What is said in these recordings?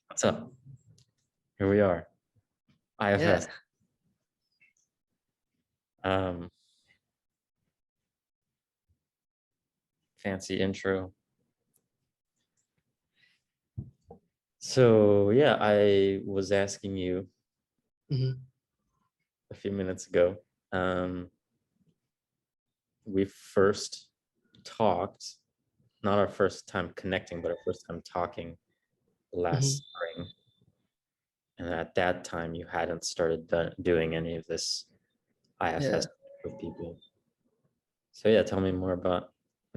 What's up? Here we are. Yeah. IFS. Fancy intro. So yeah, I was asking you a few minutes ago. We first talked, not our first time connecting, but our first time talking last spring. And at that time, you hadn't started doing any of this IFS with people. So yeah, tell me more about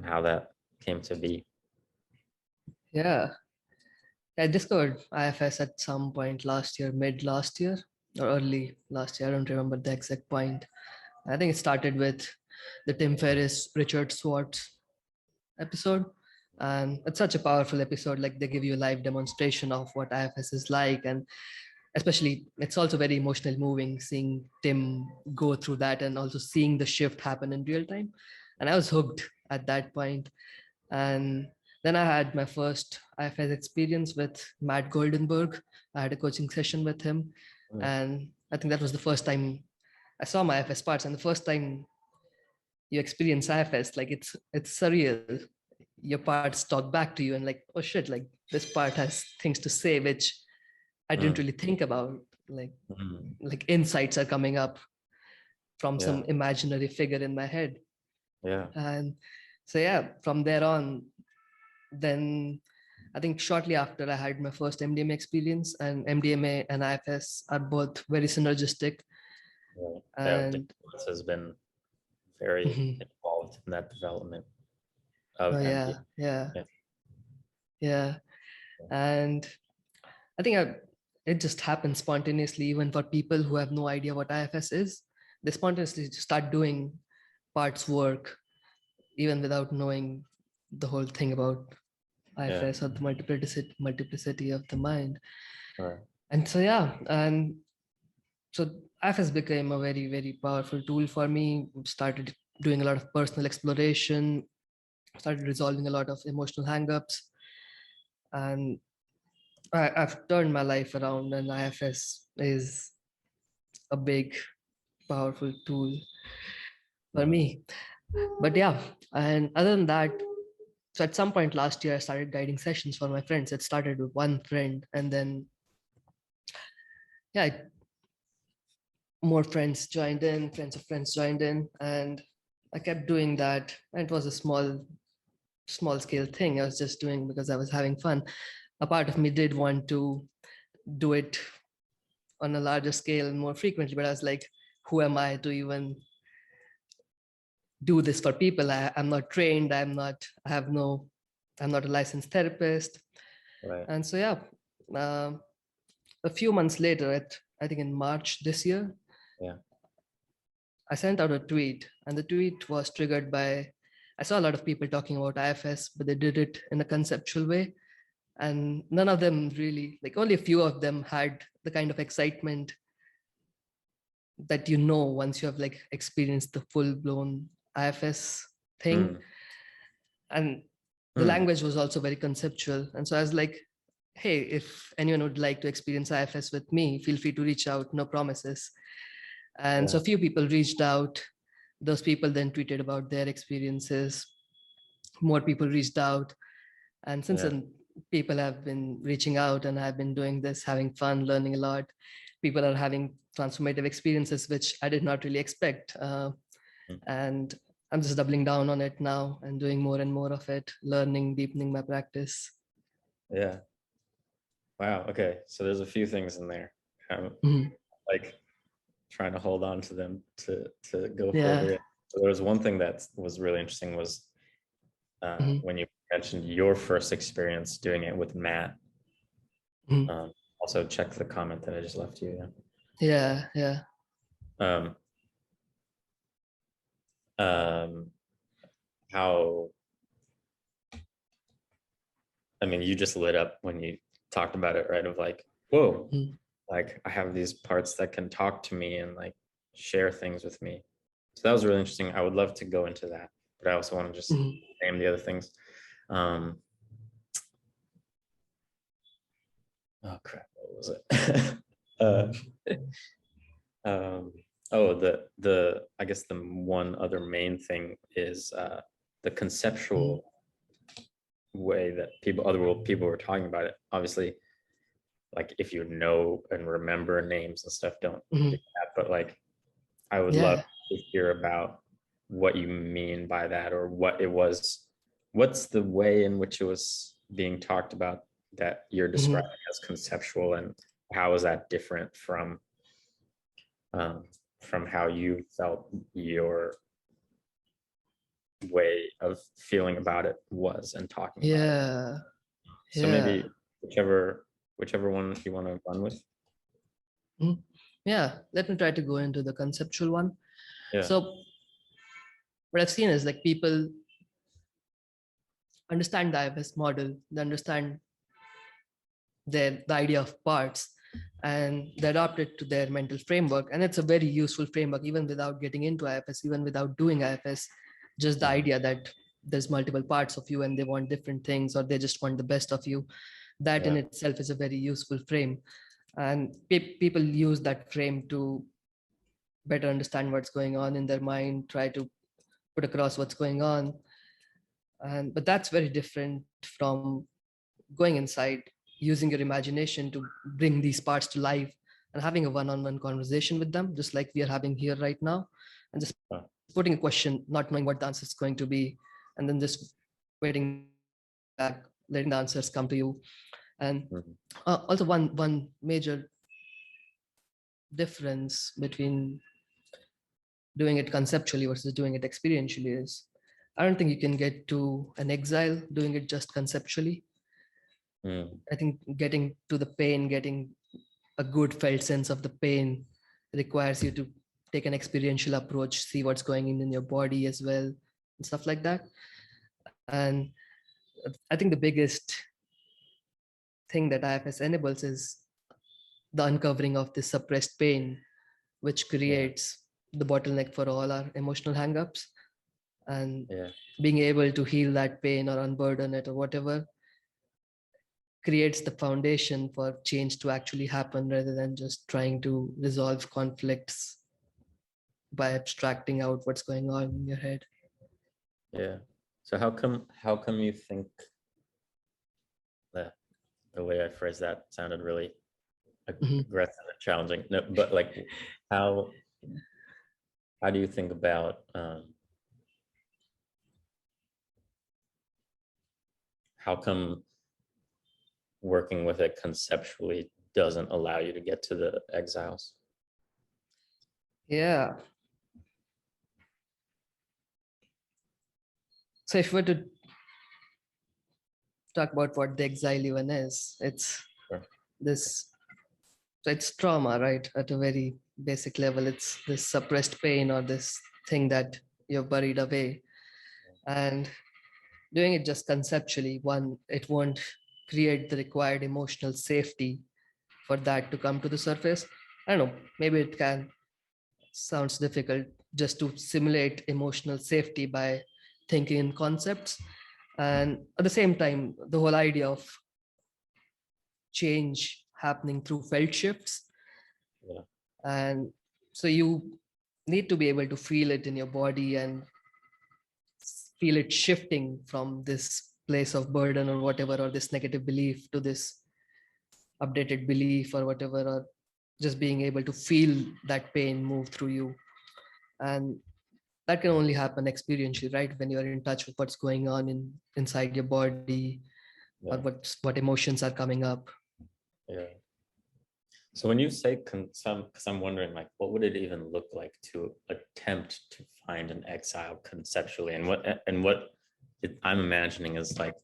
how that came to be. Yeah. I discovered IFS at some point last year, mid last year or early last year. I don't remember the exact point. I think it started with the Tim Ferriss, Richard Schwartz episode. And it's such a powerful episode. Like they give you a live demonstration of what IFS is like. And especially, it's also very emotionally moving seeing Tim go through that and also seeing the shift happen in real time. And I was hooked at that point. And then I had my first IFS experience with Matt Goldenberg. I had a coaching session with him. And I think that was the first time I saw my IFS parts. And the first time you experience IFS, like it's surreal. Your parts talk back to you and like, oh shit, like this part has things to say, which I didn't really think about. Like insights are coming up from some imaginary figure in my head. And so yeah, from there on, then I think shortly after I had my first MDMA experience, and MDMA and IFS are both very synergistic. And This has been very involved in that development of MDMA. Yeah. And I think it just happens spontaneously, even for people who have no idea what IFS is. They spontaneously start doing parts work, even without knowing the whole thing about IFS or the multiplicity of the mind. And so and so IFS became a very, very powerful tool for me. Started doing a lot of personal exploration, started resolving a lot of emotional hangups, and I've turned my life around, and IFS is a big, powerful tool for me. But yeah, and other than that, so at some point last year, I started guiding sessions for my friends. It started with one friend, and then more friends joined in, friends of friends joined in, and I kept doing that. And it was a small scale thing I was just doing because I was having fun. A part of me did want to do it on a larger scale and more frequently, but I was like, who am I to even do this for people? I'm not trained. I'm not a licensed therapist. And so a few months later, I think in March this year, I sent out a tweet, and the tweet was triggered by, I saw a lot of people talking about IFS, but they did it in a conceptual way. And none of them really, like only a few of them had the kind of excitement that once you have like experienced the full blown IFS thing. And the language was also very conceptual. And so I was like, hey, if anyone would like to experience IFS with me, feel free to reach out, no promises. And so a few people reached out. Those people then tweeted about their experiences. More people reached out. And since then, people have been reaching out, and I've been doing this, having fun, learning a lot. People are having transformative experiences, which I did not really expect. And I'm just doubling down on it now and doing more and more of it, learning, deepening my practice. Yeah. Wow. Okay. So there's a few things in there. Like trying to hold on to them to go further in. So there was one thing that was really interesting was when you mentioned your first experience doing it with Matt. Also check the comment that I just left you. Yeah. How, I mean, you just lit up when you talked about it, right? Of like, whoa, like I have these parts that can talk to me and like share things with me. So that was really interesting. I would love to go into that, but I also want to just name the other things. Oh crap, what was it? uh, oh, the I guess the one other main thing is the Mhm, conceptual way that people were talking about it. Obviously, like if you know and remember names and stuff, don't do mhm. that. But like, I would love Yeah. to hear about what you mean by that, or what it was. What's the way in which it was being talked about that you're Mhm. describing as conceptual, and how is that different um, from how you felt your way of feeling about it was and talking about it? Yeah. So Yeah. maybe whichever one you want to run with. Mhm. Yeah. Let me try to go into the conceptual one. Yeah, So what I've seen is like people understand the IFS model, they understand the idea of parts, and they adopt it to their mental framework. And it's a very useful framework, even without getting into IFS, even without doing IFS. Just the mhm, idea that there's multiple parts of you and they want different things, or they just want the best of you. That in yeah, itself is a very useful frame. And people use that frame to better understand what's going on in their mind, try to put across what's going on. And but that's very different from going inside, using your imagination to bring these parts to life, and having a one-on-one conversation with them, just like we are having here right now, and just uh, putting a question, not knowing what the answer is going to be, and then just waiting back, letting the answers come to you. And mhm, also one major difference between doing it conceptually versus doing it experientially is, I don't think you can get to an exile doing it just conceptually. mm, I think getting to the pain, getting a good felt sense of the pain requires you to take an experiential approach, see what's going in your body as well, and stuff like that. And I think the biggest thing that IFS enables is the uncovering of this suppressed pain, which yeah, creates the bottleneck for all our emotional hangups. And yeah, being able to heal that pain or unburden it or whatever creates the foundation for change to actually happen, rather than just trying to resolve conflicts by abstracting out what's going on in your head. yeah. So how come you think that the way I phrased that sounded really Mhm. aggressive and challenging? No, but like, how how do you think about how come working with it conceptually doesn't allow you to get to the exiles? Yeah. So if we were to talk about what the exile even is, it's Sure. this, so it's trauma, right? At a very basic level, it's this suppressed pain or this thing that you've buried away. And doing it just conceptually, one, it won't create the required emotional safety for that to come to the surface. I don't know, maybe it can, sounds difficult, just to simulate emotional safety by thinking in concepts. And at the same time, the whole idea of change happening through felt shifts. Yeah, And so you need to be able to feel it in your body and feel it shifting from this place of burden or whatever, or this negative belief to this updated belief or whatever, or just being able to feel that pain move through you. And that can only happen experientially, right? When you're in touch with what's going on inside your body, or yeah, what emotions are coming up. yeah. So when you say because I'm wondering, like, what would it even look like to attempt to find an exile conceptually, and what I'm imagining is like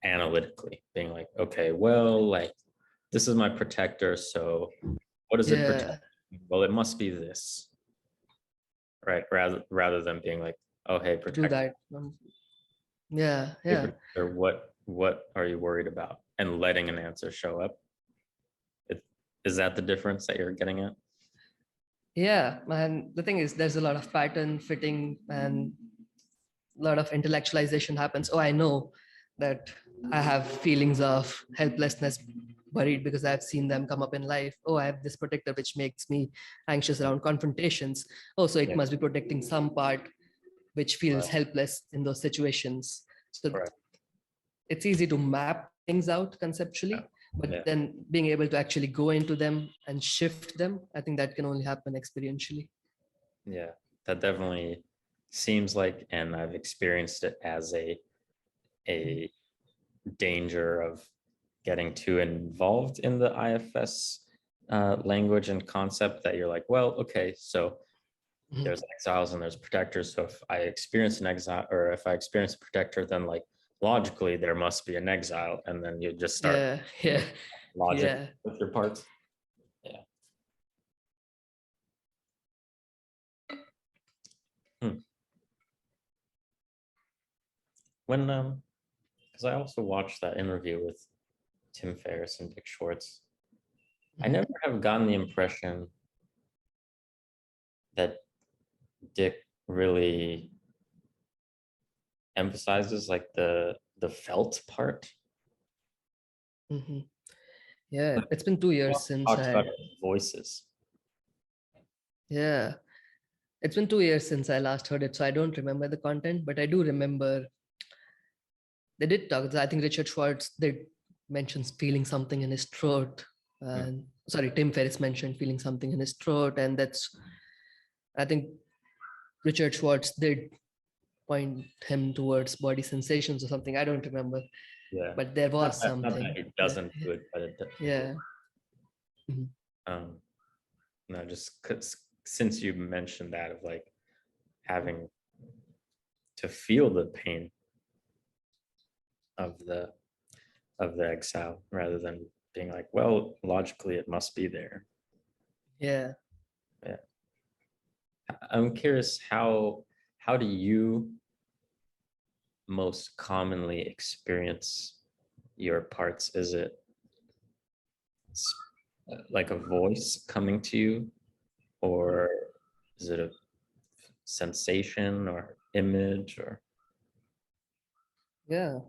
analytically being like, okay, well, like this is my protector, so what does it protect? Yeah, Well, it must be this, right? Rather than being like, oh, hey, to do protector, that. Yeah, hey, yeah, protector, what are you worried about? And letting an answer show up. It, is that the difference that you're getting at? yeah. And the thing is, there's a lot of pattern fitting and a lot of intellectualization happens. Oh, I know that I have feelings of helplessness buried because I've seen them come up in life. Oh, I have this protector which makes me anxious around confrontations. Oh, so it Yeah. must be protecting some part which feels Right. helpless in those situations. So Right. it's easy to map things out Yeah. conceptually, but Yeah. then being able to actually go into them and shift them, I think that can only happen experientially. Yeah. That definitely seems like, and I've experienced it as a danger of getting too involved in the IFS language and concept that you're like, well, okay, so Mhm. there's exiles and there's protectors. So if I experience an exile or if I experience a protector, then like logically there must be an exile, and then you just start Yeah, yeah, logic yeah. with your parts. Yeah. Hmm. When because I also watched that interview with Tim Ferriss and Dick Schwartz. I Mhm. never have gotten the impression that Dick really emphasizes like the felt part. Mhm. Yeah, Like, it's been 2 years he since talks about I, voices. yeah, it's been 2 years since I last heard it, so I don't remember the content, but I do remember they did talk. I think Richard Schwartz did mention feeling something in his throat, Hmm. and sorry, Tim Ferriss mentioned feeling something in his throat, and that's, I think Richard Schwartz did point him towards body sensations or something. I don't remember, Yeah. but there was Not that something. he Yeah, doesn't do it, but yeah. Mhm. um no, just 'cause since you mentioned that of like having to feel the pain of the exile rather than being like, well, logically it must be there. Yeah. Yeah. I'm curious how do you most commonly experience your parts? Is it like a voice coming to you, or is it a sensation or image or Yeah.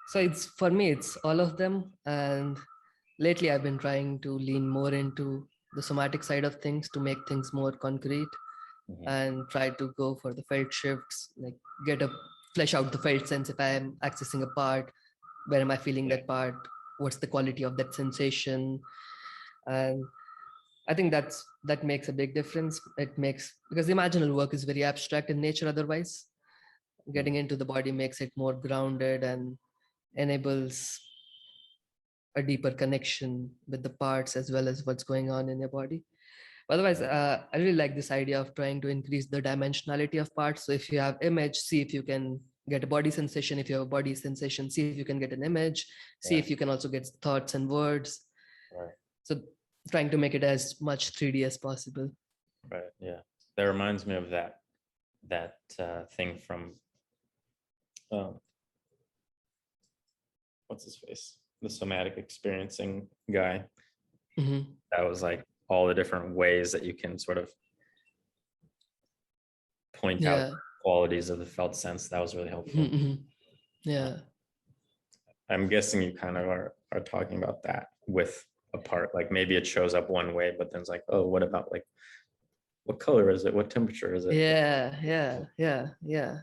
So it's for me, it's all of them. And lately I've been trying to lean more into the somatic side of things to make things more concrete Mhm. and try to go for the felt shifts, like get a flesh out the felt sense. If I am accessing a part, where am I feeling Yeah. that part? What's the quality of that sensation? And I think that makes a big difference. It makes, because the imaginal work is very abstract in nature otherwise. Mm. Getting into the body makes it more grounded and enables a deeper connection with the parts as well as what's going on in your body. Otherwise, I really like this idea of trying to increase the dimensionality of parts. So if you have image, see if you can get a body sensation. If you have a body sensation, see if you can get an image. See Yeah. if you can also get thoughts and words. Right. So trying to make it as much 3D as possible. Right. Yeah. That reminds me of that thing from um, what's his face, the somatic experiencing guy. Mhm. That was like all the different ways that you can sort of point out Yeah. qualities of the felt sense. That was really Mhm, helpful. mhm. Uh, Yeah. I'm guessing you kind of are talking about that with a part. Like maybe it shows up one way, but then it's like, oh, what about like what color is it? What temperature is it? Yeah. Yeah. Yeah. Yeah.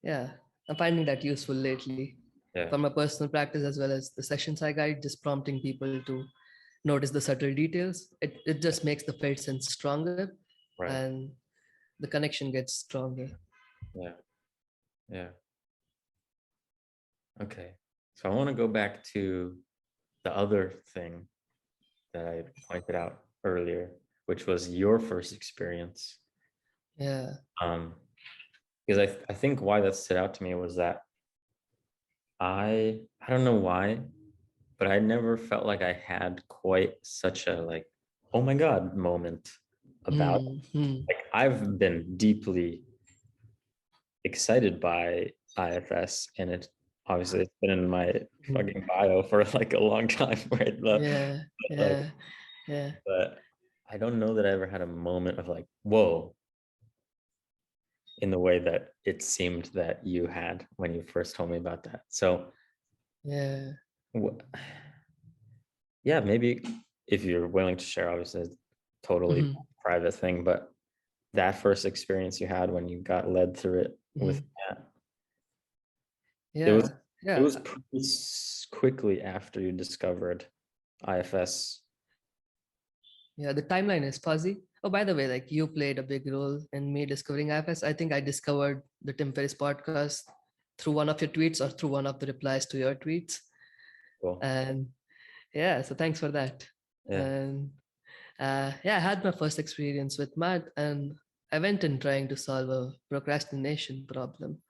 Yeah. I'm finding that useful lately Yeah. for my personal practice as well as the sessions I guide, just prompting people to notice the subtle details. It just makes the felt sense stronger Right. and the connection gets stronger. Yeah. Yeah. Okay. So I want to go back to the other thing that I pointed out earlier, which was your first experience. Yeah. Um, because I think why that stood out to me was that I don't know why, but I never felt like I had quite such a like, oh my God moment about it. Mm-hmm. Like I've been deeply excited by IFS, and it obviously it's been in my fucking bio for like a long time, right? Yeah. Like, Yeah. Yeah. but I don't know that I ever had a moment of like, whoa, in the way that it seemed that you had when you first told me about that. So Yeah. Wh- Yeah, maybe if you're willing to share, obviously, it's totally Mhm. private thing, but that first experience you had when you got led through it with Mhm. Matt, it was Yeah. it was Yeah. pretty quickly after you discovered IFS. Yeah. The timeline is fuzzy. Oh, by the way, like you played a big role in me discovering IFS. I think I discovered the Tim Ferriss podcast through one of your tweets or through one of the replies to your tweets. Cool. And yeah, so thanks for that. Yeah. And yeah, I had my first experience with Matt, and I went in trying to solve a procrastination problem.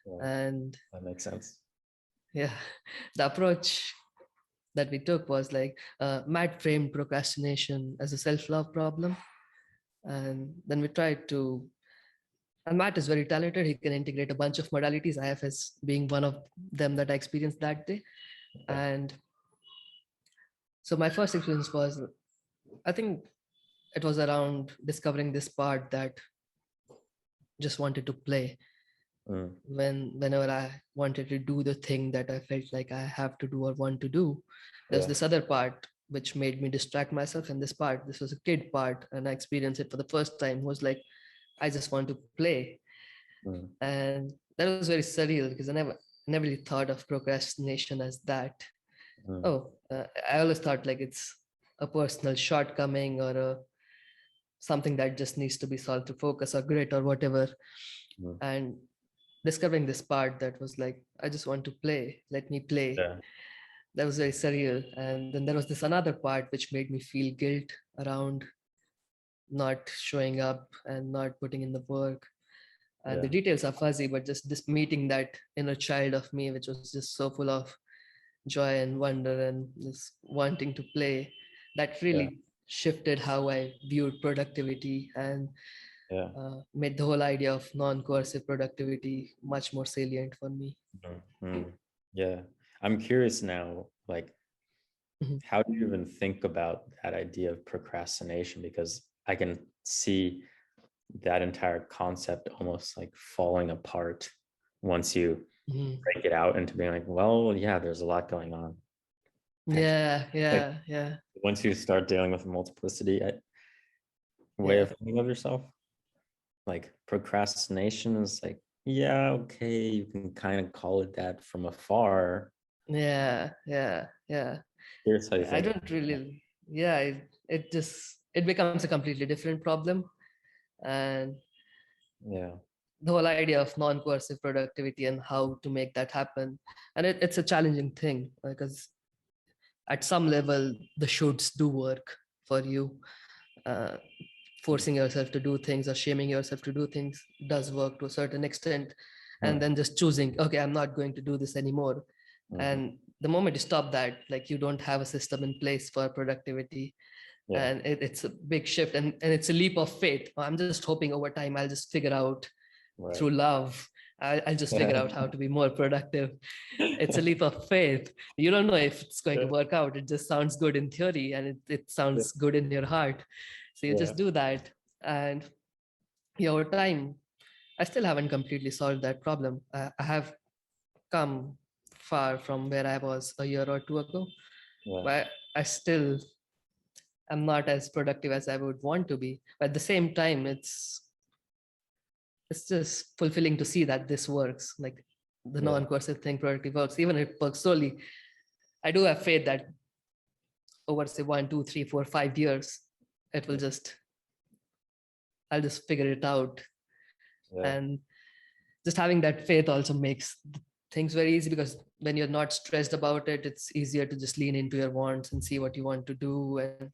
Yeah. And That makes sense. yeah, the approach that we took was like Matt framed procrastination as a self-love problem, and then we tried to. And Matt is very talented. He can integrate a bunch of modalities, IFS being one of them that I experienced that day. Yeah. And so my first experience was, I think it was around discovering this part that just wanted to play Mm. whenever I wanted to do the thing that I felt like I have to do or want to do. There's Yeah. this other part which made me distract myself, and this was a kid part, and I experienced it for the first time. Was like I just want to play, Mm. and that was very surreal because I never really thought of procrastination as that. Mm. Oh, I always thought like it's a personal shortcoming or something that just needs to be solved through focus or grit or whatever. Mm. And discovering this part that was like, I just want to play, let me play. Yeah. That was very surreal. And then there was this another part which made me feel guilt around not showing up and not putting in the work. And the Yeah. details are fuzzy, but just this meeting that inner child of me, which was just so full of joy and wonder and just wanting to play, that Yeah. really shifted how I viewed productivity and Yeah. made the whole idea of non-coercive productivity much more salient for me. Mm. Mm. Yeah. I'm curious now, like, Mhm. how do you even think about that idea of procrastination? Because I can see that entire concept almost like falling apart once you Mhm. break it out into being like, well, yeah, there's a lot going on. Actually, Yeah, like yeah, yeah, once you start dealing with multiplicity way yeah, of thinking of yourself, like procrastination is like, yeah, okay, you can kind of call it that from afar. yeah, yeah, yeah. Here's how you I think. don't really, yeah, it just, it becomes a completely different problem. And Yeah. the whole idea of non-coercive productivity and how to make that happen. And it's a challenging thing because at some level, the shoulds do work for you. Uh, Forcing yourself to do things or shaming yourself to do things does work to a certain extent. And Hmm. then just choosing, okay, I'm not going to do this anymore. Mhm. And the moment you stop that, like you don't have a system in place for productivity. Yeah. And it's a big shift, and it's a leap of faith. I'm just hoping over time I'll just figure out Right. through love. I'll just figure out how to be more productive. It's a leap of faith. You don't know if it's going to Yeah. work out. It just sounds good in theory and it Yeah. sounds good in your heart. So you Yeah. just do that. And yeah, over time, I still haven't completely solved that problem. I have come far from where I was a year or two ago, Yeah. but I still am not as productive as I would want to be. But at the same time, it's just fulfilling to see that this works. Like the Yeah. non-coercive thing productive works, even if it works slowly. I do have faith that over say 1, 2, 3, 4, 5 years, it will just I'll just figure it out. Yeah. And just having that faith also makes things very easy because when you're not stressed about it, it's easier to just lean into your wants and see what you want to do and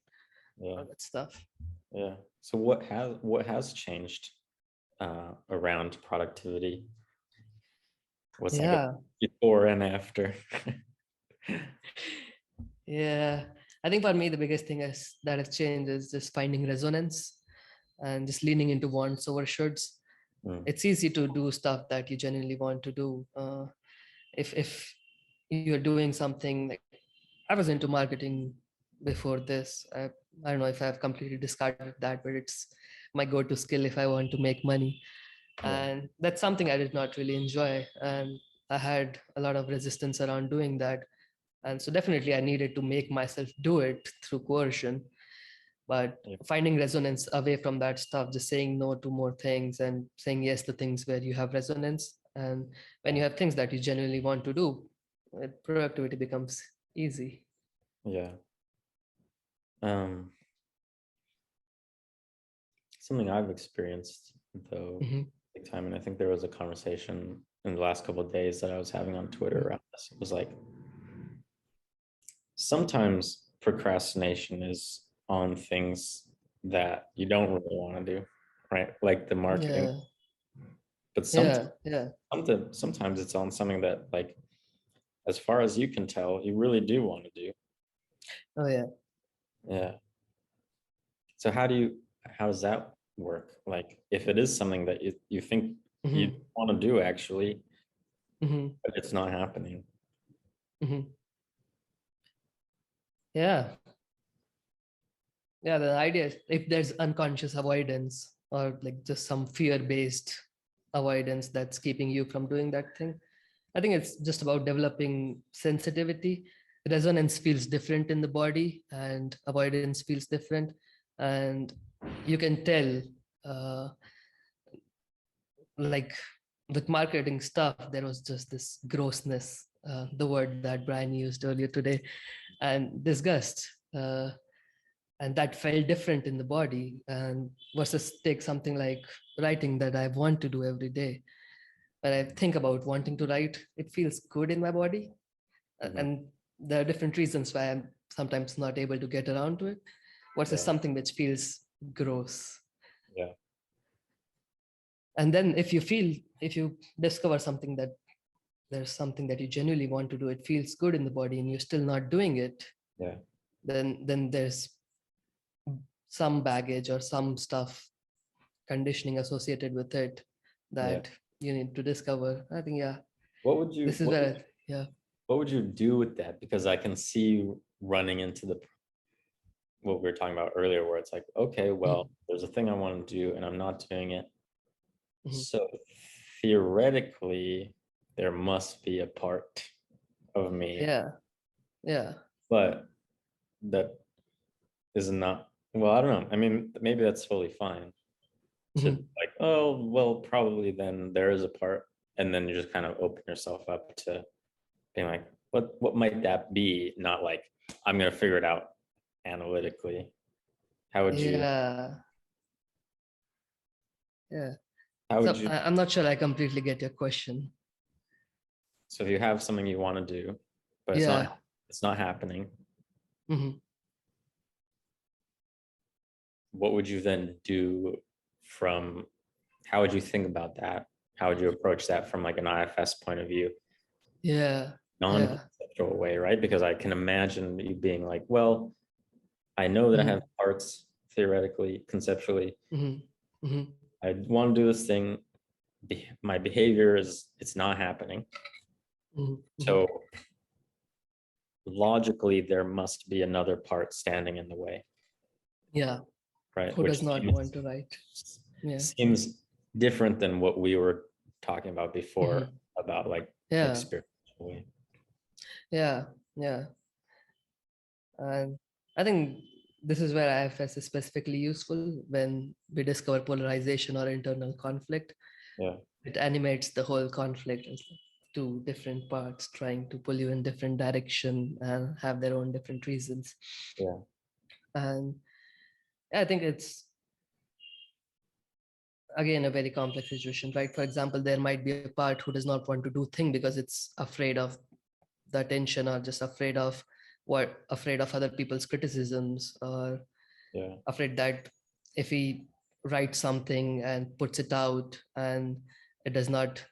all Yeah. that stuff. Yeah. So what has changed around productivity? What's like a Yeah. before and after? Yeah. I think for me, the biggest thing is that has changed is just finding resonance and just leaning into wants over shoulds. Mm. It's easy to do stuff that you genuinely want to do. If you're doing something like I was into marketing before this. I don't know if I've completely discarded that, but it's my go-to skill if I want to make money. Yeah. And that's something I did not really enjoy. And I had a lot of resistance around doing that. And so definitely I needed to make myself do it through coercion. But Yeah. finding resonance away from that stuff, just saying no to more things and saying yes to things where you have resonance. And when you have things that you genuinely want to do, productivity becomes easy. Yeah. Something I've experienced though, Hmm. big time, and I think there was a conversation in the last couple of days that I was having on Twitter around this. It was like sometimes procrastination is on things that you don't really want to do, right? Like the marketing. Yeah, But yeah, yeah. sometimes it's on something that, like, as far as you can tell, you really do want to do. Oh yeah. Yeah. So how does that work? Like if it is something that you think you Hmm. want to do actually, Hmm. but it's not happening. Hmm. Yeah. Yeah, the idea is if there's unconscious avoidance or like just some fear-based avoidance that's keeping you from doing that thing, I think it's just about developing sensitivity. Resonance feels different in the body, and avoidance feels different. And you can tell, uh, like with marketing stuff, there was just this grossness, the word that Brian used earlier today, and disgust. And that felt different in the body, and versus take something like writing that I want to do every day. When I think about wanting to write, it feels good in my body. Mhm. And there are different reasons why I'm sometimes not able to get around to it, versus Yeah, something which feels gross. yeah, And then if you discover something that there's something that you genuinely want to do, it feels good in the body and you're still not doing it, yeah, then there's some baggage or some stuff, conditioning associated with it, yeah. that you need to discover. I think, yeah, What would you this is where, yeah. what would you do with that? Because I can see you running into the what we were talking about earlier, where it's like, okay, well, Mhm, there's a thing I want to do and I'm not doing it. mhm. So theoretically, there must be a part of me, Yeah, yeah. but that is not, well, I don't know. I mean, maybe that's totally fine to Mhm. like, oh, well, probably then there is a part. And then you just kind of open yourself up to being like, what might that be? Not like, I'm gonna figure it out analytically. How would you, Yeah, yeah. how would So you, I'm not sure I completely get your question. so if you have something you want to do, but Yeah. it's not happening, Hmm. what would you then do from, how would you think about that? How would you approach that from like an IFS point of view, Yeah, yeah. non-conceptual way, right? Because I can imagine you being like, well, I know that I have Hmm. parts theoretically, conceptually. Hmm. Hmm. I want to do this thing. My behavior is it's not happening. Hmm. So logically, there must be another part standing in the way, Yeah. right? Who Which does not want to write? Yeah. seems different than what we were talking about before Hmm. about like Yeah, experiential. yeah, yeah. And I think this is where IFS is specifically useful when we discover polarization or internal conflict. Yeah, It animates the whole conflict as two different parts trying to pull you in different direction and have their own different reasons. yeah, And I think it's again a very complex situation, right? For example, there might be a part who does not want to do thing because it's afraid of the attention, or just afraid of other people's criticisms, or yeah, afraid that if he writes something and puts it out and it does not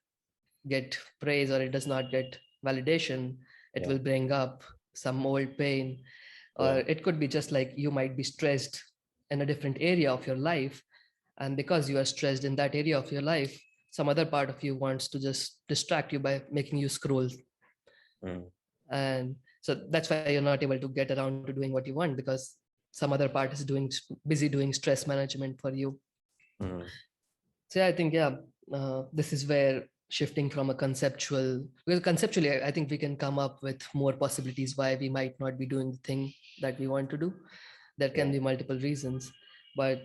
get praise or it does not get validation, it yeah, will bring up some old pain. Or yeah. it could be just like you might be stressed in a different area of your life, and because you are stressed in that area of your life, some other part of you wants to just distract you by making you scroll. Mm, And so that's why you're not able to get around to doing what you want, because some other part is busy doing stress management for you. mm, So yeah, I think, yeah, this is where shifting from a conceptual, because conceptually I think we can come up with more possibilities why we might not be doing the thing that we want to do. There can be multiple reasons, but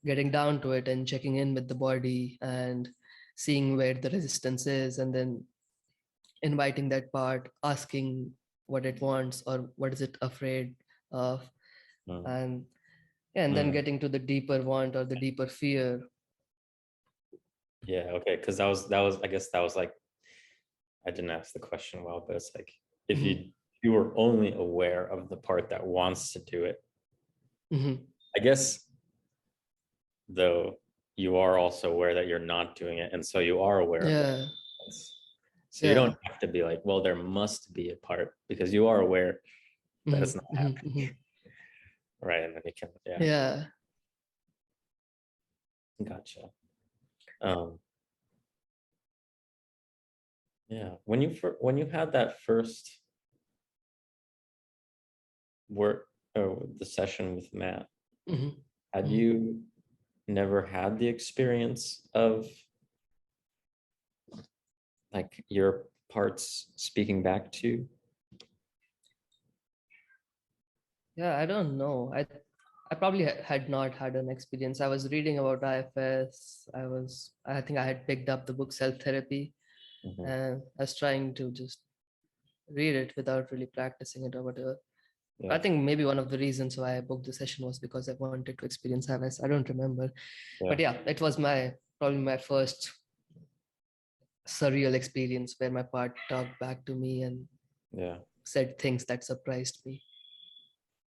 getting down to it and checking in with the body and seeing where the resistance is, and then inviting that part, asking what it wants or what is it afraid of, Mm. and yeah, and then getting to the deeper want or the deeper fear. Yeah, okay, because that was I guess that was like, I didn't ask the question well, but it's like if you were only aware of the part that wants to do it, I guess, though, you are also aware that you're not doing it, and so you are aware of Yeah, it. So you yeah. don't have to be like, well, there must be a part, because you are aware that it's not happening. Right, and then you can, Yeah. gotcha. Yeah, when you had that first work, or the session with Matt, had you never had the experience of like your parts speaking back to you? Yeah, I don't know. I probably had not had an experience. I was reading about IFS. I think I had picked up the book Self Therapy, and I was trying to just read it without really practicing it or whatever. I think maybe one of the reasons why I booked the session was because I wanted to experience IFS. I don't remember. But yeah, it was probably my first surreal experience where my part talked back to me and said things that surprised me.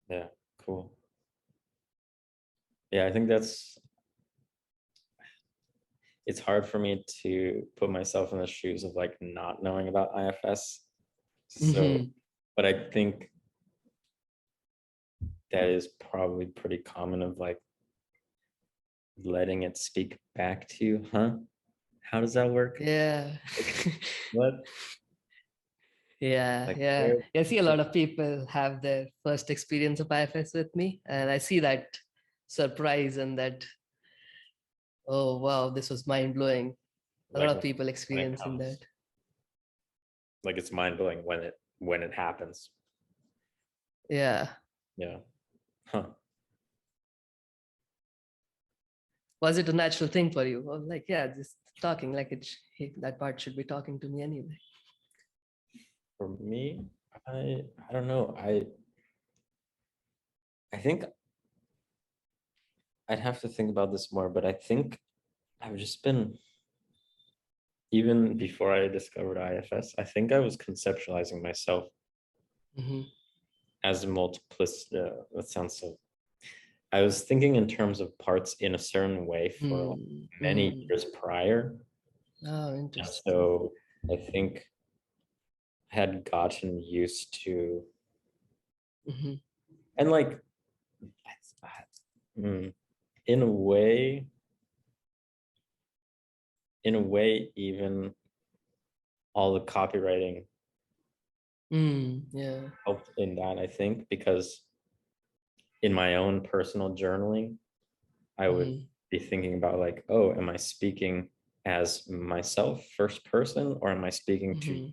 Yeah, cool. Yeah, I think it's hard for me to put myself in the shoes of like not knowing about IFS. So, but I think that is probably pretty common, of like letting it speak back to you. How does that work? Yeah. What? Yeah, Like, yeah. I see a lot of people have their first experience of IFS with me, and I see that surprise and that, oh wow, this was mind blowing. A lot like of people when it experiencing comes, that. like it's mind blowing when it happens. Yeah. Yeah. Was it a natural thing for you? Or like, yeah, just talking like that part should be talking to me anyway. For me, I don't know. I think I'd have to think about this more, but I think I've just been, even before I discovered IFS, I think I was conceptualizing myself as a multiplicity. That sounds so. I was thinking in terms of parts in a certain way for like many years prior. Oh, And interesting. so I think I had gotten used to, and like, in a way, even all the copywriting Yeah. helped in that, I think, because in my own personal journaling, I would be thinking about like, oh, am I speaking as myself, first person, or am I speaking to you?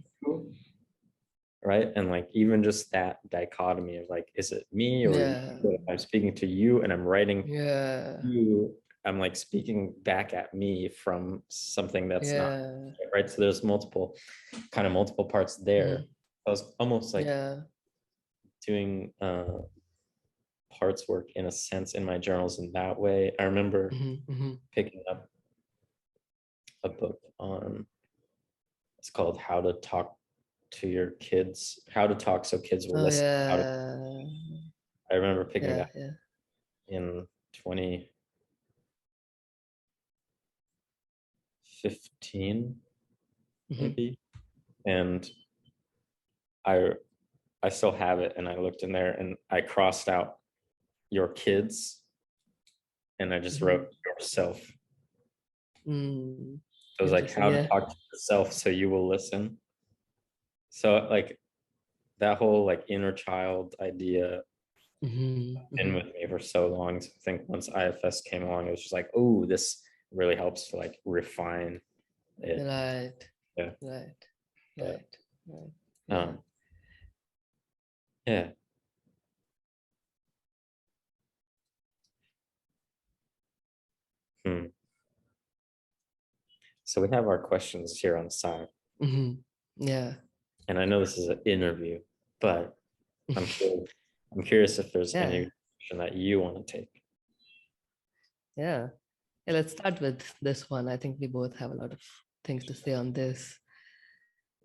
Right. And like, even just that dichotomy of like, is it me or you? Yeah. If I'm speaking to you and I'm writing Yeah. you, I'm like speaking back at me from something that's not right. So there's multiple parts there. I was almost like doing parts work in a sense in my journals in that way. I remember picking up a book on, it's called How to Talk to Your Kids, How to Talk So Kids Will Oh Listen. yeah. I remember picking Yeah. that in 2015, maybe. And I still have it, and I looked in there and I crossed out your kids and I just wrote yourself. It was like how to talk to yourself so you will listen. So like that whole like inner child idea been with me for so long. So I think once IFS came along, it was just like, oh, this really helps to like refine it. Right. Yeah. Right. But Right. Right. Yeah. yeah. Hmm. So we have our questions here on the side, Yeah. and I know this is an interview, but I'm curious, I'm curious if there's Yeah. any question that you want to take. Yeah. Yeah. Let's start with this one. I think we both have a lot of things to say on this.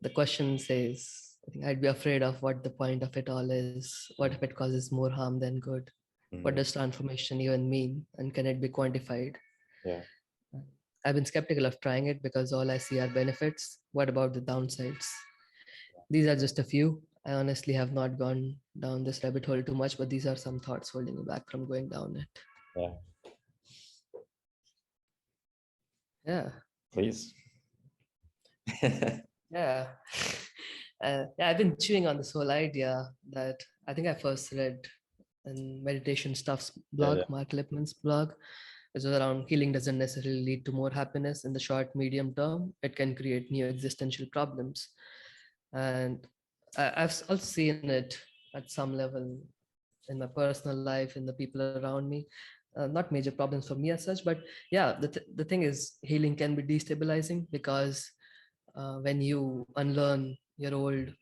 The question says, I think I'd be afraid of what the point of it all is. What if it causes more harm than good? What Mhm. does transformation even mean? And can it be quantified? Yeah. I've been skeptical of trying it because all I see are benefits. What about the downsides? These are just a few. I honestly have not gone down this rabbit hole too much, but these are some thoughts holding me back from going down it. Yeah. Yeah. Please. Yeah. Yeah, I've been chewing on this whole idea that I think I first read in Meditation Stuff's Yeah. blog, Yeah. Mark Lipman's blog. It was around healing doesn't necessarily lead to more happiness in the short, medium term. It can create new existential problems. And I've also seen it at some level in my personal life, in the people around me. Not major problems for me as such, but yeah, the thing is, healing can be destabilizing because when you unlearn your old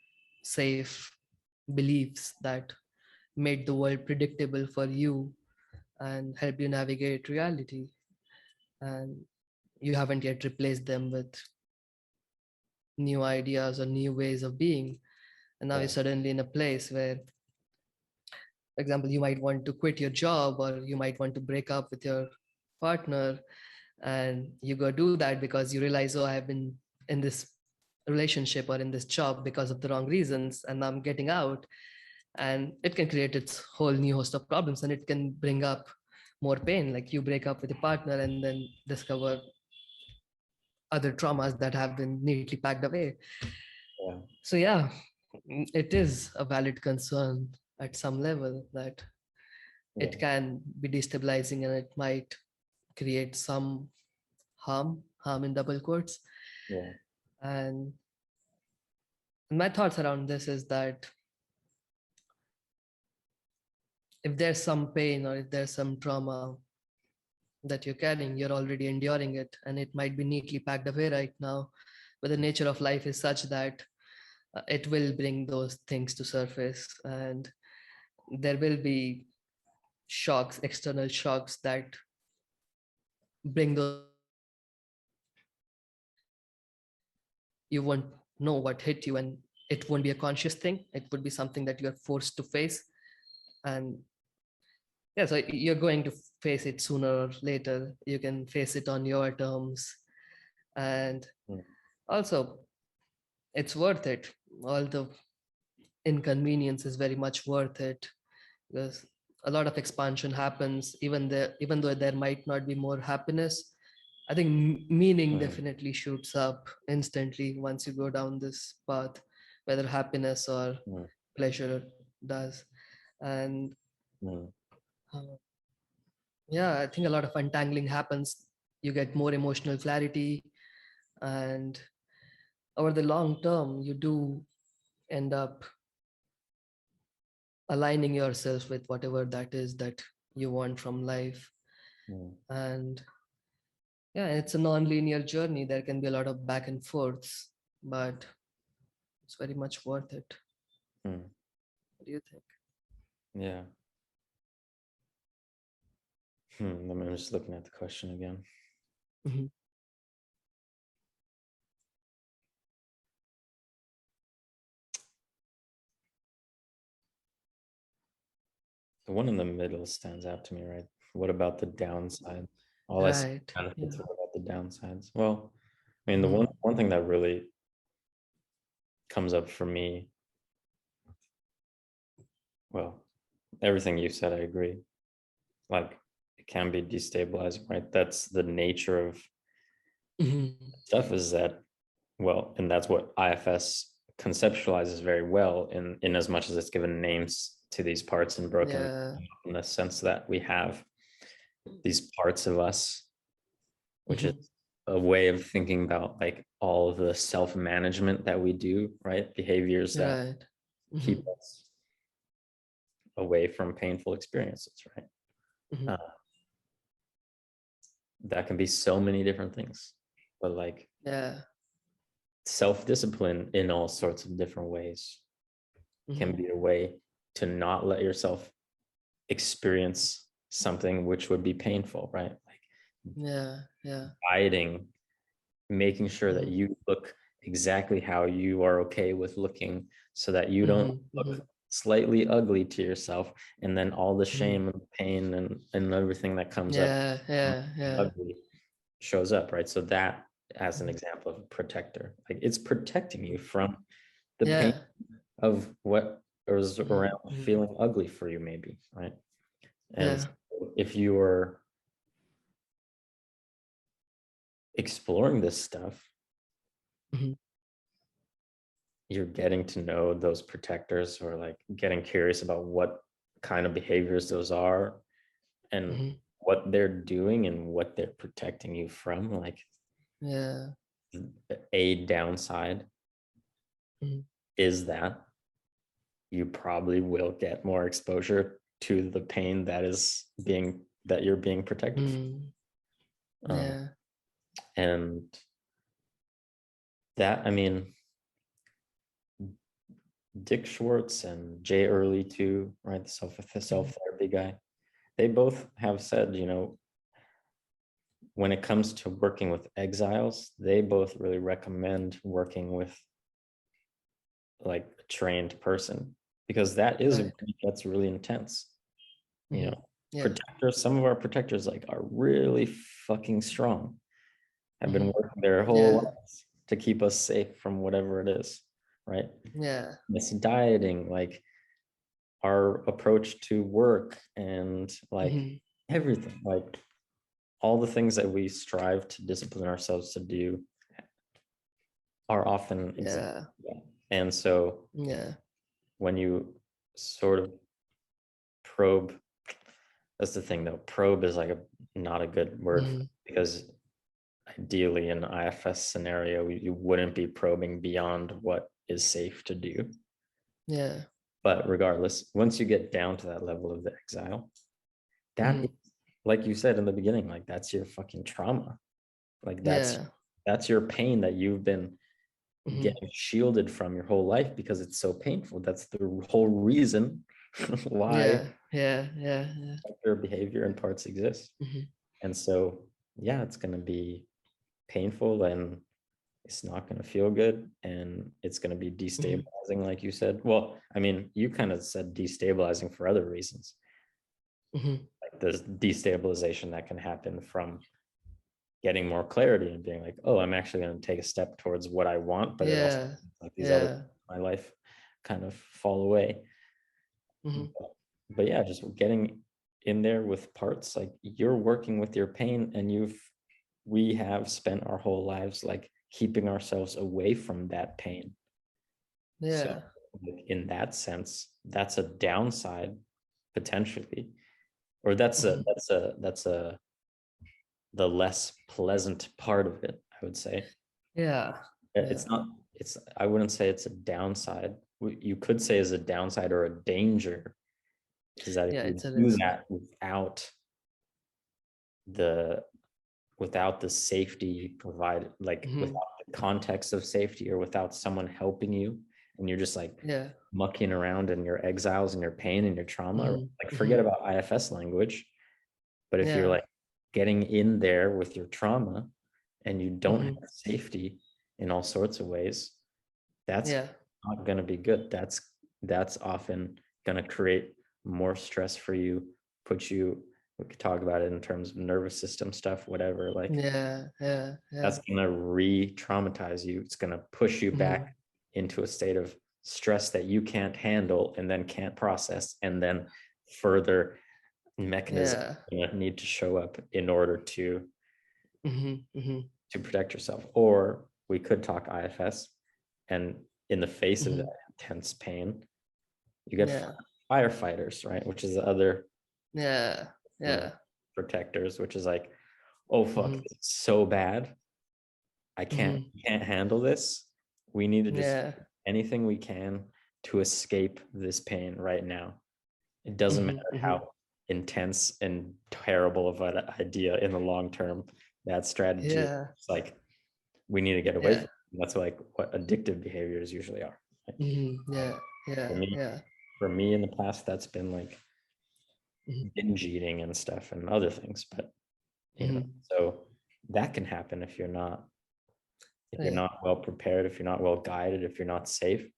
safe beliefs that made the world predictable for you and help you navigate reality, and you haven't yet replaced them with new ideas or new ways of being, and now you're Yeah. suddenly in a place where, for example, you might want to quit your job or you might want to break up with your partner, and you go do that because you realize, oh, I've been in this relationship or in this job because of the wrong reasons, and I'm getting out. And it can create its whole new host of problems, and it can bring up more pain. Like you break up with a partner and then discover other traumas that have been neatly packed away. Yeah. So yeah, it is a valid concern at some level that Yeah. it can be destabilizing and it might create some harm in double quotes. Yeah. And my thoughts around this is that if there's some pain or if there's some trauma that you're carrying, you're already enduring it, and it might be neatly packed away right now. But the nature of life is such that it will bring those things to surface, and there will be shocks, external shocks that bring those things to surface. You won't know what hit you, and it won't be a conscious thing. It would be something that you're forced to face. And yeah, so you're going to face it sooner or later. You can face it on your terms. And Mm. also, it's worth it. All the inconvenience is very much worth it because a lot of expansion happens. Even though there might not be more happiness, I think meaning Mm. definitely shoots up instantly once you go down this path, whether happiness or Mm. pleasure does. And Mm. uh, yeah, I think a lot of untangling happens. You get more emotional clarity, and over the long term, you do end up aligning yourself with whatever that is that you want from life. Mm. And yeah, it's a non-linear journey. There can be a lot of back and forths, but it's very much worth it. Mm. What do you think? Yeah. I'm just looking at the question again. Mhm. The one in the middle stands out to me, right? What about the downside? All I see Right. benefits. Yeah. What about the downsides? Well, I mean, the Mhm. one thing that really comes up for me, well, everything you said, I agree. Like it can be destabilizing, right? That's the nature of Mhm. stuff is that, well, and that's what IFS conceptualizes very well in as much as it's given names to these parts and broken Yeah. in the sense that we have these parts of us, which is Mhm. a way of thinking about like all of the self-management that we do, right? Behaviors that Right. keep Mm-hmm. us away from painful experiences, right? Mm-hmm. Uh, that can be so many different things, but like Yeah. self-discipline in all sorts of different ways can Mm-hmm. be a way to not let yourself experience something which would be painful, right? Like Yeah. Yeah. dieting, making sure that Mm-hmm. you look exactly how you are okay with looking so that you don't Mm-hmm. Mm-hmm. look slightly ugly to yourself, and then all the Mm-hmm. shame and pain and everything that comes up Yeah. from Yeah. being Yeah. ugly shows up, right? So that as an Mhm. example of a protector, like it's protecting you from the pain Yeah. of what is Mm-hmm. around Mm-hmm. feeling ugly for you, maybe, right? And Yeah. so if you are exploring this stuff, Mm-hmm. you're getting to know those protectors, or like getting curious about what kind of behaviors those are and Mm-hmm. what they're doing and what they're protecting you from. Like Yeah. a downside Mm-hmm. is that you probably will get more exposure to the pain that you're being protected from. Mm-hmm. Um, Yeah. and that, I mean, Dick Schwartz and Jay Early too, right? The Mm-hmm. self therapy guy. They both have said, when it comes to working with exiles, they both really recommend working with like a trained person, because that is a Right. grief that's really intense. You Mm-hmm. know, Yeah. protectors, some of our protectors like are really fucking strong, have been Mm-hmm. working their whole Yeah. lives to keep us safe from whatever it is, right? Yeah. This dieting, like our approach to work, and like Mm-hmm. everything, like all the things that we strive to discipline ourselves to do are often examples Yeah. of that. And so Yeah. when you sort of probe, that's the thing though, probe is like not a good word Mm-hmm. because ideally in an IFS scenario, you wouldn't be probing beyond what is safe to do. Yeah. But regardless, once you get down to that level of the exile, that Mm-hmm. is, like you said in the beginning, like that's your fucking trauma. Like Yeah. that's your pain that you've been Mm-hmm. getting shielded from your whole life because it's so painful. That's the whole reason why Yeah. Yeah. Yeah. Yeah. your behavior and parts exist. Mm-hmm. And so, yeah, it's going to be painful, and it's not going to feel good, and it's going to be Mm-hmm. destabilizing, like you said. Well, I mean, you kind of said destabilizing for other reasons, Mm-hmm. like there's destabilization that can happen from getting more clarity and being like, oh, I'm actually going to take a step towards what I want, but it also, Yeah. like, these other Yeah. my life kind of fall away. Mm-hmm. But yeah, just getting in there with parts, like you're working with your pain, and we have spent our whole lives like keeping ourselves away from that pain. So Yeah. like, in that sense, that's a downside potentially, or that's a Mm-hmm. the less pleasant part of it, I would say. Yeah. It's Yeah. not, I wouldn't say it's a downside. You could say is a downside or a danger is that if Yeah. you It's a do risk. that the without the safety provided, like Mm-hmm. without the context of safety, or without someone helping you, and you're just like Yeah. mucking around in your exiles and your pain and your trauma, Mm-hmm. like Mm-hmm. forget about IFS language. But if you're Yeah. like getting in there with your trauma and you don't Mm-hmm. have safety in all sorts of ways, that's Yeah. not going to be good. That's often going to create more stress for you, put you, we could talk about it in terms of nervous system stuff, whatever, like Yeah. Yeah. Yeah. that's going to re-traumatize you. It's going to push you Mm-hmm. back into a state of stress that you can't handle and then can't process, and then further mechanisms Yeah. need to show up in order Mm-hmm. Mm-hmm. to protect yourself. Or we could talk IFS, and in the face of that Mm-hmm. intense pain, you get Yeah. firefighters, right? Which is the other Yeah. form of Yeah. protectors, which is like, oh fuck, Mm-hmm. it's so bad. I can't handle this. We need to just Yeah. do anything we can to escape this pain right now. It doesn't matter how intense and terrible of an idea in the long term that strategy is. Yeah. It's like we need to get away from Yeah. it. That's like what addictive behaviors usually are. Yeah. For Yeah. me, Yeah. for me in the past, that's been like Mhm. binge eating and stuff and other things. But Mhm. so that can happen if you're Yeah. not well prepared, if you're not well guided, if you're not safe,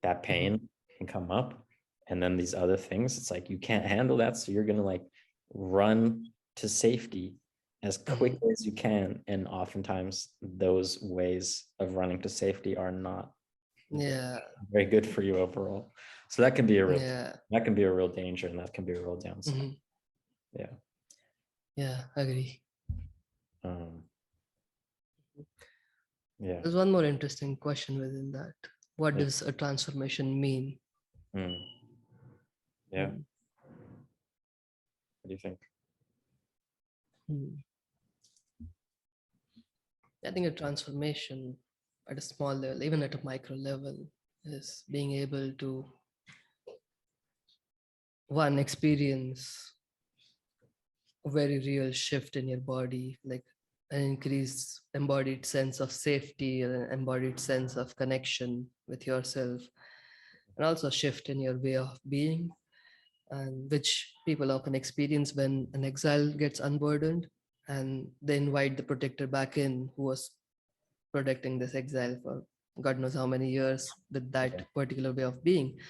that Mhm. pain can come up. And then these other things, it's like you can't handle that. So you're gonna like run to safety as Mhm. quickly as you can. And oftentimes those ways of running to safety are not Yeah. very good for you overall. So that can be a real Yeah. danger, and that can be a real downside. Mhm. Yeah. Yeah. Agree. Um, yeah. There's one more interesting question within that. What Yeah. does a transformation mean? Mm, yeah. Mm. What do you think? Mm. I think a transformation at a small level, even at a micro level, is being able to one experience a very real shift in your body, like an increased embodied sense of safety, an embodied sense of connection with yourself, and also a shift in your way of being, and which people often experience when an exile gets unburdened and they invite the protector back in who was protecting this exile for God knows how many years with Yeah. that particular way of being.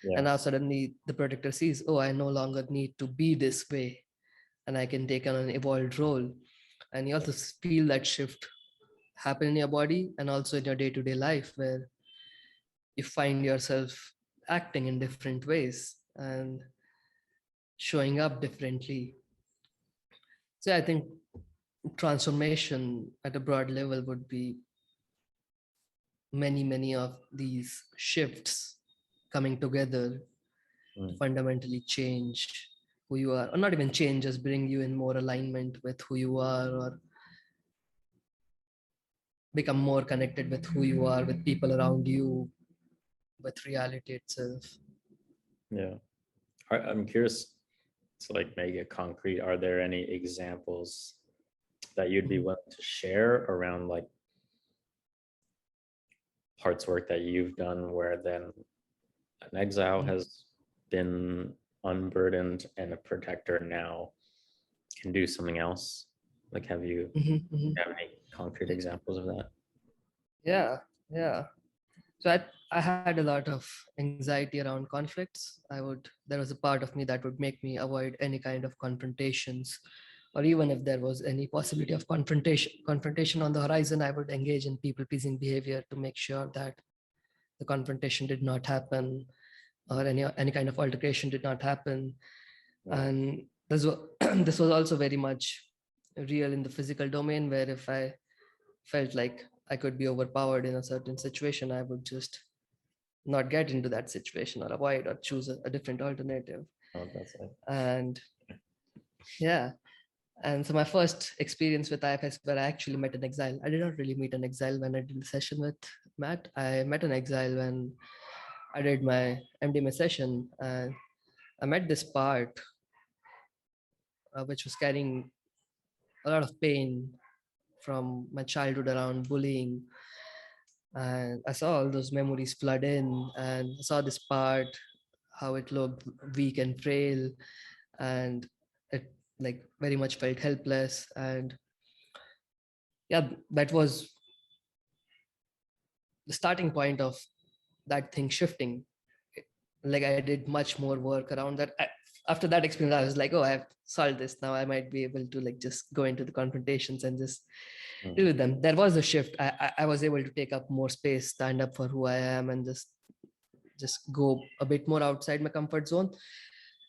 And Yeah. now suddenly the protector sees, oh, I no longer need to be this way and I can take on an evolved role. And you also feel that shift happen in your body and also in your day-to-day life where you find yourself acting in different ways and showing up differently. So I think transformation at a broad level would be many of these shifts coming together to Mm, fundamentally change who you are, or not even change, just bring you in more alignment with who you are, or become more connected with who you are, with people around you, with reality itself. yeah. I'm curious to like make it concrete. Are there any examples that you'd be Mhm. willing to share around like parts work that you've done where then an exile Mhm. has been unburdened and a protector now can do something else? Like, have you Mhm. Mhm. have any concrete examples of that? Yeah, yeah. So I had a lot of anxiety around conflicts. There was a part of me that would make me avoid any kind of confrontations, or even if there was any possibility of confrontation on the horizon, I would engage in people pleasing behavior to make sure that the confrontation did not happen or any kind of altercation did not happen. Yeah. And this was also very much real in the physical domain, where if I felt like I could be overpowered in a certain situation, I would just not get into that situation or avoid or choose a different alternative. Oh, that's it. And yeah, and so my first experience with IFS where I actually met an exile. I did not really meet an exile when I did the session with Matt. I met an exile when I did my MDMA session, and I met this part which was carrying a lot of pain from my childhood around bullying. And I saw all those memories flood in, and I saw this part, how it looked weak and frail, and it like very much felt helpless. And yeah, that was the starting point of that thing shifting. Like I did much more work around that. After that experience, I was like, oh, I've solved this. Now I might be able to like just go into the confrontations and just deal Mm, with them. There was a shift. I was able to take up more space, stand up for who I am, and just go a bit more outside my comfort zone.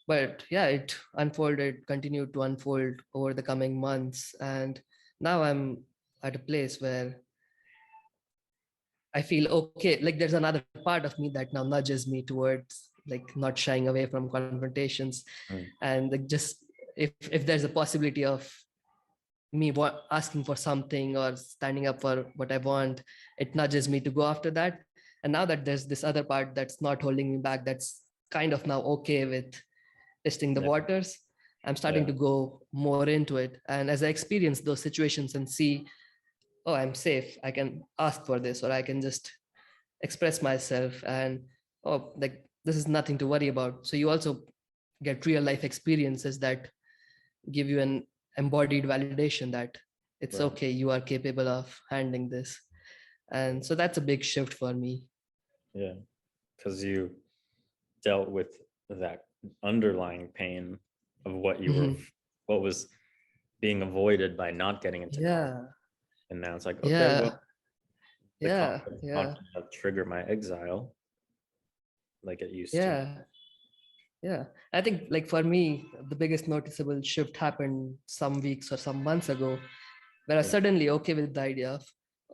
But yeah, it unfolded, continued to unfold over the coming months, and now I'm at a place where I feel okay. Like there's another part of me that now nudges me towards like not shying away from confrontations, mm, and like just if there's a possibility of me asking for something or standing up for what I want, it nudges me to go after that. And now that there's this other part that's not holding me back, that's kind of now okay with testing the Yeah. waters, I'm starting Yeah. to go more into it. And as I experience those situations and see, oh, I'm safe, I can ask for this, or I can just express myself, and oh, like this is nothing to worry about. So you also get real life experiences that give you an embodied validation that it's Right. okay, you are capable of handling this. And so that's a big shift for me. Yeah. Because you dealt with that underlying pain of what you were, Mhm. what was being avoided by not getting into conflict. Yeah, And now it's like, okay, well, yeah, the yeah, conflict is not yeah, going to trigger my exile like it used to. yeah, yeah. I think like for me, the biggest noticeable shift happened some weeks or some months ago, where I was Yeah. suddenly okay with the idea of,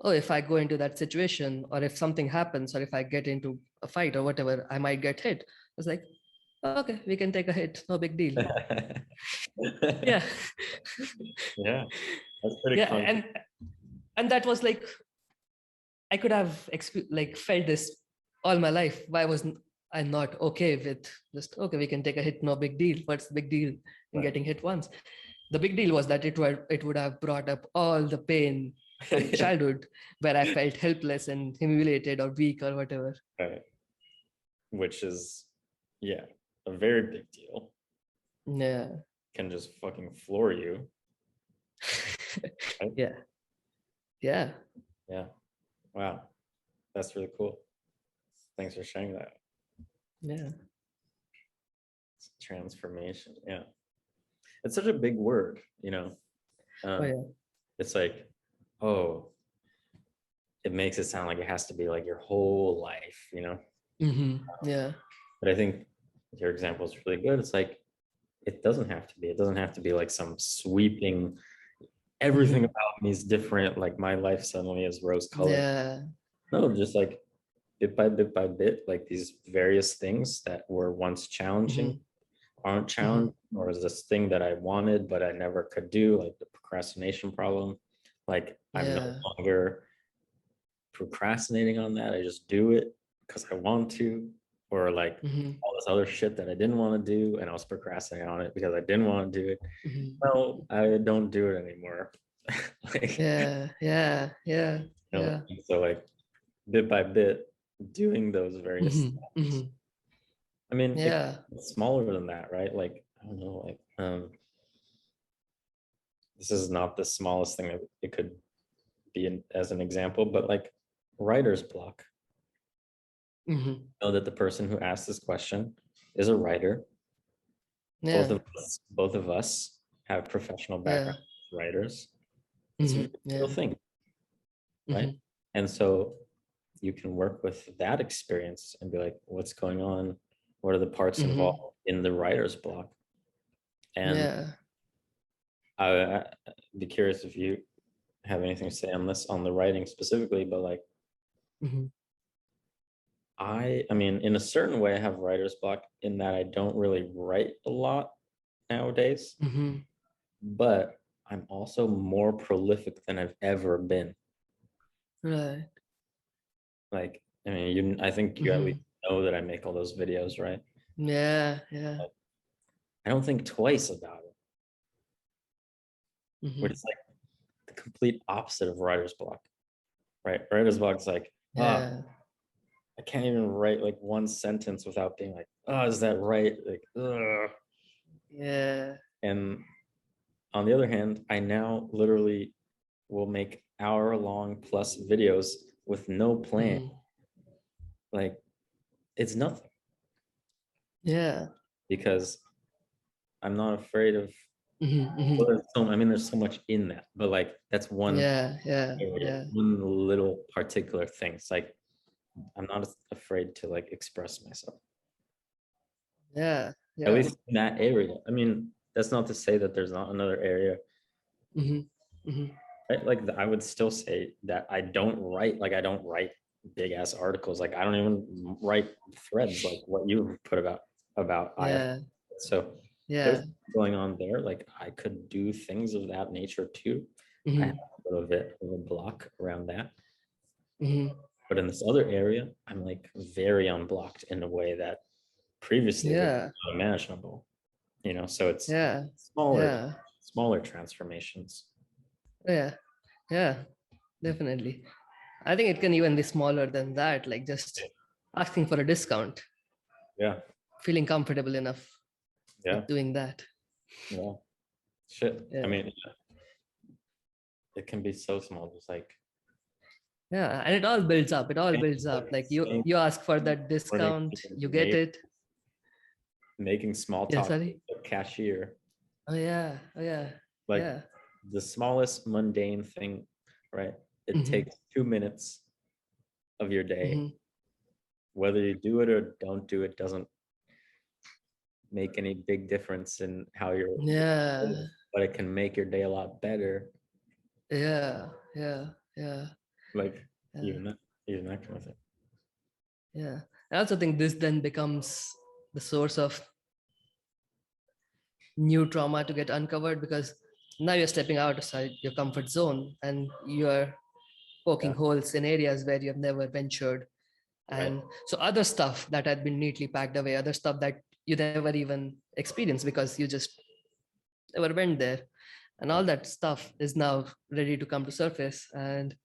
oh, if I go into that situation, or if something happens, or if I get into a fight or whatever, I might get hit. It's like, okay, we can take a hit, no big deal. Yeah. Yeah, that's pretty Yeah, concrete. and that was like, I could have like felt this all my life. Why wasn't I not okay with just, okay, we can take a hit, no big deal. What's the big deal in Right. getting hit once? The big deal was that it would have brought up all the pain from childhood where I felt helpless and humiliated or weak or whatever. Right. Which is, yeah, a very big deal. Yeah. Can just fucking floor you. Right? Yeah. Yeah. Yeah. Wow. That's really cool. Thanks for sharing that. Yeah. Transformation. Yeah. It's such a big word, you know. Oh Um, yeah. it's like, oh, it makes it sound like it has to be like your whole life, you know. Yeah. But I think your example is really good. It's like it doesn't have to be. It doesn't have to be like some sweeping. Everything hmm about me is different. Like my life suddenly is rose colored. Yeah. No, just like bit by bit, like these various things that were once challenging hmm aren't hmm challenged, or is this thing that I wanted but I never could do, like the procrastination problem. Like I'm no Yeah. longer procrastinating on that. I just do it because I want to, or like hmm all this other shit that I didn't want to do and I was procrastinating on it because I didn't want to do it. hmm No, I don't do it anymore. Like, Yeah. Yeah. Yeah. you know, Yeah. so like bit by bit, doing those various hmm steps. hmm I mean, Yeah. it's smaller than that, right? Like, I don't know, like, this is not the smallest thing that it could be as an example, but like writer's block. hmm Know that the person who asked this question is a writer. Yeah. Both of us have professional Yeah. background as writers. It's a real Yeah. thing, right? hmm And so you can work with that experience and be like, what's going on? What are the parts involved hmm in the writer's block? And Yeah. I'd be curious if you have anything to say on this, on the writing specifically, but like, hmm I mean, in a certain way, I have writer's block in that I don't really write a lot nowadays, hmm but I'm also more prolific than I've ever been. Right. Like, I mean, I think you at least hmm know that I make all those videos, right? Yeah. Yeah. Like, I don't think twice about it, which hmm is like the complete opposite of writer's block, right? Writer's block is like, ah, Yeah. I can't even write like one sentence without being like, oh, is that right? Like, ugh. Yeah. And on the other hand, I now literally will make hour-long plus videos with no plan. hmm Like it's nothing Yeah. because I'm not afraid of. hmm Well, hmm I mean, there's so much in that, but like that's one Yeah. Yeah. area, Yeah. one little particular thing. It's like I'm not afraid to like express myself, Yeah. at Yeah. least in that area. I mean, that's not to say that there's not another area, hmm hmm right? Like I would still say that I don't write, like I don't write big ass articles. Like I don't even write threads like what you put about IF. Yeah. So Yeah. going on there. Like I could do things of that nature too. I have Hmm. a little bit of a block around that. Hmm. But in this other area, I'm like very unblocked in a way that previously would be Yeah. unimaginable. So it's Yeah. smaller, Yeah. smaller transformations. Yeah. Yeah. Definitely. I think it can even be smaller than that, like just asking for a discount, Yeah, feeling comfortable enough yeah, with doing that. yeah. Shit. I Yeah. mean, it can be so small, just like Yeah. And it all builds up. It all saying, builds up. Like you saying you ask for that morning, discount, you get it. making small Yeah, talk with sorry. the cashier, Oh yeah. Oh yeah. like Yeah. the smallest mundane thing, right? It Hmm. takes 2 minutes of your day. Hmm. Whether you do it or don't do it doesn't make any big difference in how you're, Yeah. but it can make your day a lot better. Yeah. Yeah. Yeah. Like Yeah. even that kind of thing. Yeah. I also think this then becomes the source of new trauma to get uncovered, because now you're stepping outside your comfort zone and you're poking Yeah, holes in areas where you've never ventured. right. And so other stuff that had been neatly packed away, other stuff that you never even experienced because you just never went there, and all that stuff is now ready to come to surface. And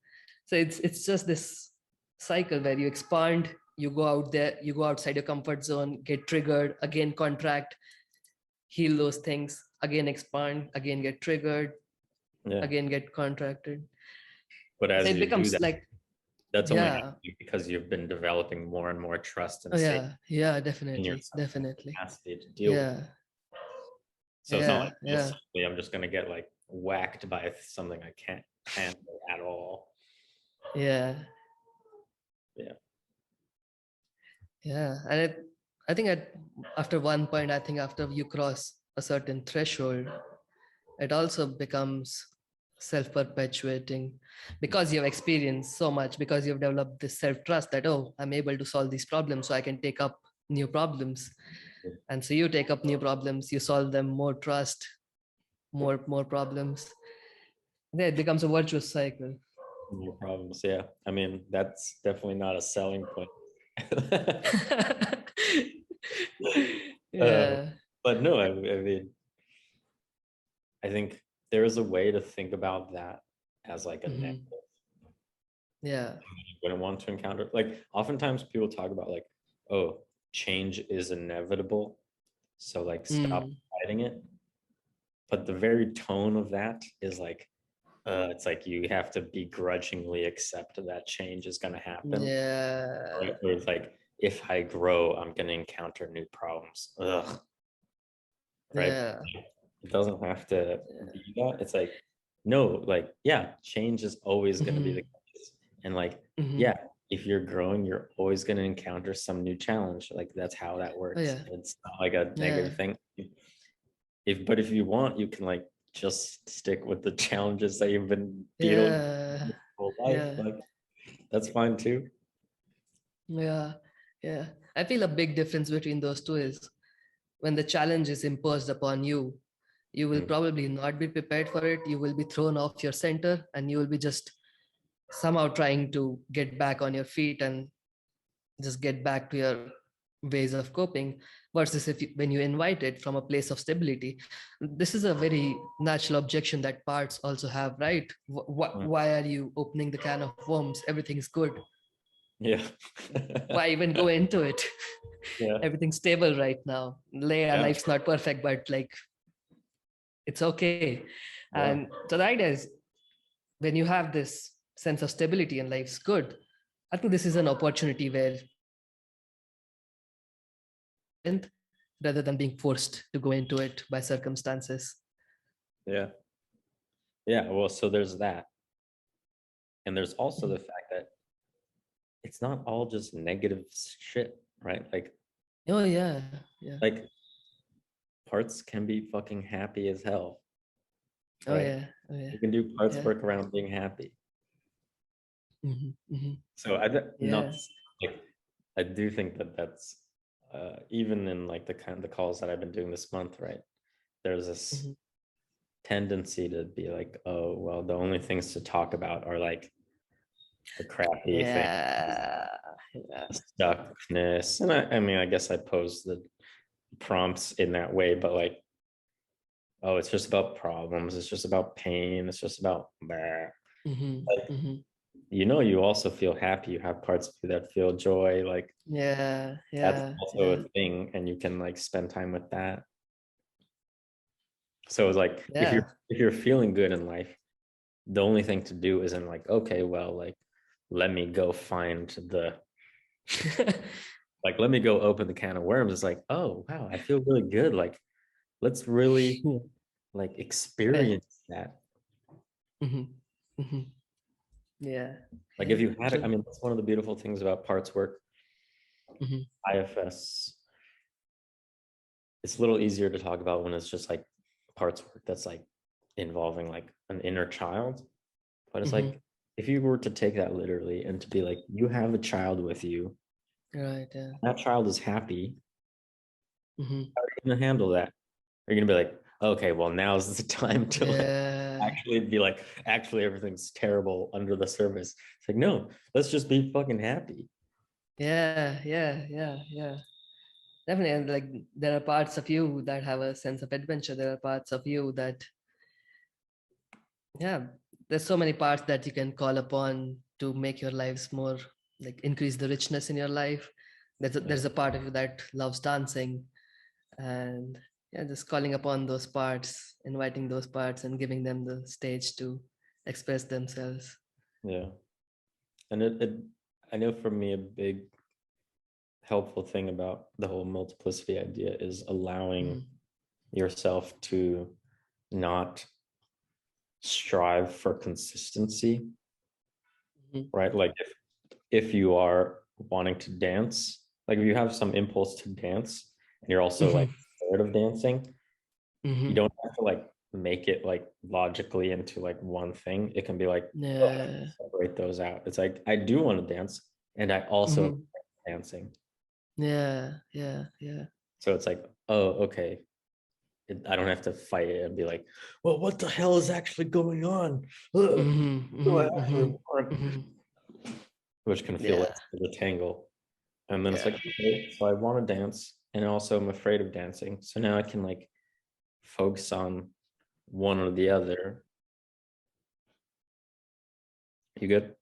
so it's just this cycle where you expand, you go out there, you go outside your comfort zone, get triggered, again contract, heal those things, again expand, again get triggered, Yeah. again get contracted. But So as it you do becomes that, like, that's only yeah, happening because you've been developing more and more trust oh and safety yeah, yeah, in definitely, yourself and definitely, capacity to deal with it. yeah, So it's not like yeah, just yeah, suddenly I'm just gonna get like whacked by something I can't handle at all. yeah, Yeah. yeah. And I think after one point, I think after you cross a certain threshold, it also becomes self-perpetuating, because you've experienced so much, because you've developed this self-trust that, oh, I'm able to solve these problems, so I can take up new problems. And so you take up new problems, you solve them, more trust, more problems. Yeah, it becomes a virtuous cycle. New problems. Yeah. I mean, that's definitely not a selling point. uh, Yeah. but no, I mean, I think there is a way to think about that as like a negative. Hmm. Yeah. You wouldn't want to encounter. Like oftentimes people talk about like, oh, change is inevitable. So like stop Mm. fighting it. But the very tone of that is like, it's like you have to begrudgingly accept that change is going to happen. Yeah. Or it's like, if I grow, I'm going to encounter new problems. Ugh, right? Yeah. It doesn't have to Yeah. be that. It's like, no, like, yeah, change is always going to be the Hmm. case. And like, Hmm. yeah, if you're growing, you're always going to encounter some new challenge. Like, that's how that Oh works. yeah. It's not like a Yeah. negative thing. But if you want, you can like just stick with the challenges that you've been dealing with Yeah. your whole life. Yeah. Like, that's fine too. Yeah. Yeah. I feel a big difference between those two is when the challenge is imposed upon you, you will Mm. probably not be prepared for it. You will be thrown off your center and you will be just somehow trying to get back on your feet and just get back to your ways of coping. Versus if you, when you invite it from a place of stability, this is a very natural objection that parts also have, right? Mm. Why are you opening the can of worms? Everything's good. Yeah. Why even go into it? Yeah. Everything's stable right now. Yeah. Life's not perfect, but like it's okay. Yeah. And so the idea is, when you have this sense of stability and life's good, I think this is an opportunity where rather than being forced to go into it by circumstances. Yeah. Yeah. Well, so there's that. And there's also Mhm. the fact that it's not all just negative shit, right? Oh yeah, yeah. Like parts can be fucking happy as hell, Oh right? yeah, oh yeah, You can do parts yeah. work around being happy. Hmm. Hmm. So not Yeah. like I do think that that's even in like the calls that I've been doing this month, right? there's this Mhm. tendency to be like, oh, well, the only things to talk about are like the crappy thing, Yeah. Yeah. stuckness. And I mean, I guess I pose the prompts in that way, but like, oh, it's just about problems. It's just about pain. It's just about bleh. Hmm. Like, Hmm. you also feel happy. You have parts of you that feel joy. Like Yeah. that's Yeah. also Yeah. a thing, and you can like spend time with that. So it's like Yeah. if you're feeling good in life, the only thing to do isn't like, okay, well, like let me go find the like let me go open the can of worms. It's like, oh wow, I feel really good. Like let's really like Yeah. experience that. Hmm. Hmm. Yeah. Like if Yeah. you had it, I True. mean, that's one of the beautiful things about parts work, Hmm. IFS. It's a little easier to talk about when it's just like parts work that's like involving like an inner child. But it's Hmm. like if you were to take that literally and to be like, you have a child with you, Right. Yeah. that child is happy, Hmm. how are you gonna handle that? Are you gonna be like, okay, well, now's the time to like Yeah. actually be like, actually everything's terrible under the surface. It's like, no, let's just be fucking happy. Yeah. Yeah. Yeah. Yeah. Definitely. And like there are parts of you that have a sense of adventure. There are parts of you that, yeah, there's so many parts that you can call upon to make your lives more, like increase the richness in your life. Yeah. There's a part of you that loves dancing, and yeah, just calling upon those parts, inviting those parts and giving them the stage to express themselves. Yeah. And I know for me, a big helpful thing about the whole multiplicity idea is allowing Mhm. yourself to not strive for consistency, Mhm. right? Like if you are wanting to dance, like if you have some impulse to dance and you're also like Mhm. scared of dancing, you Mhm. don't have to like make it like logically into like one thing. It can be like, oh, Yeah. separate those out. It's like I do want to dance and I also Mhm. like dancing. Yeah. Yeah. Yeah. So it's like, oh, okay. I don't have to fight it and be like, well, what the hell is actually going on? Ugh, Mhm. what do I Mhm. actually Mhm. want? Mhm. Which can feel like Yeah. a tangle. And then it's like, Yeah. okay, so I want to dance and also I'm afraid of dancing. So now I can like focus on one or the other. You good?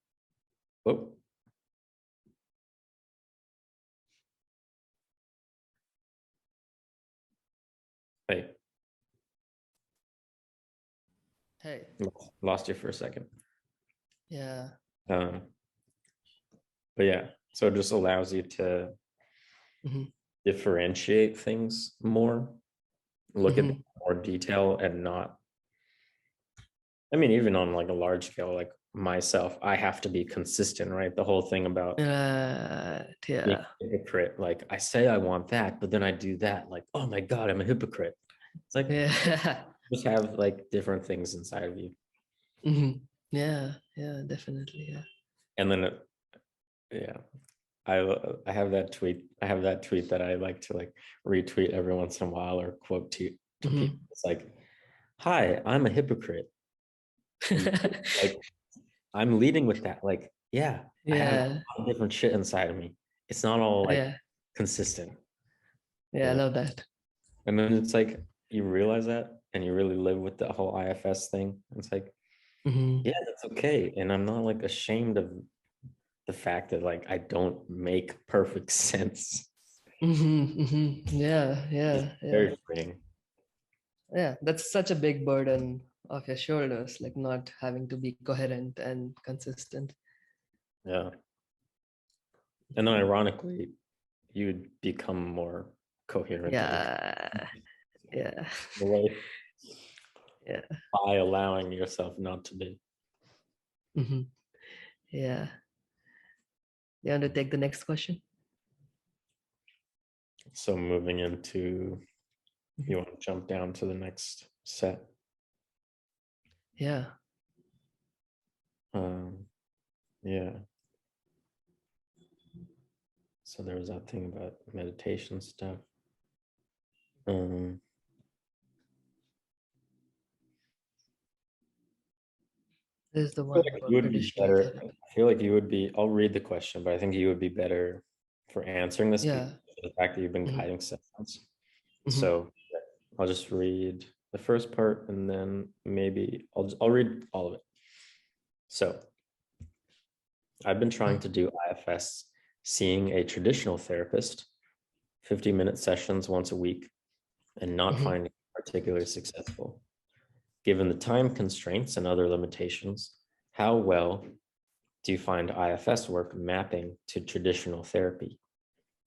Oh, hey, Hey. lost you for a second. Yeah. Um, but yeah, so it just allows you to Mhm. differentiate things more, look at Mhm. more detail and not, I mean, even on like a large scale, like myself, I have to be consistent, right? The whole thing about Right. being Yeah. a hypocrite, like I say I want that, but then I do that, like, oh my God, I'm a hypocrite. It's like Yeah. just have like different things inside of you. Mhm. Yeah. Yeah. Definitely. Yeah. And then yeah, I have that tweet. I have that tweet that I like to like retweet every once in a while or quote to people. Mhm. It's like, "Hi, I'm a hypocrite." Like I'm leading with that. Like, yeah, I have a Yeah. lot of different shit inside of me. It's not all like Yeah. consistent, Yeah. you I know. love that. And then it's like you realize that, and you really live with the whole IFS thing. It's like, Mhm. yeah, that's okay, and I'm not like ashamed of the fact that like I don't make perfect sense. Mhm. Mhm. Yeah. It's Yeah. Yeah. very freeing. Yeah. That's such a big burden off your shoulders, like not having to be coherent and consistent. Yeah. And then ironically, you'd become more coherent and Yeah. Yeah. the way Yeah. by allowing yourself not to be. Mhm. Yeah. You want to take the next question? So moving into, Mhm. you want to jump down to the next set. Yeah. Um, yeah. So there was that thing about meditation stuff. Um, This is the feel one like for you would be traditional better. therapy. I feel like you would be. I'll read the question, but I think you would be better for answering this because Yeah. of the fact that you've been Mhm, guiding sessions. mhm, So I'll just read the first part and then maybe I'll read all of it. So I've been trying mhm, to do IFS, seeing a traditional therapist, 50-minute sessions once a week, and not mhm. finding it particularly successful. Given the time constraints and other limitations, how well do you find IFS work mapping to traditional therapy?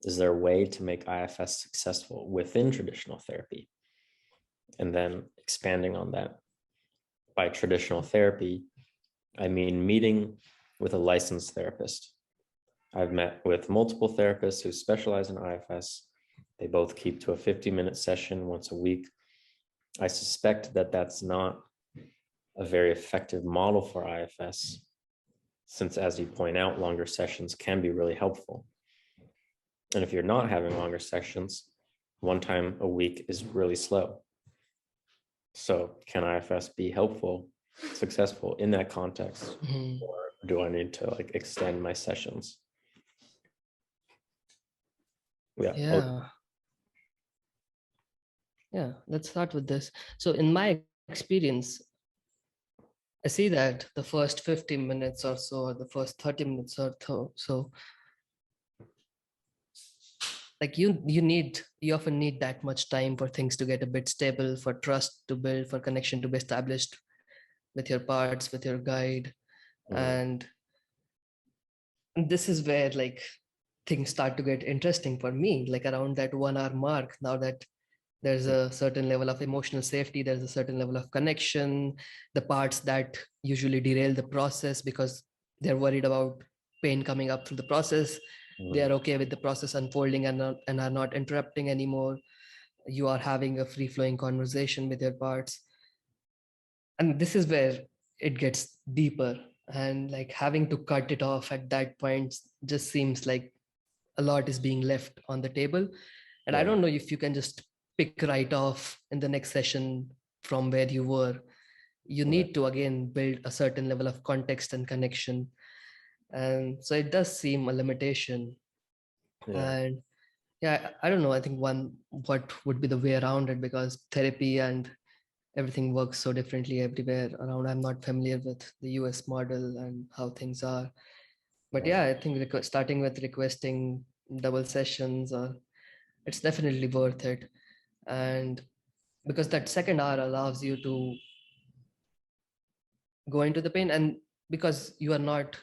Is there a way to make IFS successful within traditional therapy? And then expanding on that, by traditional therapy, I mean meeting with a licensed therapist. I've met with multiple therapists who specialize in IFS. They both keep to a 50-minute session once a week. I suspect that that's not a very effective model for IFS, since, as you point out, longer sessions can be really helpful. And if you're not having longer sessions, one time a week is really slow. So can IFS be helpful, successful in that context? Mhm. Or do I need to like extend my sessions? Yeah. Yeah. Yeah. Let's start with this. So, in my experience, I see that the first 15 minutes or so, or the first 30 minutes or so, like you often need that much time for things to get a bit stable, for trust to build, for connection to be established with your parts, with your guide. Mhm. And this is where like things start to get interesting for me, like around that 1 hour mark. Now that there's a certain level of emotional safety, there's a certain level of connection, the parts that usually derail the process because they're worried about pain coming up through the process, they Mhm. are okay with the process unfolding and are not interrupting anymore. You are having a free flowing conversation with your parts, and this is where it gets deeper, and like having to cut it off at that point just seems like a lot is being left on the table. And I Yeah. don't know if you can just pick right off in the next session from where you were. You Right. need to again build a certain level of context and connection, and so it does seem a limitation. Yeah. And yeah, I don't know, I think one what would be the way around it, because therapy and everything works so differently everywhere around. I'm not familiar with the US model and how things are. But Right. yeah, I think starting with requesting double sessions, or it's definitely worth it. And because that second hour allows you to go into the pain, and because you are not,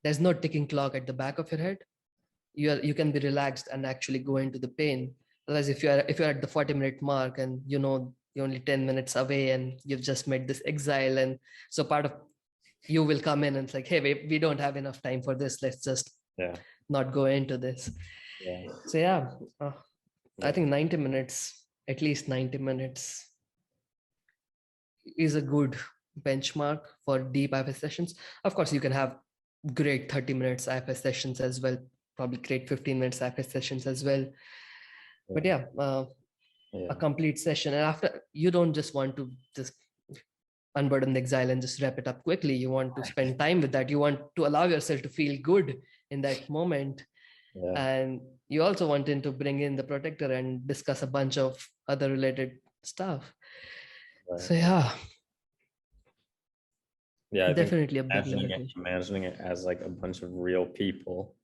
there's no ticking clock at the back of your head, you can be relaxed and actually go into the pain. Otherwise, if you're at the 40-minute mark and you know you're only 10 minutes away and you've just made this exile, and so part of you will come in and it's like, hey, we don't have enough time for this, let's just Yeah. not go into this. Yeah. So yeah, I Yeah. think 90 minutes, at least 90 minutes is a good benchmark for deep IFS sessions. Of course, you can have great 30 minutes IFS sessions as well, probably great 15 minutes IFS sessions as well. But Yeah. yeah, a Yeah. complete session. And after, you don't just want to just unburden the exile and just wrap it up quickly. You want to spend time with that. You want to allow yourself to feel good in that moment. Yeah. And you also wanted to bring in the protector and discuss a bunch of other related stuff. Right. So yeah, Yeah. I think definitely a big limitation. imagining it as like a bunch of real people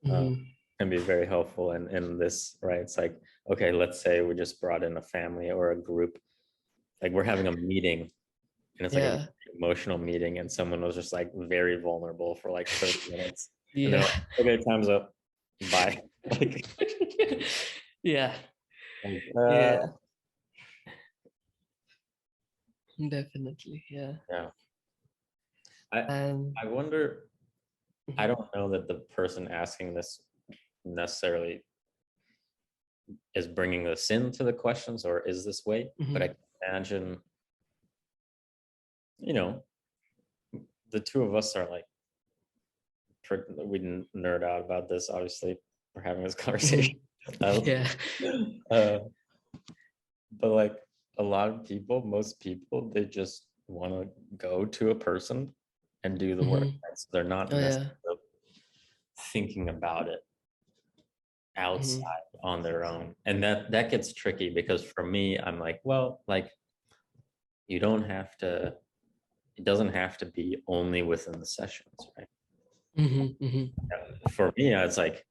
uh, Mhm. can be very helpful in this, right? It's like, okay, let's say we just brought in a family or a group, like we're having a meeting and it's like a Yeah. emotional meeting and someone was just like very vulnerable for like 30 minutes and they're Yeah. like, okay, time's up, bye. like, Yeah. like Yeah. Definitely. Yeah. yeah. I And I wonder, I mhm, don't know that the person asking this necessarily is bringing this into the questions or is this way, but I mhm, can imagine, you know, the two of us are like, we didn't nerd out about this, obviously, we're having this conversation. mhm. Um, Yeah. uh, but like a lot of people, most people, they just want to go to a person and do the work. Mhm. Right? So they're not Oh yeah. necessarily thinking about it Mhm. outside on their own. And that gets tricky because for me, I'm like, well, like you don't have to, it doesn't have to be only within the sessions, right? Mhm. Mhm. For me, it's like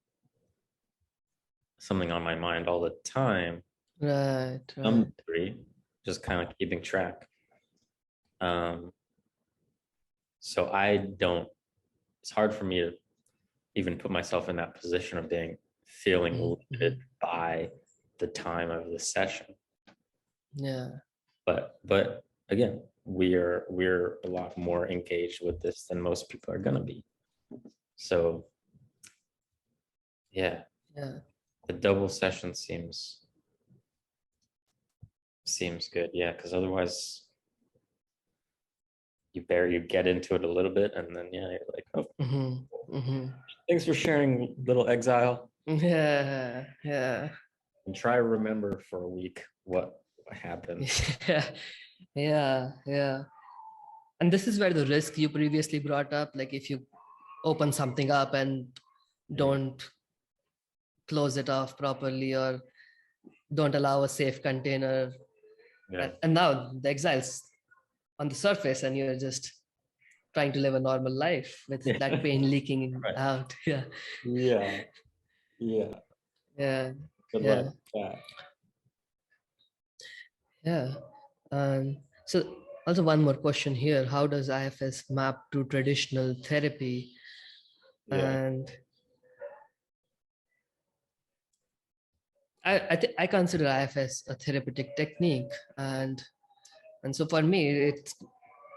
something on my mind all the time, Right. some Right. degree, just kind of keeping track. Um, so I don't, it's hard for me to even put myself in that position of being feeling Mhm. limited Mhm. by the time of the session. Yeah. But again, we're a lot more engaged with this than most people are gonna be. So yeah, Yeah. the double session seems good. Yeah, because otherwise you get into it a little bit and then yeah, you're like, oh, Mhm. Mhm. thanks for sharing, little exile. Yeah. Yeah. And try to remember for a week what happened. Yeah. Yeah. Yeah. And this is where the risk you previously brought up, like if you open something up and Mm, don't close it off properly or don't allow a safe container, yeah. and now the exiles on the surface and you're just trying to live a normal life with that pain leaking Right. out. Yeah. Yeah. Yeah. Yeah. Good luck Yeah. with that. Yeah. So also one more question here. How does IFS map to traditional therapy? Yeah. And I consider IFS a therapeutic technique, and so for me, it's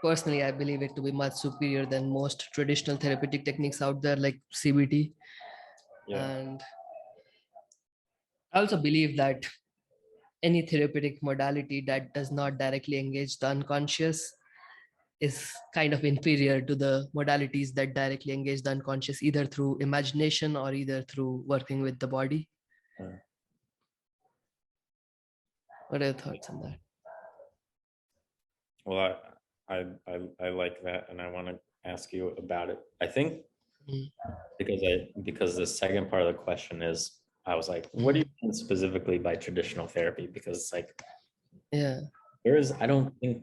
personally I believe it to be much superior than most traditional therapeutic techniques out there, like CBT. Yeah. And I also believe that any therapeutic modality that does not directly engage the unconscious is kind of inferior to the modalities that directly engage the unconscious, either through imagination or either through working with the body. Uh, What are your thoughts on that? Well, I like that, and I want to ask you about it. I think Mhm. because the second part of the question is, I was like, what do you Mhm. mean specifically by traditional therapy? Because it's like Yeah. I don't think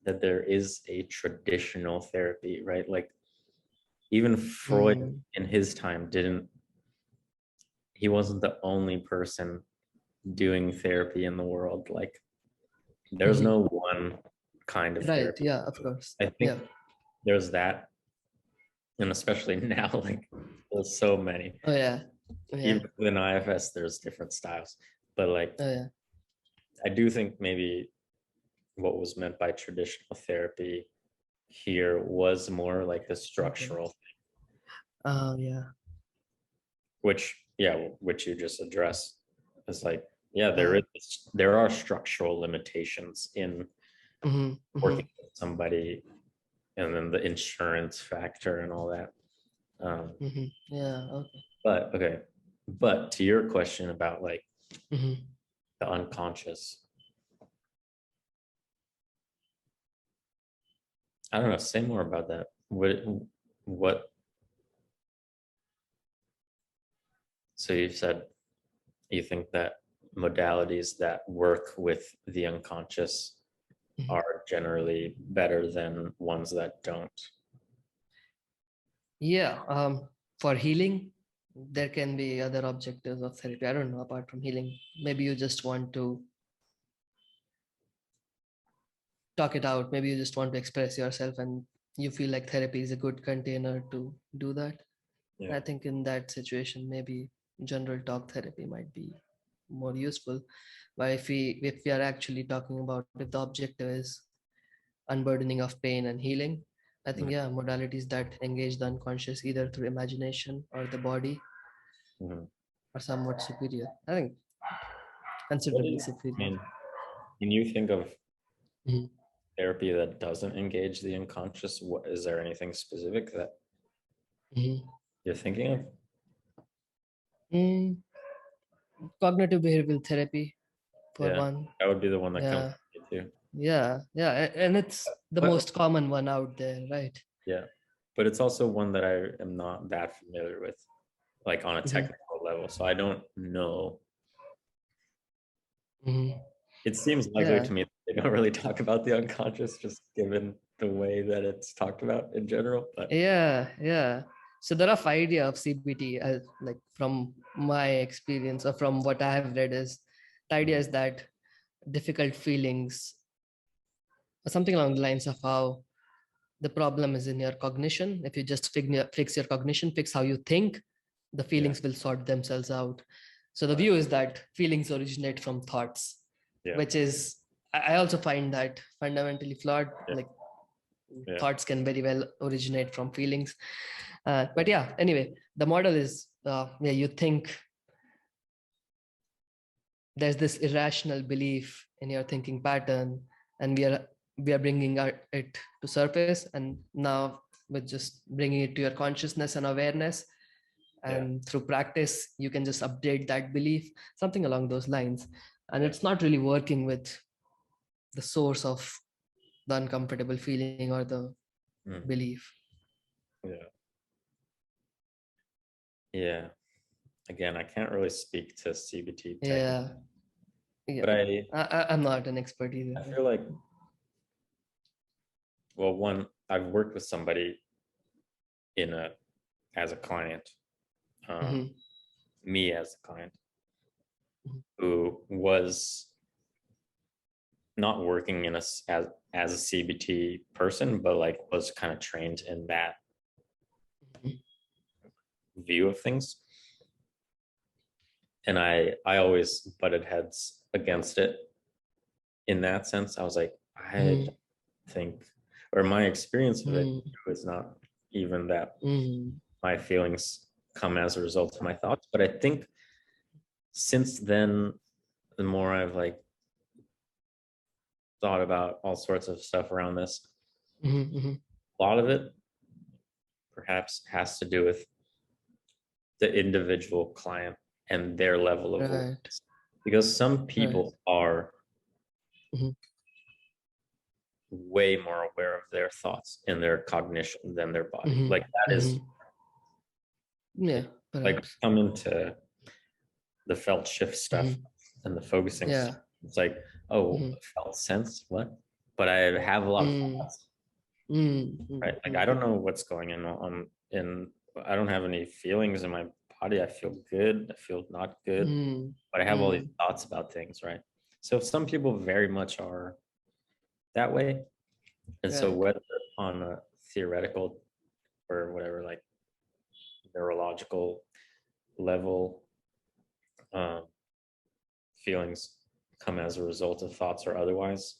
that there is a traditional therapy, right? Like even Freud Mm. in his time he wasn't the only person doing therapy in the world. Like there's Mhm. no one kind of Right. therapy. Yeah, of course. I think Yeah. there's that, and especially now, like there's so many. Oh yeah. Oh yeah. Even within IFS, there's different styles. But like Oh yeah. I do think maybe what was meant by traditional therapy here was more like the Okay. structural, Oh yeah. which you just addressed. It's like, yeah, Yeah. there are structural limitations in Mm-hmm. Mm-hmm. working with somebody, and then the insurance factor and all that. Mm-hmm. Yeah. Okay. But okay, but to your question about like Mm-hmm. the unconscious, I don't know. Say more about that. What? So you said you think that modalities that work with the unconscious Mm-hmm. are generally better than ones that don't. Yeah. For healing, there can be other objectives of therapy. I don't know, apart from healing. Maybe you just want to talk it out. Maybe you just want to express yourself and you feel like therapy is a good container to do that. Yeah. I think in that situation, maybe general talk therapy might be more useful. But if we are actually talking about if the objective is unburdening of pain and healing, I think yeah, modalities that engage the unconscious either through imagination or the body Mhm. are somewhat superior. I think What considerably is, I superior. mean, when you think of Mhm. therapy that doesn't engage the unconscious, what is there anything specific that Mhm. you're thinking of? Mm, Cognitive behavioral therapy for Yeah, one. that would be the one that comes Yeah. to me too. And it's the But most common one out there, right? yeah, but it's also one that I am not that familiar with, like on a Mhm, technical level. So I don't know. mhm. It seems likely Yeah, to me that they don't really talk about the unconscious, just given the way that it's talked about in general. But yeah. So the rough idea of CBT, like from my experience or from what I have read, is the idea is that difficult feelings, or something along the lines of how the problem is in your cognition. If you just fix your cognition, fix how you think, the yeah, feelings will sort themselves out. So the view is that feelings originate from thoughts, yeah, which is, I also find that fundamentally flawed. yeah, Like yeah, thoughts can very well originate from feelings. But yeah, anyway, the model is, yeah, you think there's this irrational belief in your thinking pattern, and we are bringing it to surface, and now with just bringing it to your consciousness and awareness, yeah, and through practice you can just update that belief, something along those lines. And yeah. it's not really working with the source of the uncomfortable feeling or the Mhm. belief. Yeah. Yeah. Again, I can't really speak to CBT technique, Yeah, yeah. but I'm not an expert either. I feel like, well, one, I've worked with somebody in a as a client, um, Mhm, me as a client, mhm, who was not working in as a CBT person, but like was kind of trained in that mhm. view of things. And I always butted heads against it in that sense. I was like, I Mm, don't think, or my experience of it mm, was not even that mm, my feelings come as a result of my thoughts. But I think since then, the more I've like thought about all sorts of stuff around this, mhm, mhm. a lot of it perhaps has to do with the individual client and their level of Right, awareness. Because some right. people are Mhm, way more aware of their thoughts and their cognition than their body. mhm, Like that is mhm. Yeah, like perhaps. come into the felt shift stuff Mhm. and the focusing stuff. Yeah. It's like, oh, Mhm. felt sense, what? But I have a lot of Mm, thoughts, mm, right? mm, Like I mm, don't know what's going on in I don't have any feelings in my body. I feel good, I feel not good, mm, but I have all these mm. thoughts about things, right? So some people very much are that way. And so Right. whether on a theoretical or whatever, like neurological level, um, feelings come as a result of thoughts or otherwise.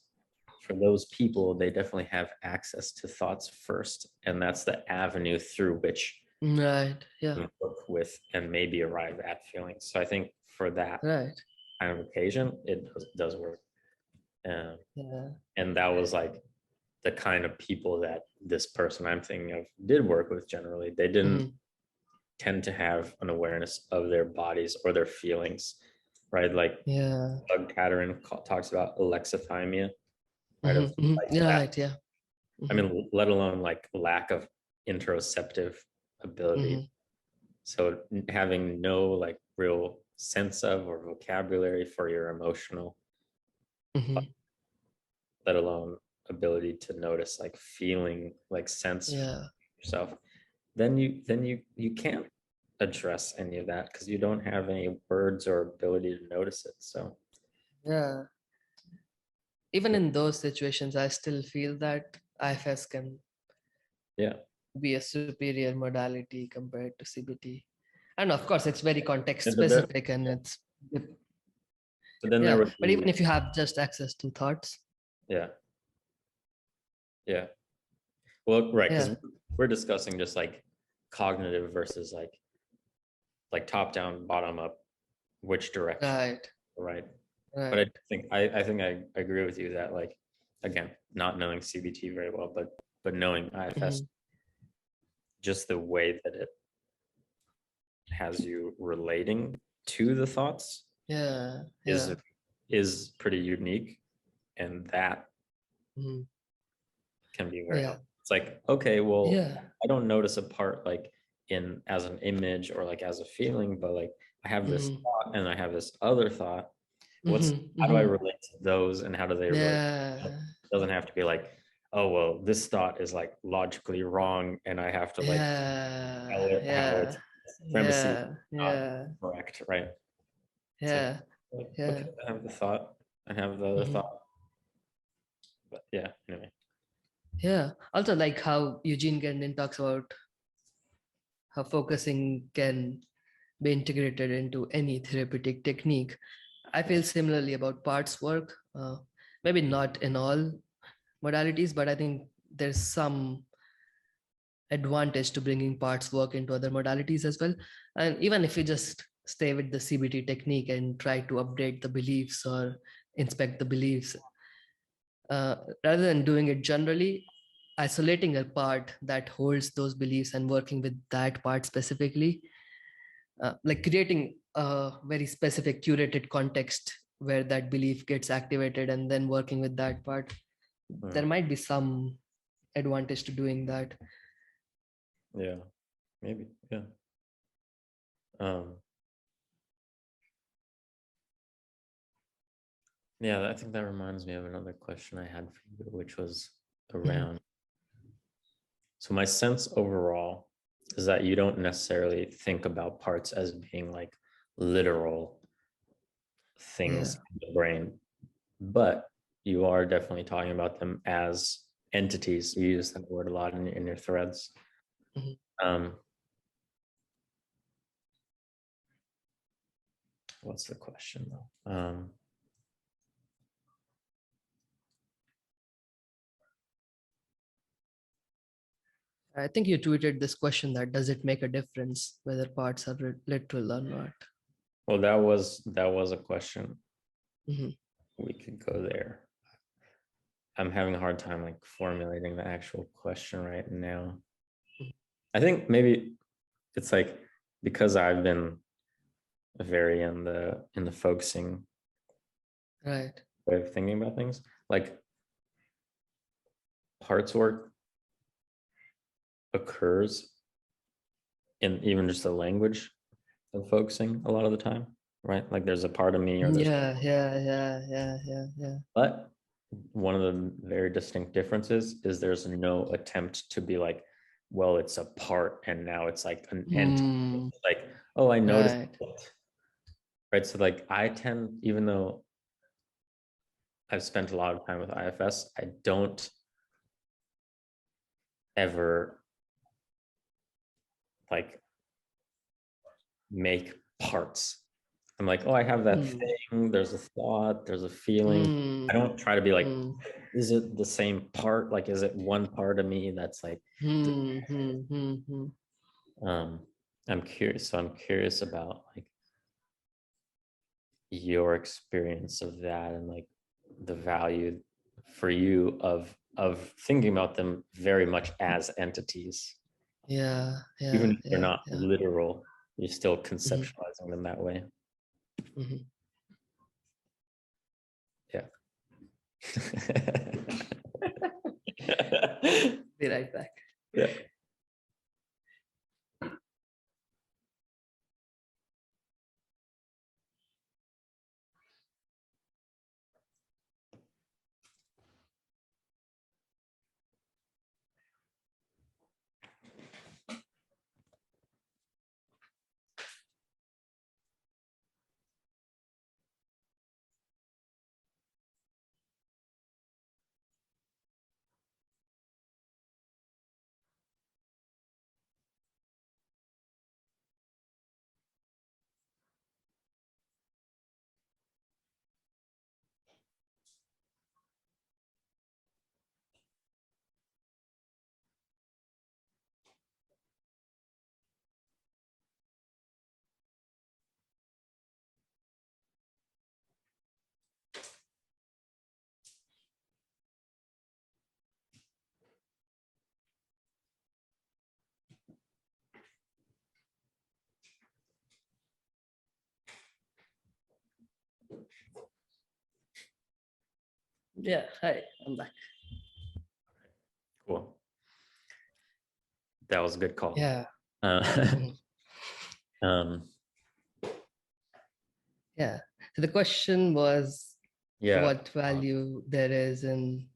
For those people, they definitely have access to thoughts first, and that's the avenue through which Right. Yeah. you can work with and maybe arrive at feelings. So I think for that Right. kind of occasion, it does work. Um, Yeah. and that was like the kind of people that this person I'm thinking of did work with generally. They didn't Mhm. tend to have an awareness of their bodies or their feelings, right? Like Yeah. Doug Catterin talks about alexithymia, right? Of Mhm, mhm. like that. Right. Yeah. I Mhm, mean, let alone like lack of interoceptive ability. mhm, So having no like real sense of or vocabulary for your emotional, mhm. let alone ability to notice like feeling, like sense Yeah. yourself, then you can't address any of that because you don't have any words or ability to notice it. So Yeah. Even in those situations, I still feel that IFS can yeah, be a superior modality compared to CBT. And of course, it's very context and but there, specific, and it's, but then there yeah. would But even be if you have just access to thoughts, yeah, yeah. Well, right, because yeah. we're discussing just like cognitive versus like top down, bottom up, which direction, Right. right? But I Right. think I agree with you that like again, not knowing CBT very well, but knowing IFS, Mhm. just the way that it has you relating to the thoughts Yeah. is Yeah. is pretty unique, and that Mhm. can be very Yeah. helpful. It's like, okay, well, Yeah. I don't notice a part like in as an image or like as a feeling, but like I have this Mhm. thought and I have this other thought. What's Mhm. how do I Mhm. relate to those and how do they relate? It Yeah. doesn't have to be like, oh well, this thought is like logically wrong and I have to like tell Yeah. it how its Yeah. premises Yeah. not Yeah. correct, right? It's Yeah. like okay, Yeah. I have the thought, I have the other Mhm. thought, but yeah, anyway. Yeah. Also, like how Eugene Gendon talks about how focusing can be integrated into any therapeutic technique. I feel similarly about parts work. Maybe not in all modalities, but I think there's some advantage to bringing parts work into other modalities as well. And even if we just stay with the CBT technique and try to update the beliefs or inspect the beliefs, rather than doing it generally, isolating a part that holds those beliefs and working with that part specifically, like creating a very specific curated context where that belief gets activated and then working with that part, there Mm, might be some advantage to doing that. yeah, maybe, yeah. Um, yeah, I think that reminds me of another question I had for you, which was Mhm. around. So my sense overall is that you don't necessarily think about parts as being like literal Yeah. things in the brain, but you are definitely talking about them as entities. You use that word a lot in your threads. Mhm. Um, what's the question though? I think you tweeted this question that does it make a difference whether parts are literal or not? Well, that was a question. Mhm. We could go there. I'm having a hard time like formulating the actual question right now. I think maybe it's like because I've been very in the focusing Right. way of thinking about things. Like parts work occurs in even just the language of focusing a lot of the time, right? Like there's a part of me or there's Yeah, yeah, yeah, yeah, yeah, yeah. but one of the very distinct differences is there's no attempt to be like, well, it's a part and now it's like an entity. Hmm. It's like, oh, I noticed Right. it. Right. So like I tend, even though I've spent a lot of time with IFS, I don't ever like make parts. I'm like, oh, I have that Hmm. thing. There's a thought, there's a feeling. I Hmm. don't try to be like, Hmm. is it the same part? Like, is it one part of me that's like, Hmm. Hmm. Hmm. Hmm. um, I'm curious. So I'm curious about like your experience of that and like the value for you of thinking about them very much as entities. Yeah, Even yeah, if they're yeah, not yeah. literal, you're still Mhm. conceptualizing them that way. Mhm. Yeah. Be right back. Yeah. Yeah, hi, I'm back. That was a good call. Yeah. Uh, Mhm. um, Yeah. So the question was yeah. what value there is in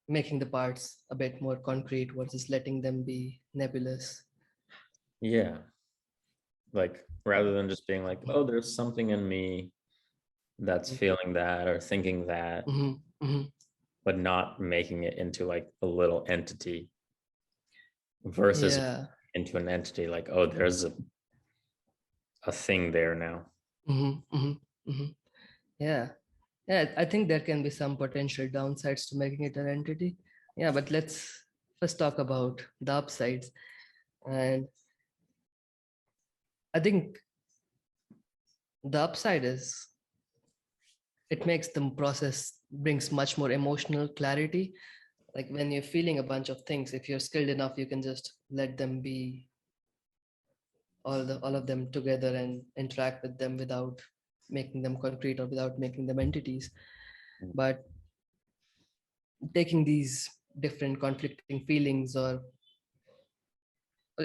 making the parts a bit more concrete versus letting them be nebulous. Yeah. Like rather than just being like, oh, there's something in me that's feeling that or thinking that, Mm-hmm. Mm-hmm. but not making it into like a little entity versus Yeah. into an entity like, oh, there's a thing there now. Mm-hmm. Mm-hmm. Mm-hmm. Yeah. Yeah. I think there can be some potential downsides to making it an entity. Yeah, but let's first talk about the upsides. And I think the upside is it makes the process brings much more emotional clarity. Like when you're feeling a bunch of things, if you're skilled enough, you can just let them be all of them together and interact with them without making them concrete or without making them entities. But taking these different conflicting feelings or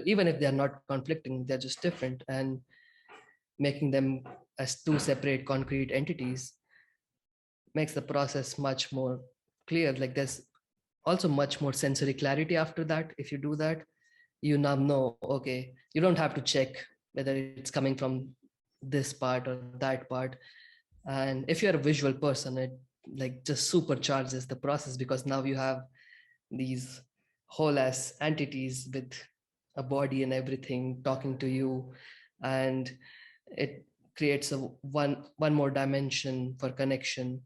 even if they're not conflicting, they're just different, and making them as two separate concrete entities makes the process much more clear. Like there's also much more sensory clarity after that. If you do that, you now know, okay, you don't have to check whether it's coming from this part or that part. And if you're a visual person, it like just supercharges the process because now you have these whole as entities with a body and everything talking to you, and it creates a one more dimension for connection.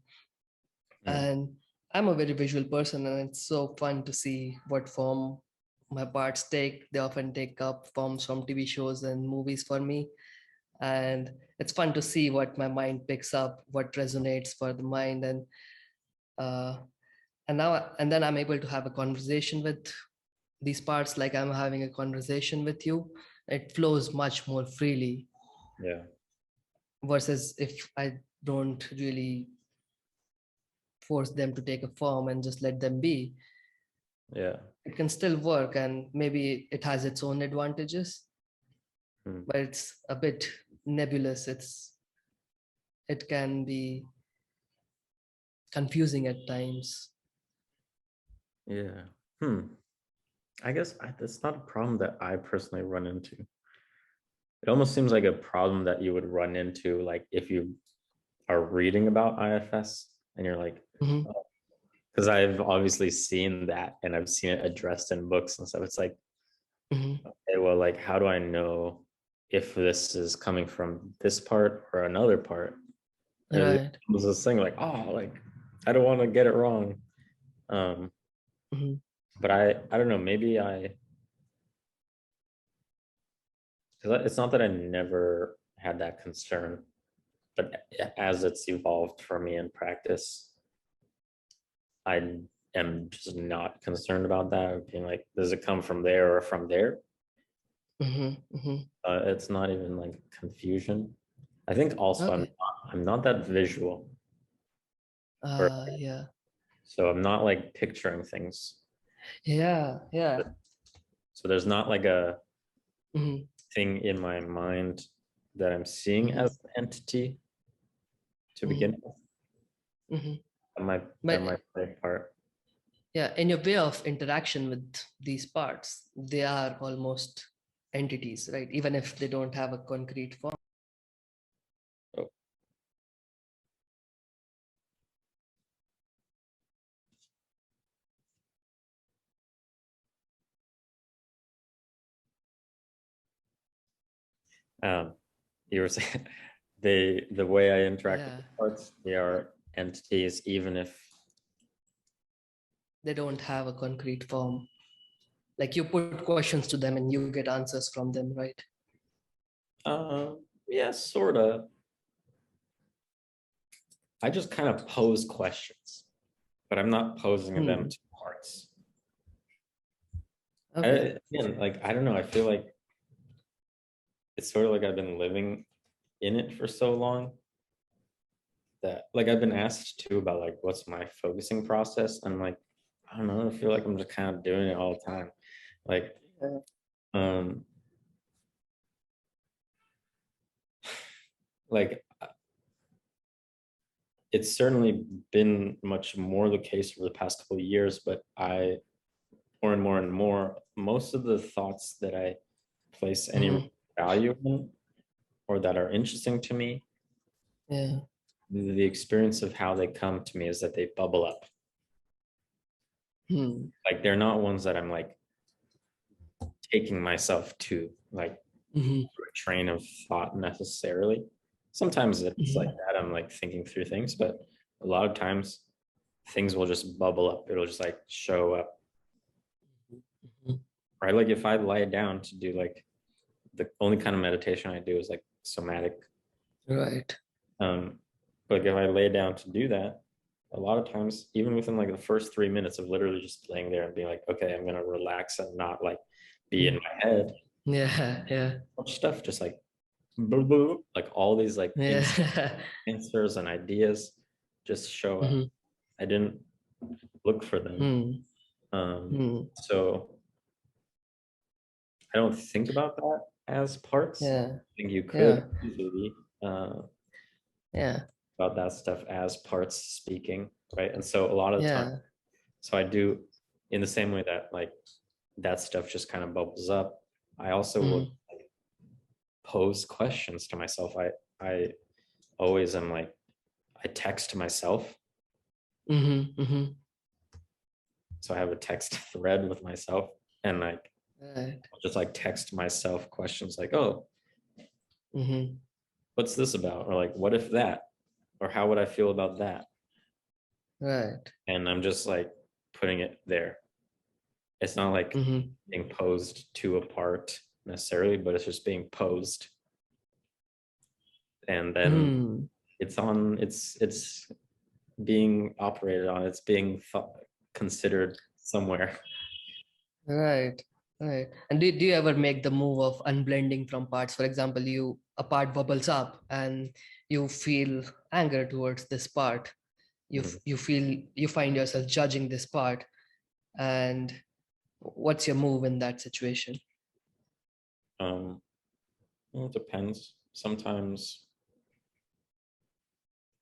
Mm. And I'm a very visual person, and it's so fun to see what form my parts take. They often take up forms from TV shows and movies for me, and it's fun to see what my mind picks up, what resonates for the mind. Uh, and then I'm able to have a conversation with these parts like I'm having a conversation with you. It flows much more freely Yeah. versus if I don't really force them to take a form and just let them be. Yeah. It can still work, and maybe it has its own advantages, Mm. but it's a bit nebulous. It can be confusing at times. Yeah. I guess that's not a problem that I personally run into. It almost seems like a problem that you would run into, like if you are reading about IFS and you're like, Mhm. because I've obviously seen that and I've seen it addressed in books and stuff. It's like, Mhm. okay, well, like, how do I know if this is coming from this part or another part? And it Right. was this thing like, oh, like, I don't want to get it wrong. Um, Mhm. but I don't know, maybe because it's not that I never had that concern, but as it's evolved for me in practice, I am just not concerned about that. Being like, does it come from there or from there? Mhm. Mhm. It's not even like confusion. I think also Okay. I'm not that visual, or Yeah. so I'm not like picturing things. Yeah. Yeah. So there's not like a Mhm. thing in my mind that I'm seeing Mhm. as an entity to begin Mhm. with. Mhm. That might play a part. Yeah, in your way of interaction with these parts, they are almost entities, right? Even if they don't have a concrete form. Oh, um, you were saying the way I interact with Yeah, the parts, they are entities, even if they don't have a concrete form. Like you put questions to them and you get answers from them, right? yeah, sort of. I just kind of pose questions, but I'm not posing them Hmm. to parts. Okay. Again, like I don't know. I feel like it's sort of like I've been living in it for so long that like I've been asked too about like what's my focusing process. I'm like, I don't know. I feel like I'm just kind of doing it all the time. Like, um, like it's certainly been much more the case over the past couple of years, but more and more and more, most of the thoughts that I place any Mhm. value in or that are interesting to me, Yeah. the experience of how they come to me is that they bubble up. Hmm. Like they're not ones that I'm like taking myself to, like Mhm. a train of thought necessarily. Sometimes it's like Mhm. that. I'm like thinking through things, but a lot of times things will just bubble up. It'll just like show up. Mhm. Right. Like if I lie down to do like the only kind of meditation I do is like somatic. Right. Um, but like if I lay down to do that, a lot of times, even within like the first 3 minutes of literally just laying there and being like, okay, I'm gonna relax and not like be in Mm. my head, Yeah. Yeah. much stuff just like boo boo, like all these like Yeah. answers and ideas just show up. Mhm. I didn't look for them. Hmm. Um, Hmm. so I don't think about that as parts. Yeah. I think you could Yeah. easily Yeah. about that stuff as parts speaking, right? And so a lot of the time, Yeah. so I do in the same way that like that stuff just kind of bubbles up. I also will Mm. pose questions to myself. I always am like I text myself. Mhm. Mhm. So I have a text thread with myself and like Right. I'll just like text myself questions like, oh, Mhm. what's this about? Or like, what if that? Or how would I feel about that? Right. And I'm just like putting it there. It's not like Mhm. being posed to a part necessarily, but it's just being posed. And then Mm. it's being operated on, it's being considered somewhere. Right. Right. And do you ever make the move of unblending from parts? For example, a part bubbles up and you feel anger towards this part. Mhm. You find yourself judging this part. And what's your move in that situation? um well, it depends sometimes.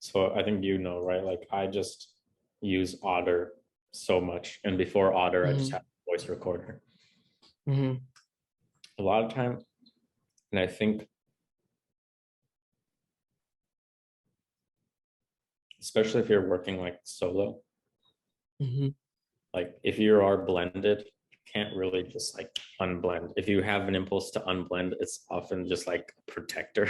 So I think right, like I just use Otter so much, and before Otter I just Mm-hmm. have a voice recorder Mm-hmm. a lot of time. And I think especially if you're working like solo, Mm-hmm. like if you are blended, you can't really just like unblend. If you have an impulse to unblend, it's often just like protector.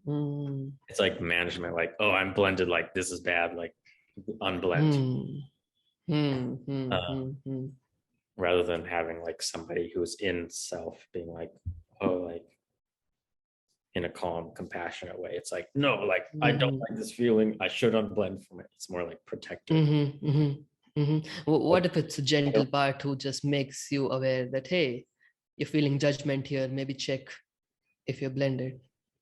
Mm-hmm. It's like management, like, oh, I'm blended, like this is bad, like unblend. Mm-hmm. uh, Mm-hmm. rather than having like somebody who's in self being like, oh, like in a calm compassionate way. It's like, no, like I don't Mm-hmm. like this feeling, I should unblend from it. It's more like protector. Mm-hmm. Mm-hmm. Mm-hmm. But What if it's a I don't, gentle part who just makes you aware that, hey, you're feeling judgment here, maybe check if you're blended.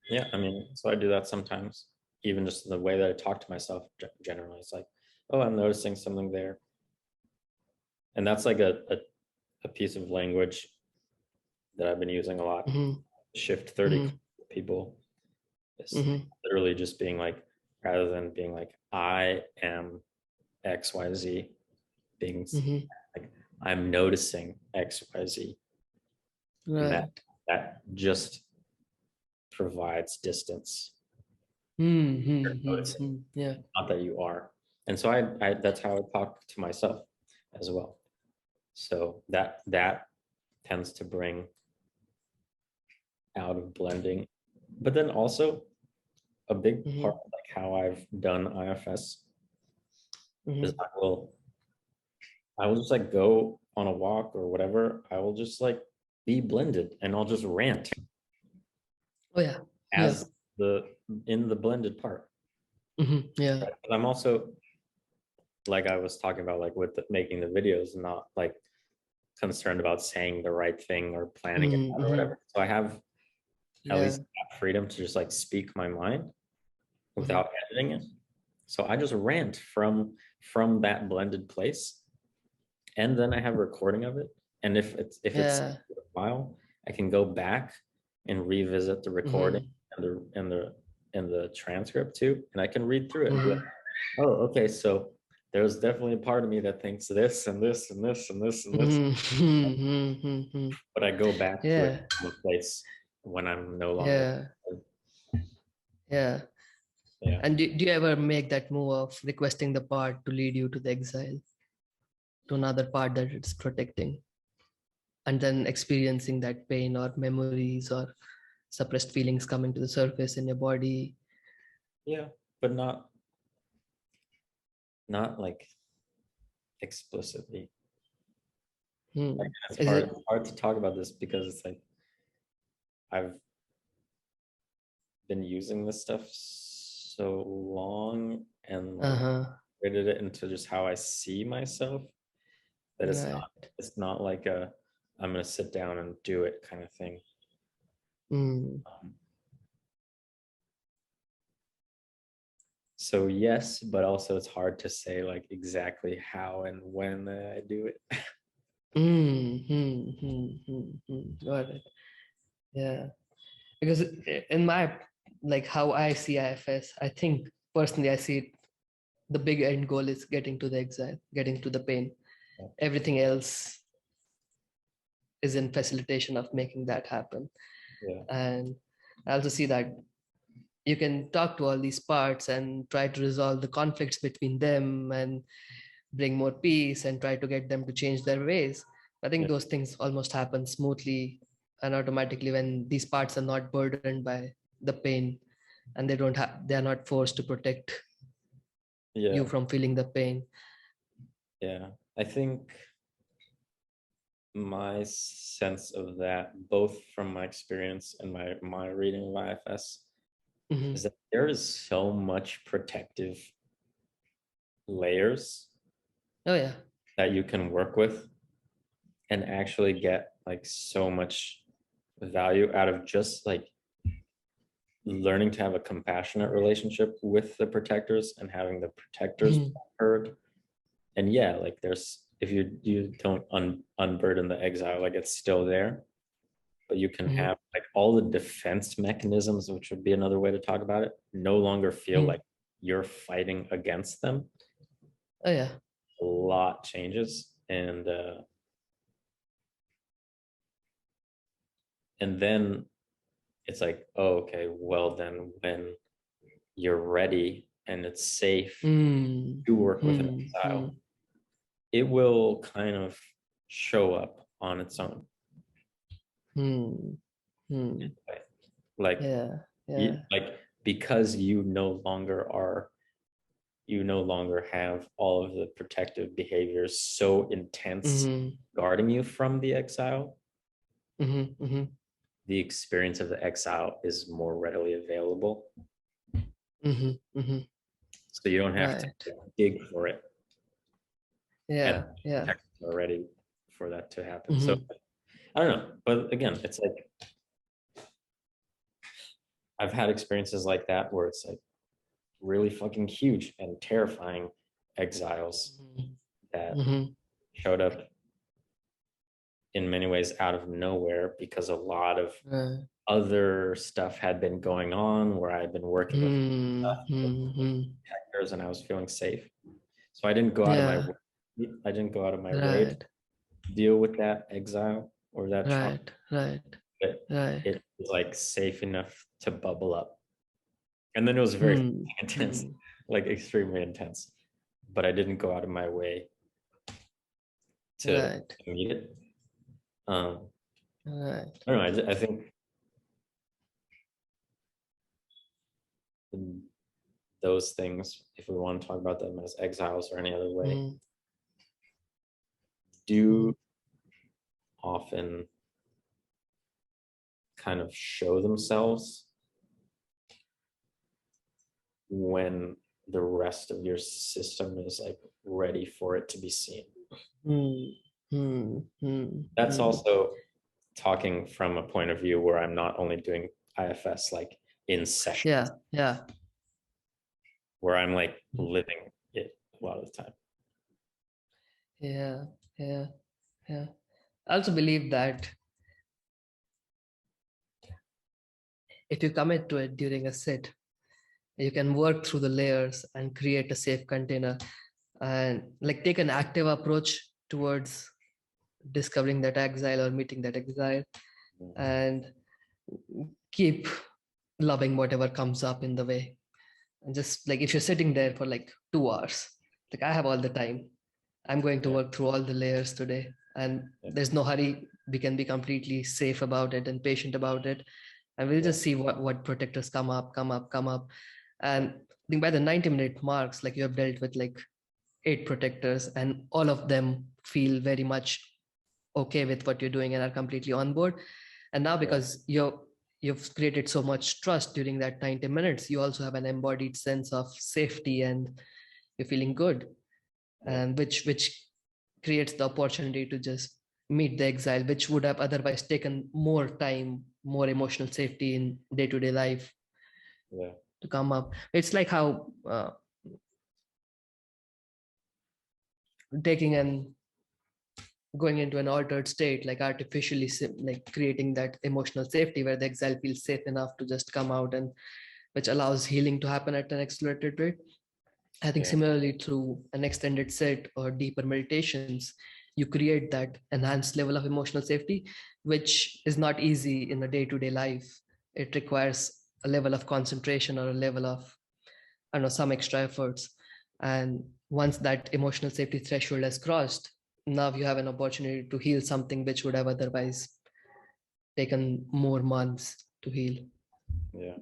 yeah, I mean, so I do that sometimes, even just the way that I talk to myself generally. It's like, oh, I'm noticing something there. And that's like a piece of language that I've been using a lot. Mm-hmm. Shift 30 Mm-hmm. people is Mm-hmm. literally just being like, rather than being like, I am XYZ, being Mm-hmm. like, I'm noticing XYZ. And that Right. that just provides distance. You're noticing, Mm-hmm. Yeah. not that you are. And so I that's how I talk to myself as well. So that tends to bring out of blending. But then also a big part Mm-hmm. of like how I've done IFS is Mm-hmm. I will just like go on a walk or whatever. I will just like be blended and I'll just rant Oh yeah. Yeah. as the in the blended part. Mm-hmm. Yeah. Right? But I'm also like I was talking about like with making the videos, not like concerned about saying the right thing or planning it out or Mm-hmm. whatever. So I have at Yeah. least that freedom to just like speak my mind Mm-hmm. without editing it. So I just rant from that blended place, and then I have a recording of it. And if it's Yeah. a while, I can go back and revisit the recording Mm-hmm. and the transcript too, and I can read through it and be like, Mm-hmm. oh, okay, so there's definitely a part of me that thinks this and this and this and this and this, Mm-hmm. but I go back to it Yeah. from a place when I'm no longer. Yeah. Yeah. Yeah. And do you ever make that move of requesting the part to lead you to the exile, to another part that it's protecting, and then experiencing that pain or memories or suppressed feelings coming to the surface in your body? Yeah, but not like explicitly. Hmm. It's Is it? hard to talk about this because it's like I've been using this stuff so long and like Uh-huh. created it into just how I see myself that Right. it's not like a I'm gonna sit down and do it kind of thing. Mm. Um, so yes, but also it's hard to say like exactly how and when I do it. Mm. Mm. Mm. Mm. Mm. Got it. Yeah. Because in my, like how I see IFS, I think personally I see it, the big end goal is getting to the exile, getting to the pain. Everything else is in facilitation of making that happen. Yeah, And I also see that you can talk to all these parts and try to resolve the conflicts between them and bring more peace and try to get them to change their ways. I think yeah, those things almost happen smoothly and automatically when these parts are not burdened by the pain and they are not forced to protect you yeah, from feeling the pain. yeah. I think my sense of that, both from my experience and my reading of IFS, is Hmm. that there is so much protective layers Oh yeah. that you can work with and actually get like so much value out of just like learning to have a compassionate relationship with the protectors and having the protectors Mhm. heard. And yeah, like there's if you don't unburden the exile, like it's still there, but you can Mhm. have like all the defense mechanisms, which would be another way to talk about it, no longer feel like Mhm. you're fighting against them. Oh yeah. A lot changes, and then it's like, oh, okay, well then when you're ready and it's safe Mm. to work with an Mm. exile, Mm. it will kind of show up on its own. Mm. Mm. Like, Yeah. Yeah. like because you no longer have all of the protective behaviors so intense Hmm. guarding you from the exile. Hmm. Hmm. The experience of the exile is more readily available. Hmm. Hmm. So you don't have to Right. dig for it. And Yeah. Yeah. protectors are ready for that to happen. So Hmm. I don't know. But again, it's like I've had experiences like that where it's like really fucking huge and terrifying exiles that Hmm. showed up in many ways out of nowhere because a lot of Right. other stuff had been going on where I had been working with Hmm. Hmm. actors and I was feeling safe. So I didn't go out of my Yeah. way. I didn't go out of my way to Right. deal with that exile or that trauma, Right. Right. but Right. it was like safe enough to bubble up. And then it was very Hmm. intense, Hmm. like extremely intense. But I didn't go out of my way to Right. meet it. Um, Right. I don't know. I think those things, if we want to talk about them as exiles or any other way, Hmm. Hmm. do often kind of show themselves when the rest of your system is like ready for it to be seen. Hmm. Hmm. Hmm. That's Hmm. also talking from a point of view where I'm not only doing IFS like in sessions, Yeah. Yeah. where I'm like living it a lot of the time. Yeah. Yeah. Yeah. I also believe that if you commit to it during a sit, you can work through the layers and create a safe container and like take an active approach towards discovering that exile or meeting that exile, and keep loving whatever comes up in the way. And just like if you're sitting there for like 2 hours, like I have all the time, I'm going to Yeah. work through all the layers today, and Yeah. there's no hurry. We can be completely safe about it and patient about it, and we'll Yeah. just see what protectors come up. And I think by the 90-minute marks, like you have dealt with like 8 protectors, and all of them feel very much okay with what you're doing and are completely on board. And now Yeah. because you've created so much trust during that 90 minutes, you also have an embodied sense of safety and you're feeling good, Yeah. and which creates the opportunity to just meet the exile, which would have otherwise taken more time, more emotional safety in day-to-day life Yeah. to come up. It's like how taking an going into an altered state, like artificially like creating that emotional safety where the exile feels safe enough to just come out, and which allows healing to happen at an accelerated rate. I think Yeah. similarly through an extended set or deeper meditations, you create that enhanced level of emotional safety, which is not easy in a day-to-day life. It requires a level of concentration or a level of, I don't know, some extra efforts. And once that emotional safety threshold has crossed, now you have an opportunity to heal something which would have otherwise taken more months to heal. Yeah.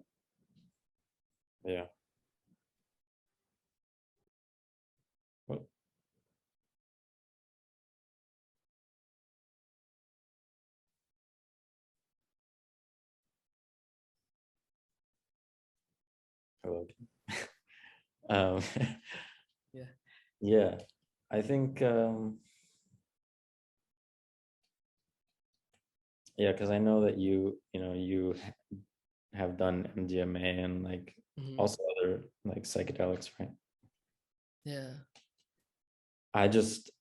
Yeah. Well, hello. Um, Yeah. yeah, I think, yeah, because I know that you have done MDMA and like Mhm. also other like psychedelics, right? Yeah. I just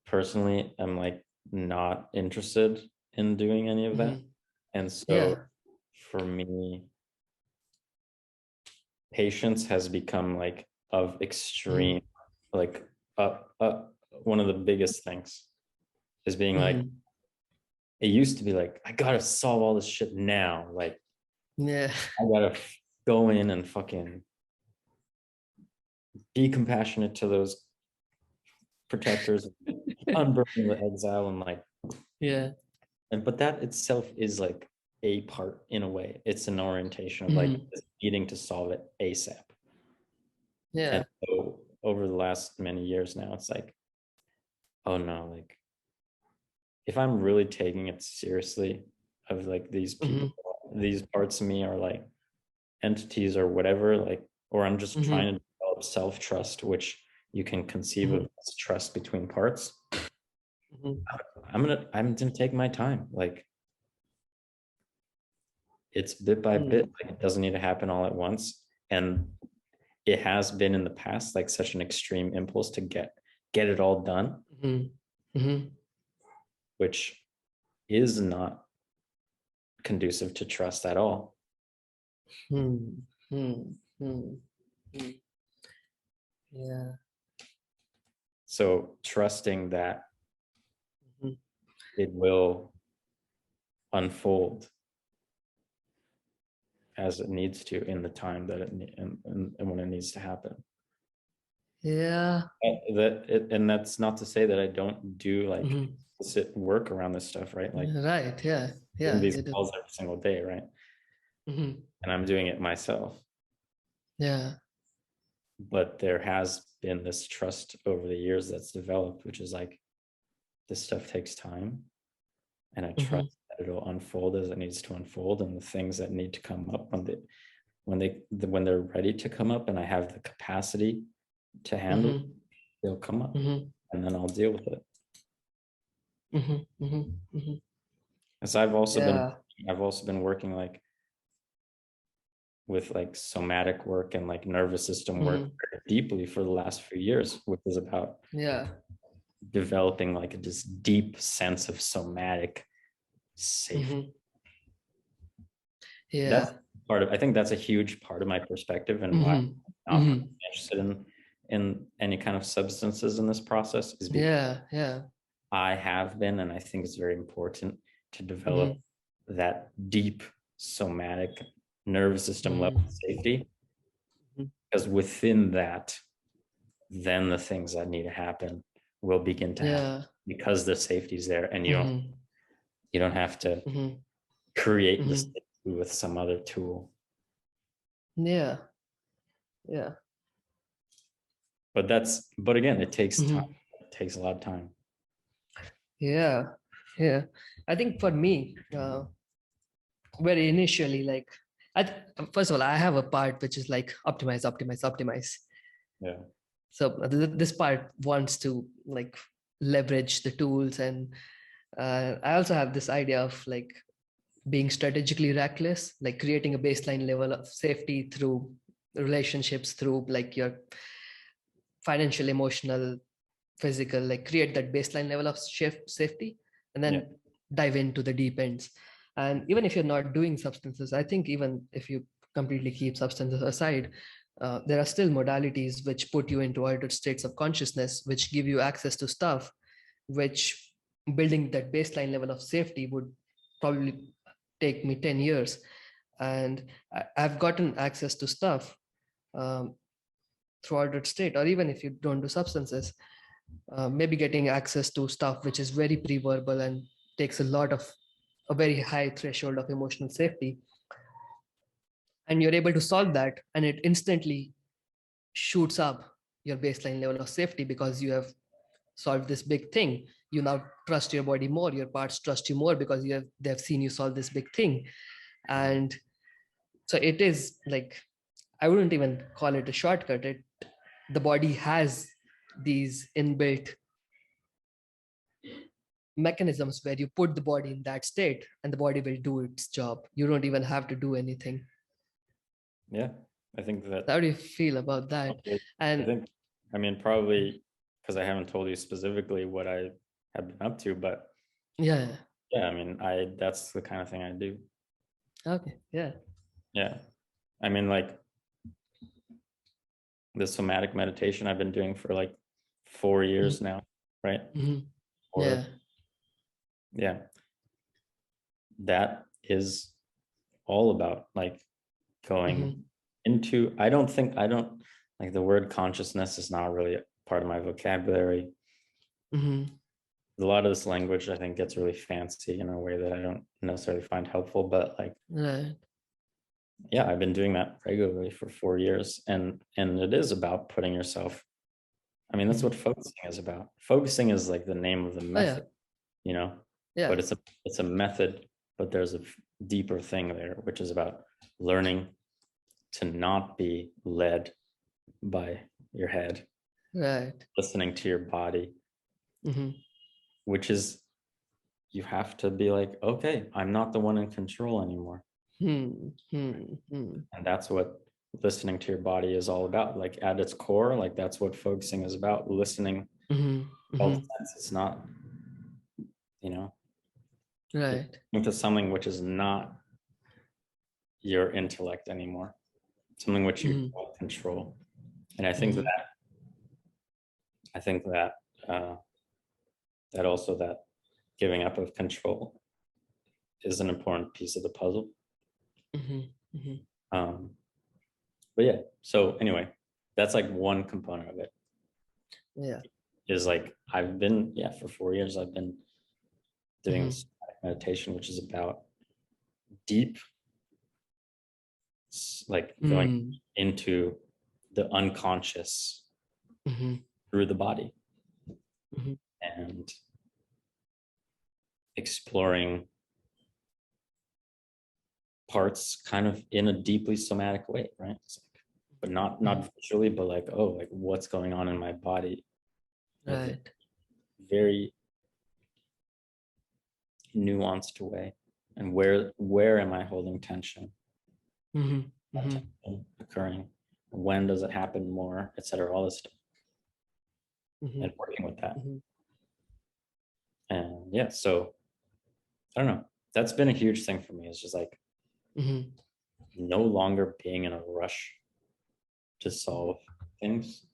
personally am like not interested in doing any of that. Mhm. And so Yeah. for me, patience has become like of extreme, Mhm. like one of the biggest things is being like, Mhm. it used to be like, I gotta solve all this shit now. Like, Yeah. I gotta go in and fucking be compassionate to those protectors, unburden the exile, and like, Yeah. but that itself is like a part in a way. It's an orientation of like Mhm. needing to solve it ASAP. And Yeah. so over the last many years now, it's like, oh no, like if I'm really taking it seriously, of like these people, Mhm. these parts of me are like entities or whatever, like, or I'm just Mhm. trying to develop self-trust, which you can conceive of Mhm. as trust between parts. Mhm. I'm gonna take my time. Like it's bit by bit. Mhm. Like it doesn't need to happen all at once. And it has been in the past like such an extreme impulse to get it all done, Mhm. Mhm. which is not conducive to trust at all. Mhm. Mhm. Mhm. Mhm. Yeah. So trusting that Mhm. it will unfold as it needs to in the time that and when it needs to happen. Yeah. And that's not to say that I don't do like Mhm. explicit work around this stuff, right? Like Right. Yeah. doing Yeah. these You do. calls every single day, right? Mhm. And I'm doing it myself. Yeah. But there has been this trust over the years that's developed, which is like this stuff takes time, and I Mhm. trust that it'll unfold as it needs to unfold, and the things that need to come up when they're ready to come up, and I have the capacity to handle, Mhm. they'll come up, Mhm. and then I'll deal with it. Mhm. Mhm. Mhm. As Yeah. I've also been working like with like somatic work and like nervous system work Mhm. very deeply for the last few years, which is about Yeah. developing like this deep sense of somatic safety. That's Yeah. part of, I think that's a huge part of my perspective and why I'm not interested in any kind of substances in this process, is because Yeah. I have been, and I think it's very important to develop that deep somatic nervous system level of safety, because within that, then the things that need to happen will begin to happen, because the safety's there, and you don't have to create the safety with some other tool. Yeah. But again, it takes time. It takes a lot of time. Yeah. I think for me, very initially, like, first of all, I have a part which is like optimize. Yeah. So this part wants to like leverage the tools, and I also have this idea of like being strategically reckless, like creating a baseline level of safety through relationships, through like your financial, emotional, physical, like create that baseline level of safety, and then dive into the deep ends. And even if you're not doing substances, I think even if you completely keep substances aside, there are still modalities which put you into altered states of consciousness, which give you access to stuff, which building that baseline level of safety would probably take me 10 years. And I've gotten access to stuff through altered state, or even if you don't do substances, maybe getting access to stuff which is very pre-verbal and takes a very high threshold of emotional safety, and you're able to solve that, and it instantly shoots up your baseline level of safety because you have solved this big thing. You now trust your body more, your parts trust you more because they've seen you solve this big thing. And so it is like, I wouldn't even call it a shortcut. The body has these inbuilt mechanisms where you put the body in that state and the body will do its job. You don't even have to do anything. Yeah, I think that. How do you feel about that? And I mean, probably because I haven't told you specifically what I have been up to, but yeah. I mean, that's the kind of thing I do. Okay. Yeah. I mean, like the somatic meditation I've been doing for like 4 years now, right? Yeah, that is all about like going into, I don't like the word consciousness is not really part of my vocabulary. A lot of this language I think gets really fancy in a way that I don't necessarily find helpful, but like yeah, I've been doing that regularly for 4 years, and it is about putting yourself, I mean, that's what focusing is about. Focusing is like the name of the method, but it's a method, but there's a deeper thing there, which is about learning to not be led by your head, listening to your body, which is, you have to be like, okay, I'm not the one in control anymore. And that's what listening to your body is all about. Like at its core, like that's what focusing is about, listening. It's not, into something which is not your intellect anymore, something which you control. And I think that also that giving up of control is an important piece of the puzzle. But yeah, so anyway, that's like one component of it. Is like I've been, for 4 years I've been doing this meditation, which is about deep, like going into the unconscious through the body and exploring parts kind of in a deeply somatic way, right? It's like, but not visually, but like, oh, like what's going on in my body, like very nuanced way, and where am I holding tension? Tension occurring, when does it happen more, etc., all this stuff, and working with that. And yeah, so I don't know. That's been a huge thing for me. It's just like Hmm. no longer being in a rush to solve things.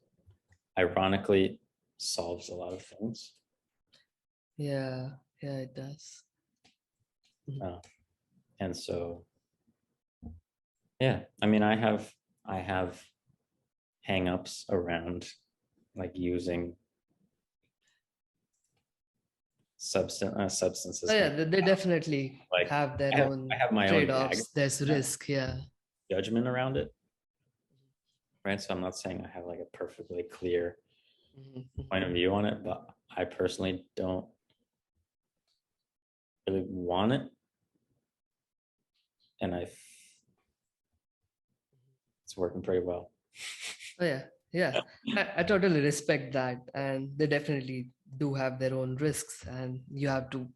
Ironically, solves a lot of things. Yeah, yeah, it does. Mhm. Uh, and so, yeah, I mean, I have hang-ups around like using substances. Oh yeah, Maybe they definitely like have their I own have my own bag trade-offs. There's risk. Yeah. judgment around it, right? So I'm not saying I have like a perfectly clear Mhm. point of view on it, but I personally don't really want it, and it's working pretty well. Oh yeah, yeah. I totally respect that, and they definitely do have their own risks, and you have to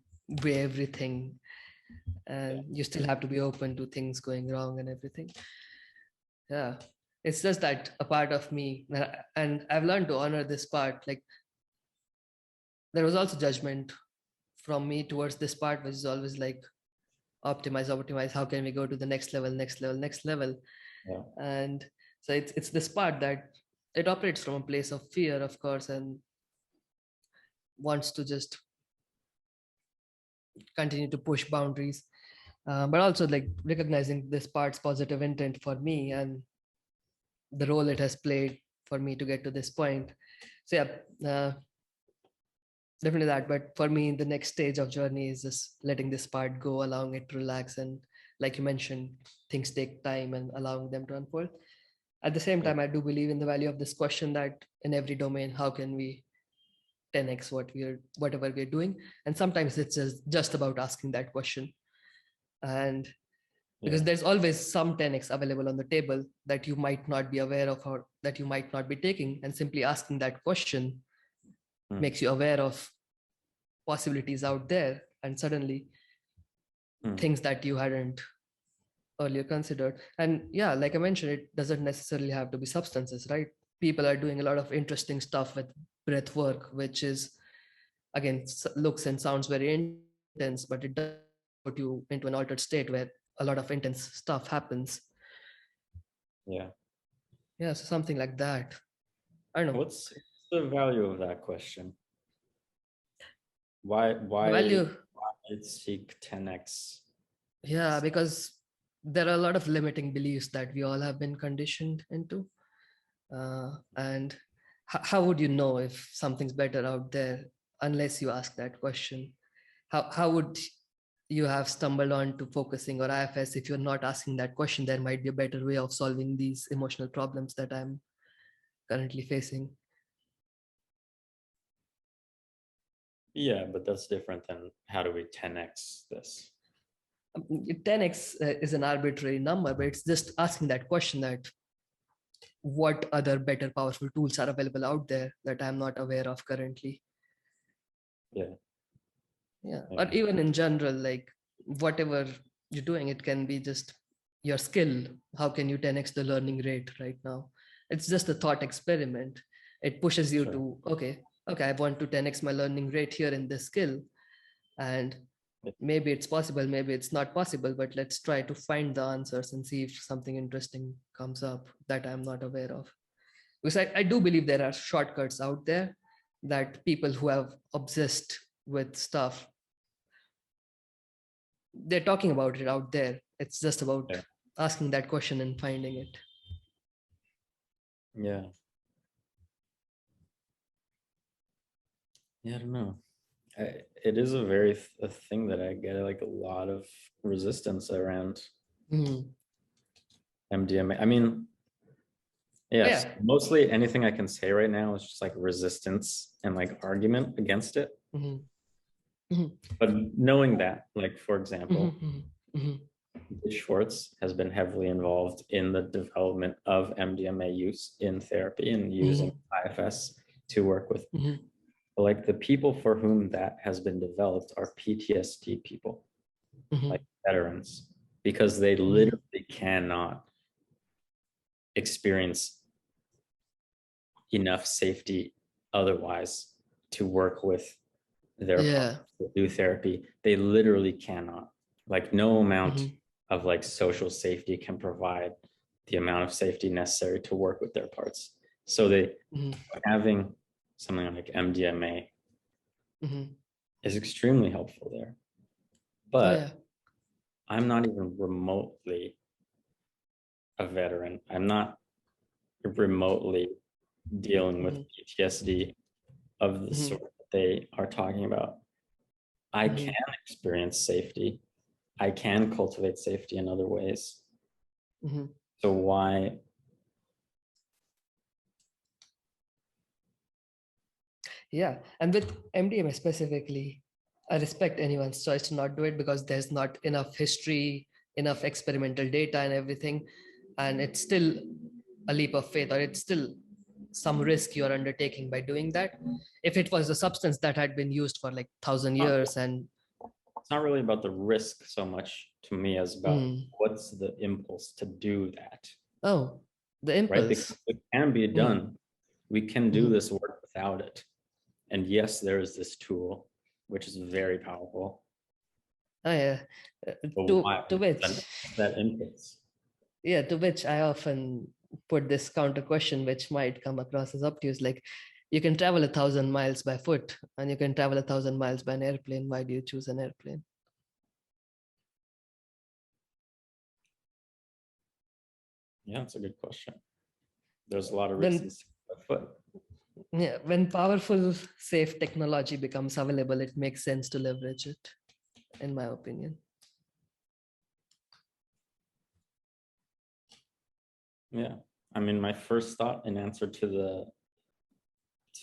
weigh everything, Yeah, and you still have to be open to things going wrong and everything. Yeah, it's just that a part of me, and I've learned to honor this part. Like there was also judgment from me towards this part, which is always like optimize, optimize. How can we go to the next level, next level, next level? yeah, And so it's this part that it operates from a place of fear, of course, and wants to just continue to push boundaries, but also like recognizing this part's positive intent for me and the role it has played for me to get to this point. So yeah, definitely that. But for me, the next stage of journey is just letting this part go, allowing it to relax, and like you mentioned, things take time and allowing them to unfold. At the same yeah, time, I do believe in the value of this question that in every domain, how can we 10x whatever we're doing? And sometimes it's just about asking that question. And yeah. because there's always some 10x available on the table that you might not be aware of or that you might not be taking, and simply asking that question Mm, makes you aware of possibilities out there, and suddenly mm. things that you hadn't earlier considered. And yeah, like I mentioned, it doesn't necessarily have to be substances, right? People are doing a lot of interesting stuff with breath work, which is again looks and sounds very intense, but it does put you into an altered state where a lot of intense stuff happens. Yeah. Yeah, so something like that. I don't know. What's the value of that question? Why The why value, why seek 10x yeah, stuff? because there are a lot of limiting beliefs that we all have been conditioned into. And how would you know if something's better out there unless you ask that question? How would you have stumbled on to focusing or IFS if you're not asking that question? There might be a better way of solving these emotional problems that I'm currently facing. Yeah, but that's different than how do we 10x this? 10x is an arbitrary number, but it's just asking that question that what other better powerful tools are available out there that I'm not aware of currently. Yeah, Yeah, or yeah, even in general, like whatever you're doing, it can be just your skill. How can you 10x the learning rate right now? It's just a thought experiment. It pushes you sure. to, okay, I want to 10x my learning rate here in this skill. And Yeah, maybe it's possible, maybe it's not possible, but let's try to find the answers and see if something interesting comes up that I'm not aware of. Because I do believe there are shortcuts out there that people who have obsessed with stuff, they're talking about it out there. It's just about yeah, asking that question and finding it. yeah. Yeah, I don't know. It is a very a thing that I get like a lot of resistance around Mhm. MDMA. I mean, Oh, yes, yeah. mostly anything I can say right now is just like resistance and like argument against it. Mhm. Mhm. But knowing that, like for Mhm. example, Mhm. Mhm. Schwartz has been heavily involved in the development of MDMA use in therapy and using Mhm. IFS to work with. Mhm. Like the people for whom that has been developed are PTSD people, like Mhm. veterans, because they Mhm. literally cannot experience enough safety otherwise to work with their Yeah. partners to do therapy. They literally cannot. Like no amount Mhm. of like social safety can provide the amount of safety necessary to work with their parts. So they Mhm. having something like MDMA Mhm. is extremely helpful there. Oh But yeah. I'm not even remotely a veteran. I'm not remotely dealing with Mhm. PTSD of the Mhm. sort that they are talking about. I can Mhm. experience safety. I can cultivate safety in other ways. Mhm. So why? Yeah, and with MDMA specifically, I respect anyone's choice to not do it because there's not enough history, enough experimental data, and everything, and it's still a leap of faith, or it's still some risk you are undertaking by doing that. If it was a substance that had been used for like 1,000 years, and It's not really about the risk so much to me as about mm, what's the impulse to do that, oh, the right? Because impulse. it can be Mm, done. We can do mhm. this work without it. And yes, there is this tool, which is very powerful. Oh yeah, But to why? to Then which that impulse. yeah, to which I often put this counter question, which might come across as obtuse, like you can travel 1,000 miles by foot and you can travel 1,000 miles by an airplane. Why do you choose an airplane? Yeah, that's a good question. There's a lot of When reasons to foot. yeah, when powerful, safe technology becomes available, it makes sense to leverage it, in my opinion. Yeah. I mean, my first thought in answer to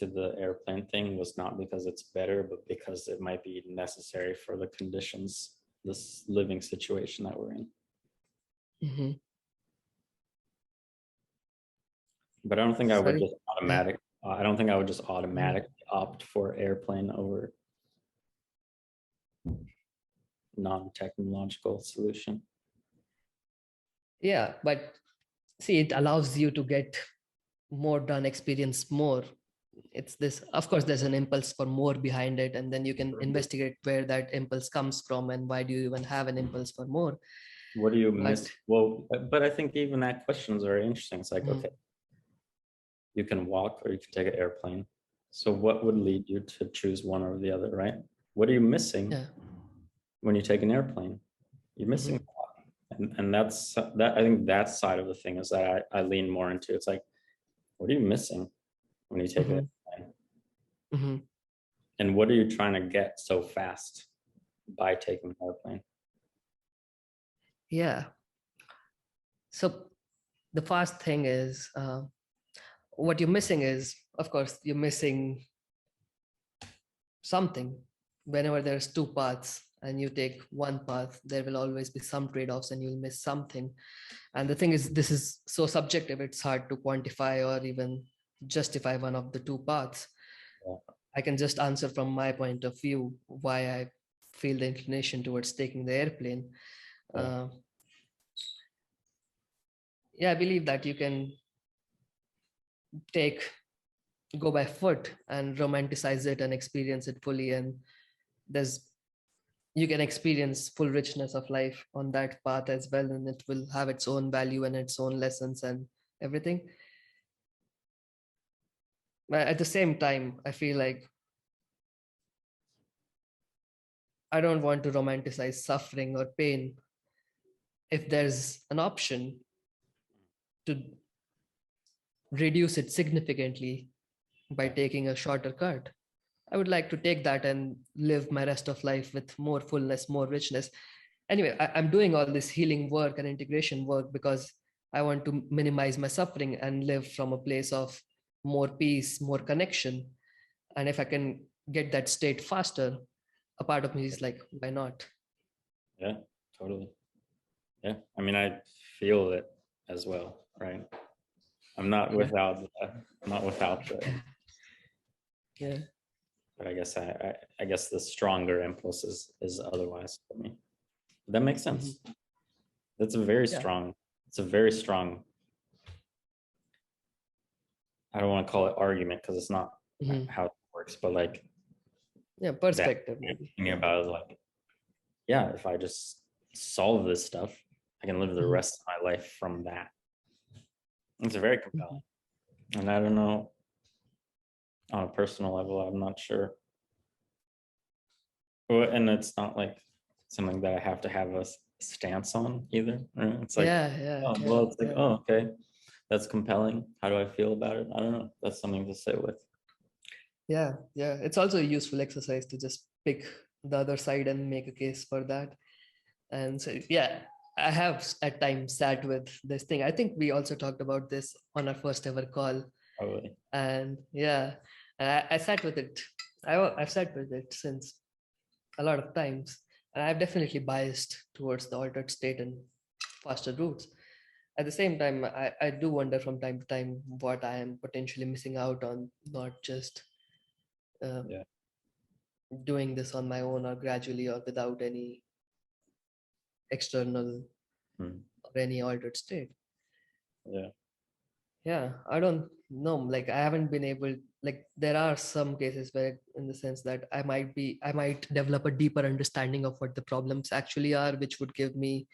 the airplane thing was not because it's better, but because it might be necessary for the conditions, this living situation that we're in. Hmm. But I don't think I would Sorry. just Yeah. automatic. I don't think I would just Mhm. automatically opt for airplane over non-technological solution. Yeah, but see, it allows you to get more done, experience more. It's this, of course, there's an impulse for more behind it, and then you can investigate where that impulse comes from and why do you even have an impulse for more. What do you But miss? Well, but I think even that question is very interesting. It's like, mm, okay, you can walk or you can take an airplane. So what would lead you to choose one or the other, right? What are you missing yeah. when you take an airplane? You're missing Hmm. a lot. And that's that. I think that side of the thing is that I lean more into. It's like, what are you missing when you take an Hmm. airplane? Hmm. And what are you trying to get so fast by taking an airplane? Yeah. So the first thing is what you're missing is, of course, you're missing something. Whenever there's two paths and you take one path, there will always be some trade-offs and you'll miss something. And the thing is, this is so subjective, it's hard to quantify or even justify one of the two paths. Yeah, I can just answer from my point of view why I feel the inclination towards taking the airplane. yeah, Uh, yeah, I believe that you can take go by foot and romanticize it and experience it fully, and there's you can experience full richness of life on that path as well, and it will have its own value and its own lessons and everything. But at the same time, I feel like I don't want to romanticize suffering or pain. If there's an option to reduce it significantly by taking a shorter cut, I would like to take that and live my rest of life with more fullness, more richness. Anyway, I'm doing all this healing work and integration work because I want to minimize my suffering and live from a place of more peace, more connection. And if I can get that state faster, a part of me is like, why not? yeah, totally. Yeah, I mean, I feel it as well, right? I'm not Yeah. without I'm not without the, Yeah. but I guess I guess the stronger impulse is otherwise for me. That makes Hmm. sense. That's a very Yeah. strong. It's a very strong. I don't want to call it argument because it's not Hmm. how it works, but like Yeah, that perspective I'm maybe. thinking about is like, yeah, if I just solve this stuff, I can live the Mhm, rest of my life from that. It's very mhm. compelling. And I don't know, on a personal level, I'm not sure. Well, and it's not like something that I have to have a stance on either. Right? It's like, Yeah, yeah, oh, yeah, well, it's like, yeah. oh, okay, that's compelling. How do I feel about it? I don't know. That's something to sit with. Yeah, yeah. It's also a useful exercise to just pick the other side and make a case for that. And so, yeah, I have at times sat with this thing. I think we also talked about this on our first ever call. Probably. And yeah, and I sat with it. I've sat with it since a lot of times. And I've definitely biased towards the altered state and faster routes. At the same time, I do wonder from time to time what I am potentially missing out on, not just uh, Yeah. doing this on my own or gradually or without any external Hmm. or any altered state. Yeah. Yeah, I don't know. Like I haven't been able, like there are some cases where in the sense that I might develop a deeper understanding of what the problems actually are, which would give me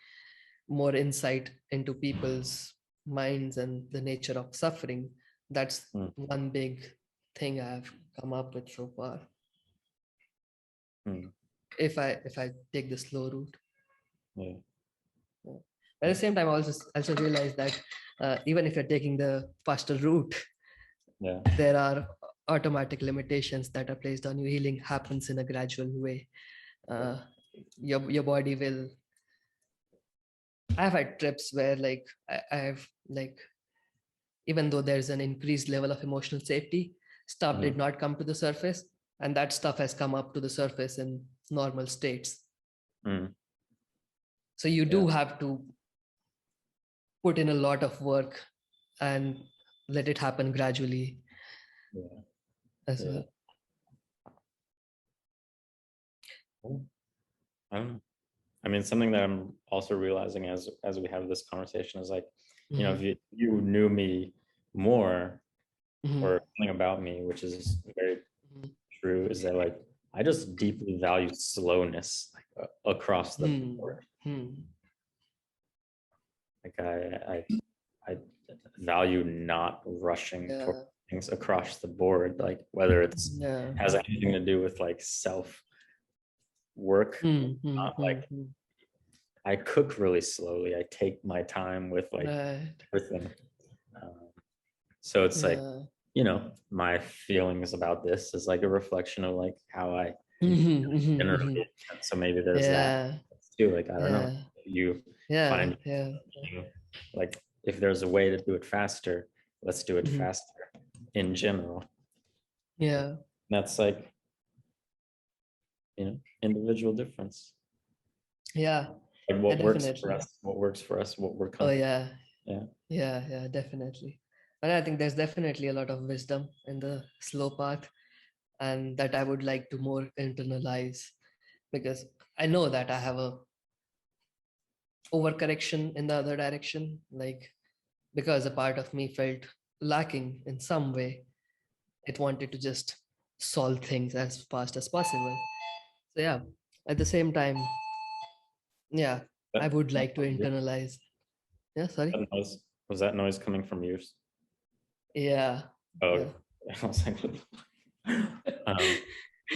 more insight into people's minds and the nature of suffering. That's Hmm. one big thing I've come up with so far. Hmm. If I take the slow route. Yeah. Yeah. At the same time, I also realize that even if you're taking the faster route, Yeah. there are automatic limitations that are placed on you. Healing happens in a gradual way. Uh, your body will. I've had trips where like I've like even though there's an increased level of emotional safety, stuff Hmm. did not come to the surface, and that stuff has come up to the surface in normal states. Hmm. So you Yeah. do have to put in a lot of work and let it happen gradually Yeah. as Yeah. well. Cool. I don't know. I mean, something that I'm also realizing as we have this conversation is like, if Mhm, you knew me more mhm, or something about me, which is very mhm, true, is that like I just deeply value slowness like, across the mhm, board. mhm. Like I value not rushing toward Yeah, things across the board, like whether it's yeah. has anything to do with like self work, Mhm, mhm, not like mhm. I cook really slowly. I take my time with like Right. everything. Um, so it's like, Yeah. my feelings about this is like a reflection of like how I Mhm, mhm, mhm. generally. So maybe there's that Yeah. too. Like I don't know. Yeah. You Yeah. find Yeah. like if there's a way to do it faster, let's do it Mhm. faster in general. Yeah. That's like individual difference. Yeah. Like Yeah. what works for Definitely. us, what works for us, what we're Oh comfortable. yeah. Yeah. Yeah. Yeah. Definitely. And I think there's definitely a lot of wisdom in the slow path, and that I would like to more internalize because I know that I have a overcorrection in the other direction, like because a part of me felt lacking in some way. It wanted to just solve things as fast as possible. So yeah, at the same time, yeah, I That, would like to internalize. Yeah, sorry. that noise, was that noise coming from yours? Yeah, Oh, yeah, I was like,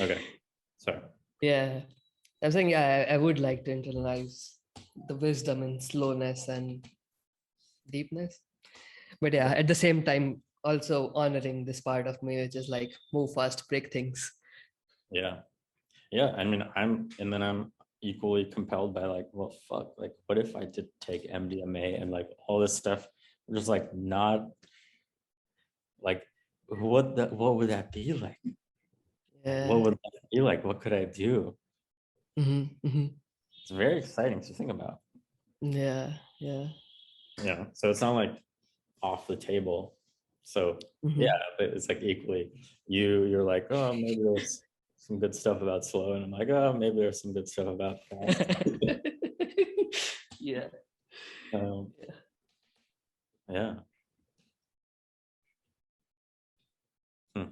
okay, sorry. yeah. I'm saying yeah, I would like to internalize the wisdom and slowness and deepness. But yeah, Yeah, at the same time, also honoring this part of me, which is like move fast, break things. yeah, yeah. I mean, and then I'm equally compelled by like, well, fuck, like, what if I did take MDMA and like all this stuff, just like not like, what would that be like? Like, what Yeah. would that be like? What could I do? Hmm, hmm. It's very exciting to think about. Yeah, yeah. So it's not like off the table. So yeah, Hmm. but it's like equally you're like, oh, maybe there's some good stuff about slow, and I'm like, oh, maybe there's some good stuff about fast. Yeah. um, yeah. Hmm.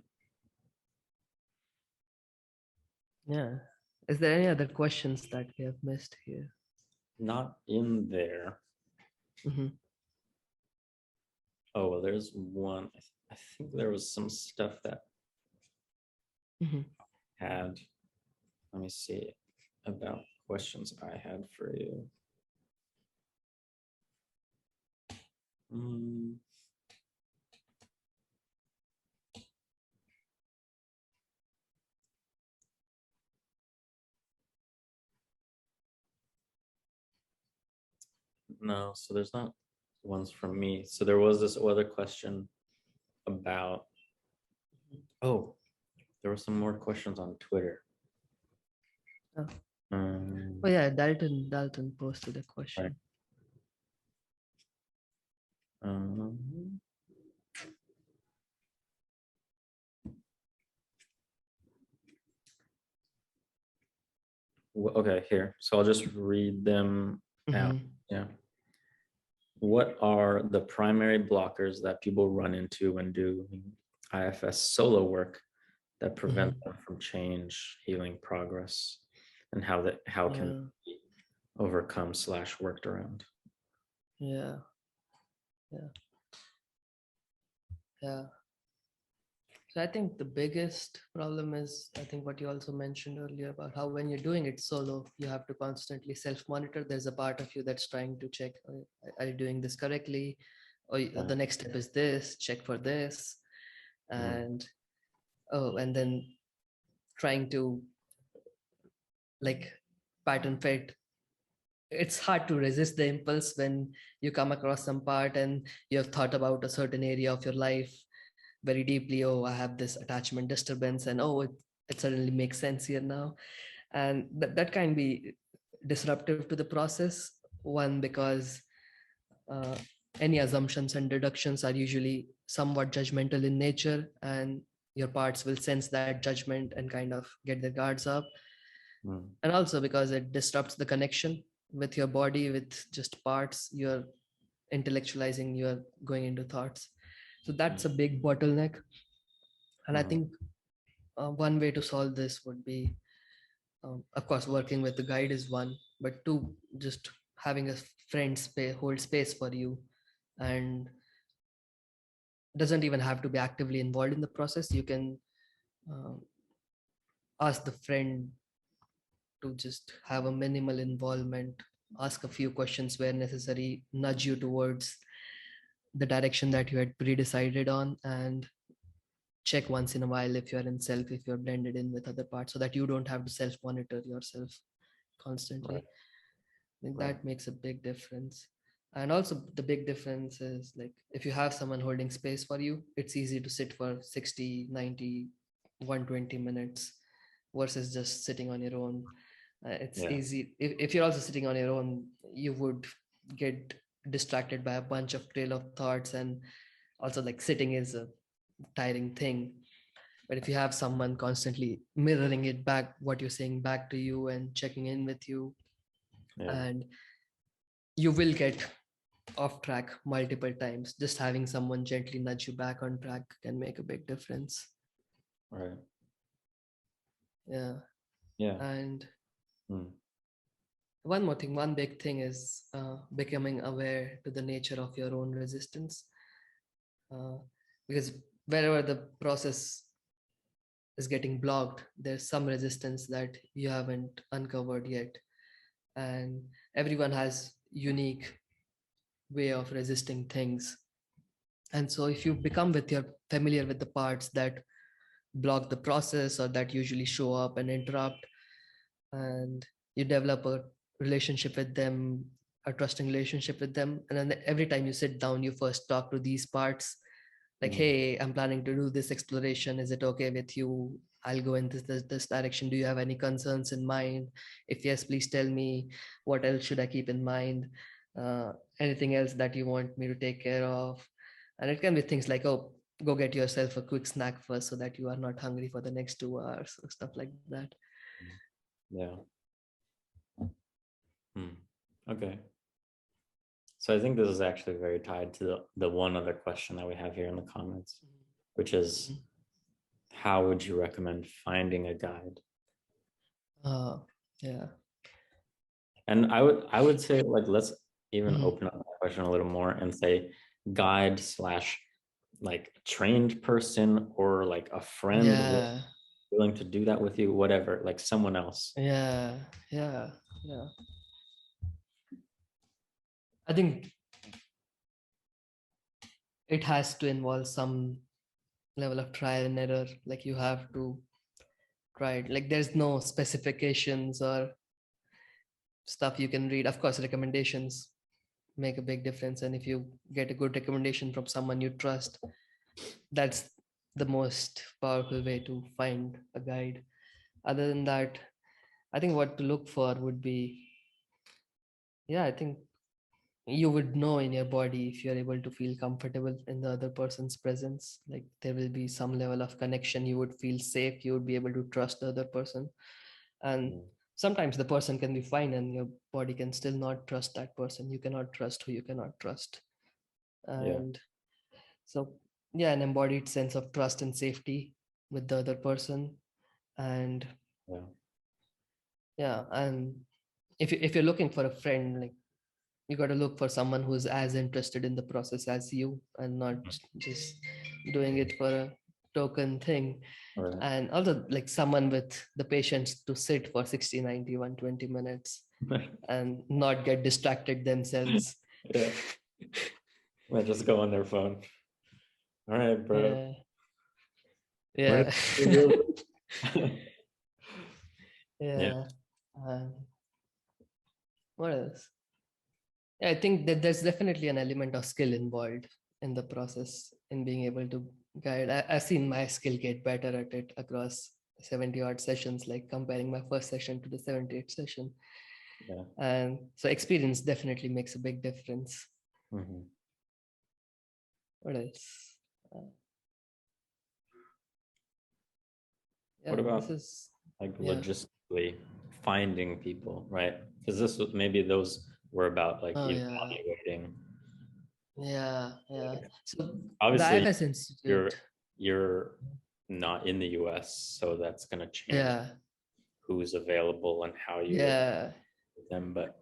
Yeah. Is there any other questions that we have missed here? Not in there. Mm-hmm. Oh, well, there's one. I think there was some stuff that Mm-hmm. had, let me see, about questions I had for you. Mm, no, so there's not ones from me. So there was this other question about, oh, there were some more questions on Twitter. Oh. Um, Oh yeah, Dalton posted a right. question. Um, okay, here. So I'll just read them out. Mm-hmm. Yeah. What are the primary blockers that people run into when doing IFS solo work that prevent Mm-hmm. them from change, healing, progress, and how can Yeah. be overcome / worked around? Yeah. Yeah. Yeah. So I think the biggest problem is, I think what you also mentioned earlier about how when you're doing it solo, you have to constantly self-monitor. There's a part of you that's trying to check, are you doing this correctly? Or the Right. next step is this, check for this. Mm, And oh, and then trying to like pattern fit. It's hard to resist the impulse when you come across some part and you have thought about a certain area of your life very deeply. Oh, I have this attachment disturbance, and oh, it suddenly makes sense here now. And that can be disruptive to the process. One, because uh, any assumptions and deductions are usually somewhat judgmental in nature, and your parts will sense that judgment and kind of get their guards up. mm, And also because it disrupts the connection with your body, with just parts. You're intellectualizing, you're going into thoughts. So mm, that's a big bottleneck. And I mm, think one way to solve this would be, of course, working with the guide is one, but two, just having a friend hold space for you, and doesn't even have to be actively involved in the process. You can um, ask the friend to just have a minimal involvement, ask a few questions where necessary, nudge you towards the direction that you had pre-decided on, and check once in a while if you're in self, if you're blended in with other parts, so that you don't have to self monitor yourself right. constantly. I think Right. that makes a big difference. And also the big difference is, like, if you have someone holding space for you, it's easy to sit for 60, 90, 120 minutes versus just sitting on your own. It's Yeah. easy. If you're also sitting on your own, you would get distracted by a bunch of trail of thoughts. And also, like, sitting is a tiring thing. But if you have someone constantly mirroring it back, what you're saying back to you and checking in with you, Yeah. and you will get off track multiple times. Just having someone gently nudge you back on track can make a big difference. Right. Yeah. Yeah. And Mm, one more thing, one big thing is becoming aware to the nature of your own resistance. Uh, because wherever the process is getting blocked, there's some resistance that you haven't uncovered yet. And everyone has unique way of resisting things. And so if you become with your familiar with the parts that block the process or that usually show up and interrupt, and you develop a relationship with them, a trusting relationship with them, and then every time you sit down, you first talk to these parts, like, mm, hey, I'm planning to do this exploration, is it okay with you? I'll go in this direction. Do you have any concerns in mind? If yes, please tell me. What else should I keep in mind? uh, Anything else that you want me to take care of? And it can be things like, oh, go get yourself a quick snack first so that you are not hungry for the next 2 hours, or stuff like that. mm. Yeah. Mm. Okay. So I think this is actually very tied to the one other question that we have here in the comments, which is, Mhm. how would you recommend finding a guide? Yeah. And I would say, like, let's even Mhm. open up that question a little more and say guide slash like trained person, or like a friend Yeah. willing to do that with you, whatever, like someone else. Yeah. Yeah. Yeah. I think it has to involve some level of trial and error. Like you have to try it. Like there's no specifications or stuff you can read. Of course, recommendations make a big difference. And if you get a good recommendation from someone you trust, that's the most powerful way to find a guide. Other than that, I think what to look for would be, yeah, I think you would know in your body if you're able to feel comfortable in the other person's presence. Like there will be some level of connection, you would feel safe, you would be able to trust the other person. And Mm. sometimes the person can be fine and your body can still not trust that person. You cannot trust who you cannot trust. Yeah, And so, yeah, an embodied sense of trust and safety with the other person. And yeah, yeah, and if you're looking for a friend, like you got to look for someone who's as interested in the process as you and not just doing it for a token thing. all right. And also like someone with the patience to sit for 60, 90, 120 minutes and not get distracted themselves. Yeah, might just go on their phone. All right, bro. Yeah. When Yeah. yeah, Yeah. um, what else? Yeah, I think that there's definitely an element of skill involved in the process in being able to guide. I've seen my skill get better at it across 70 odd sessions, like comparing my first session to the 78th session. yeah. And so experience definitely makes a big difference. Hmm. What else? Uh, What yeah, this about is, like yeah. logistically finding people, right? Because this was, maybe those were about like Oh, yeah. evaluating. Yeah. Yeah. So the Obviously, IFS you're Institute. you're not in the US, so that's going to change Yeah. who's available and how you would Yeah. with them. But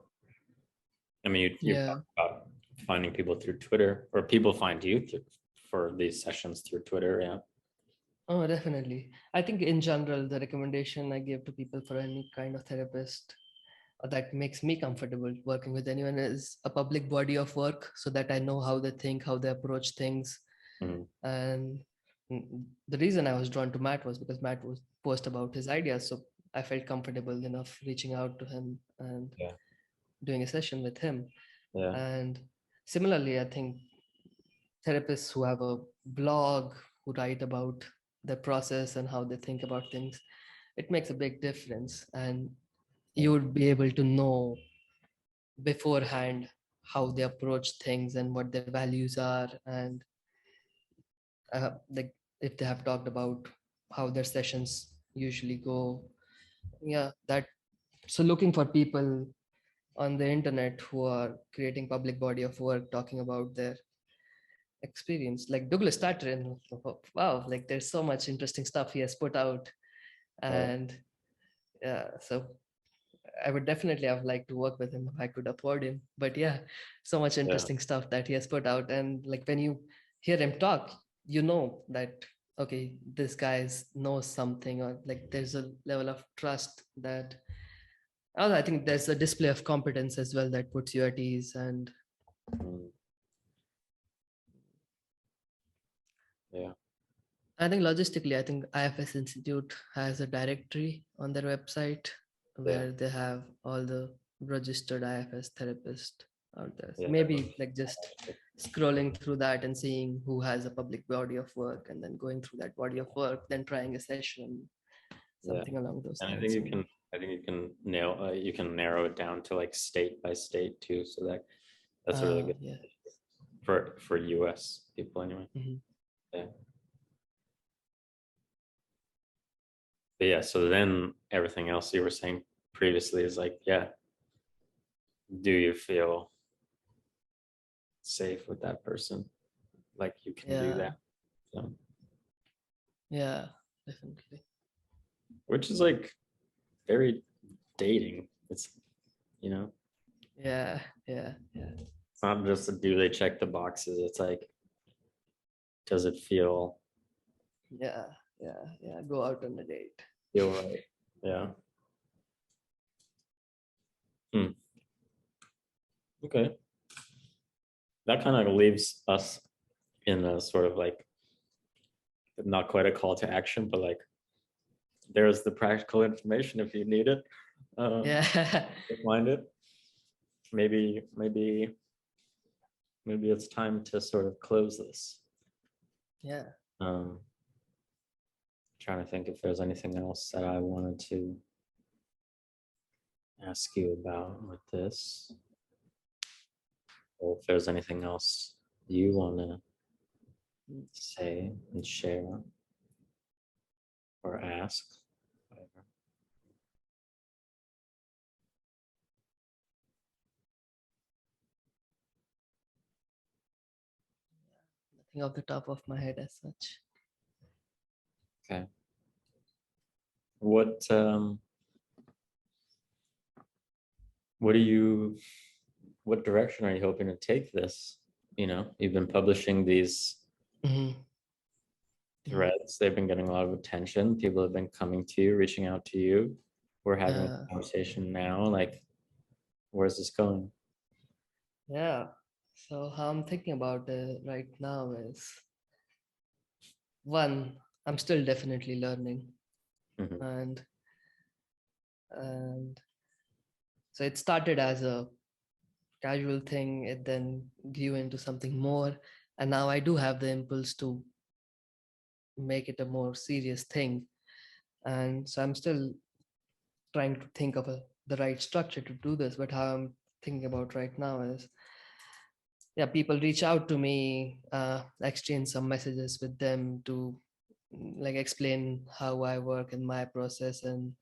I mean, you Yeah. talked about finding people through Twitter, or people find you for these sessions through Twitter. Yeah. Oh, definitely. I think in general, the recommendation I give to people for any kind of therapist that makes me comfortable working with anyone is a public body of work so that I know how they think, how they approach things. Mhm. And the reason I was drawn to Matt was because Matt was post about his ideas. So I felt comfortable enough reaching out to him and Yeah. doing a session with him. Yeah. And similarly, I think therapists who have a blog, who write about their process and how they think about things, it makes a big difference. And Yeah. you would be able to know beforehand how they approach things and what their values are. And like if they have talked about how their sessions usually go. Yeah, that. So looking for people on the internet who are creating public body of work talking about their experience, like Douglas Tartarin. Wow, like there's so much interesting stuff he has put out. Right. And yeah, so I would definitely have liked to work with him if I could afford him. But yeah, so much Yeah. interesting stuff that he has put out. And like when you hear him talk, you know that okay, this guy knows something, or like there's a level of trust that. Also, I think there's a display of competence as well that puts you at ease. And Mm. Yeah. I think logistically, I think IFS Institute has a directory on their website Yeah. where they have all the registered IFS therapists out there. So Yeah. maybe like just scrolling through that and seeing who has a public body of work and then going through that body of work, then trying a session, Yeah. something along those And lines. Maybe. I think you can narrow it down to like state by state too. So that's a really good Yeah. for US people anyway. Mhm. Yeah. But yeah, so then everything else you were saying previously is like, yeah, do you feel safe with that person? Like you can do Yeah. that. So, Yeah. Definitely. which is like very dating. It's, Yeah, yeah, yeah, it's not just a do they check the boxes. It's like, does it feel yeah, yeah, yeah. Go out on a date. right? Yeah. Hmm. Okay. That kind of leaves us in a sort of like, not quite a call to action, but like, there's the practical information if you need it. Yeah, Find it. Maybe it's time to sort of close this. yeah. Um, trying to think if there's anything else that I wanted to ask you about with this, or if there's anything else you want to say and share or ask. Whatever. Nothing off the top of my head as such. Okay. What do you what direction are you hoping to take this? You've been publishing these Hmm. threads. They've been getting a lot of attention. People have been coming to you, reaching out to you. We're having Yeah, a conversation now. Like, where's this going? yeah. So how I'm thinking about it right now is one, I'm still definitely learning, Mhm. and and so it started as a casual thing. It then grew into something more, and now I do have the impulse to make it a more serious thing. And so I'm still trying to think of the right structure to do this. But how I'm thinking about right now is, yeah, people reach out to me, exchange some messages with them to like explain how I work and my process and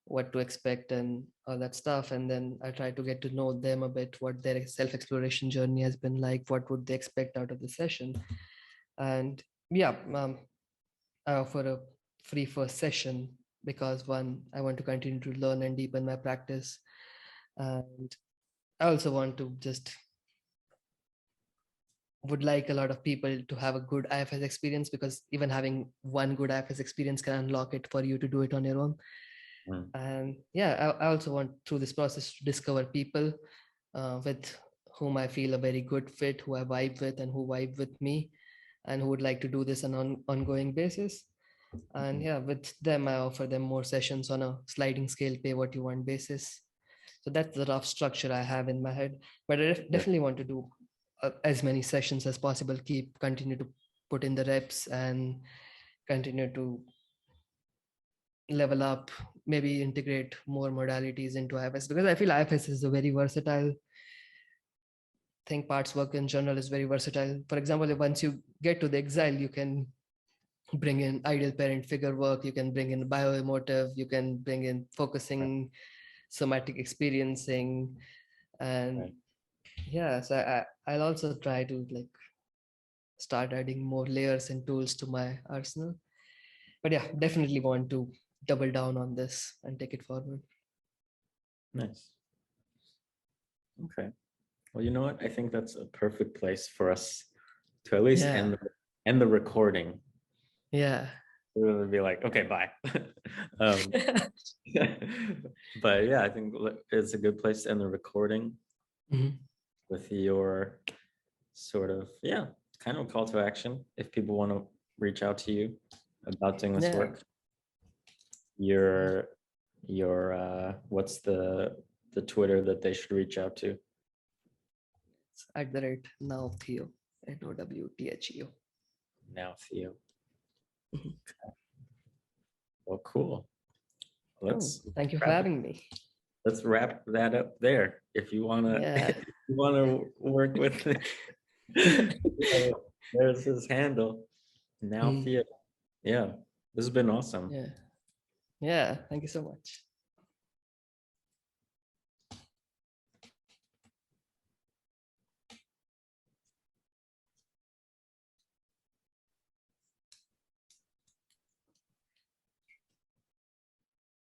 what to expect and all that stuff. And then I try to get to know them a bit, what their self-exploration journey has been like, what would they expect out of the session. And yeah, I offer a free first session because one, I want to continue to learn and deepen my practice. And I also want to just would like a lot of people to have a good IFS experience, because even having one good IFS experience can unlock it for you to do it on your own. Mm. And yeah, I also want through this process to discover people with whom I feel a very good fit, who I vibe with and who vibe with me, and who would like to do this on an ongoing basis. And yeah, with them, I offer them more sessions on a sliding scale, pay what you want basis. So that's the rough structure I have in my head. But I Yeah. definitely want to do as many sessions as possible, continue to put in the reps and continue to level up, maybe integrate more modalities into IFS, because I feel IFS is a very versatile thing. Parts work in general is very versatile. For example, if once you get to the exile, you can bring in ideal parent figure work, you can bring in bioemotive, you can bring in Right. focusing, somatic experiencing, and Right. yeah, so I'll also try to like start adding more layers and tools to my arsenal. But yeah, definitely want to double down on this and take it forward. Nice. Okay. Well, you know what? I think that's a perfect place for us to at least Yeah, end the recording. yeah. It would be like, okay, bye. um, but yeah, I think it's a good place to end the recording Mhm. with your sort of, yeah, kind of a call to action. If people want to reach out to you about doing this Yeah, work, your what's the Twitter that they should reach out to? it's at the rate now Theo, NOWTHEO. Now, Theo. Mhm. Well, cool. Cool. Let's Thank you for wrap having me. wrap that up there. If you wanna Yeah. if you wanna work with it, there's his handle. Now, Mm. Theo. Yeah, this has been awesome. Yeah. Yeah. Thank you so much.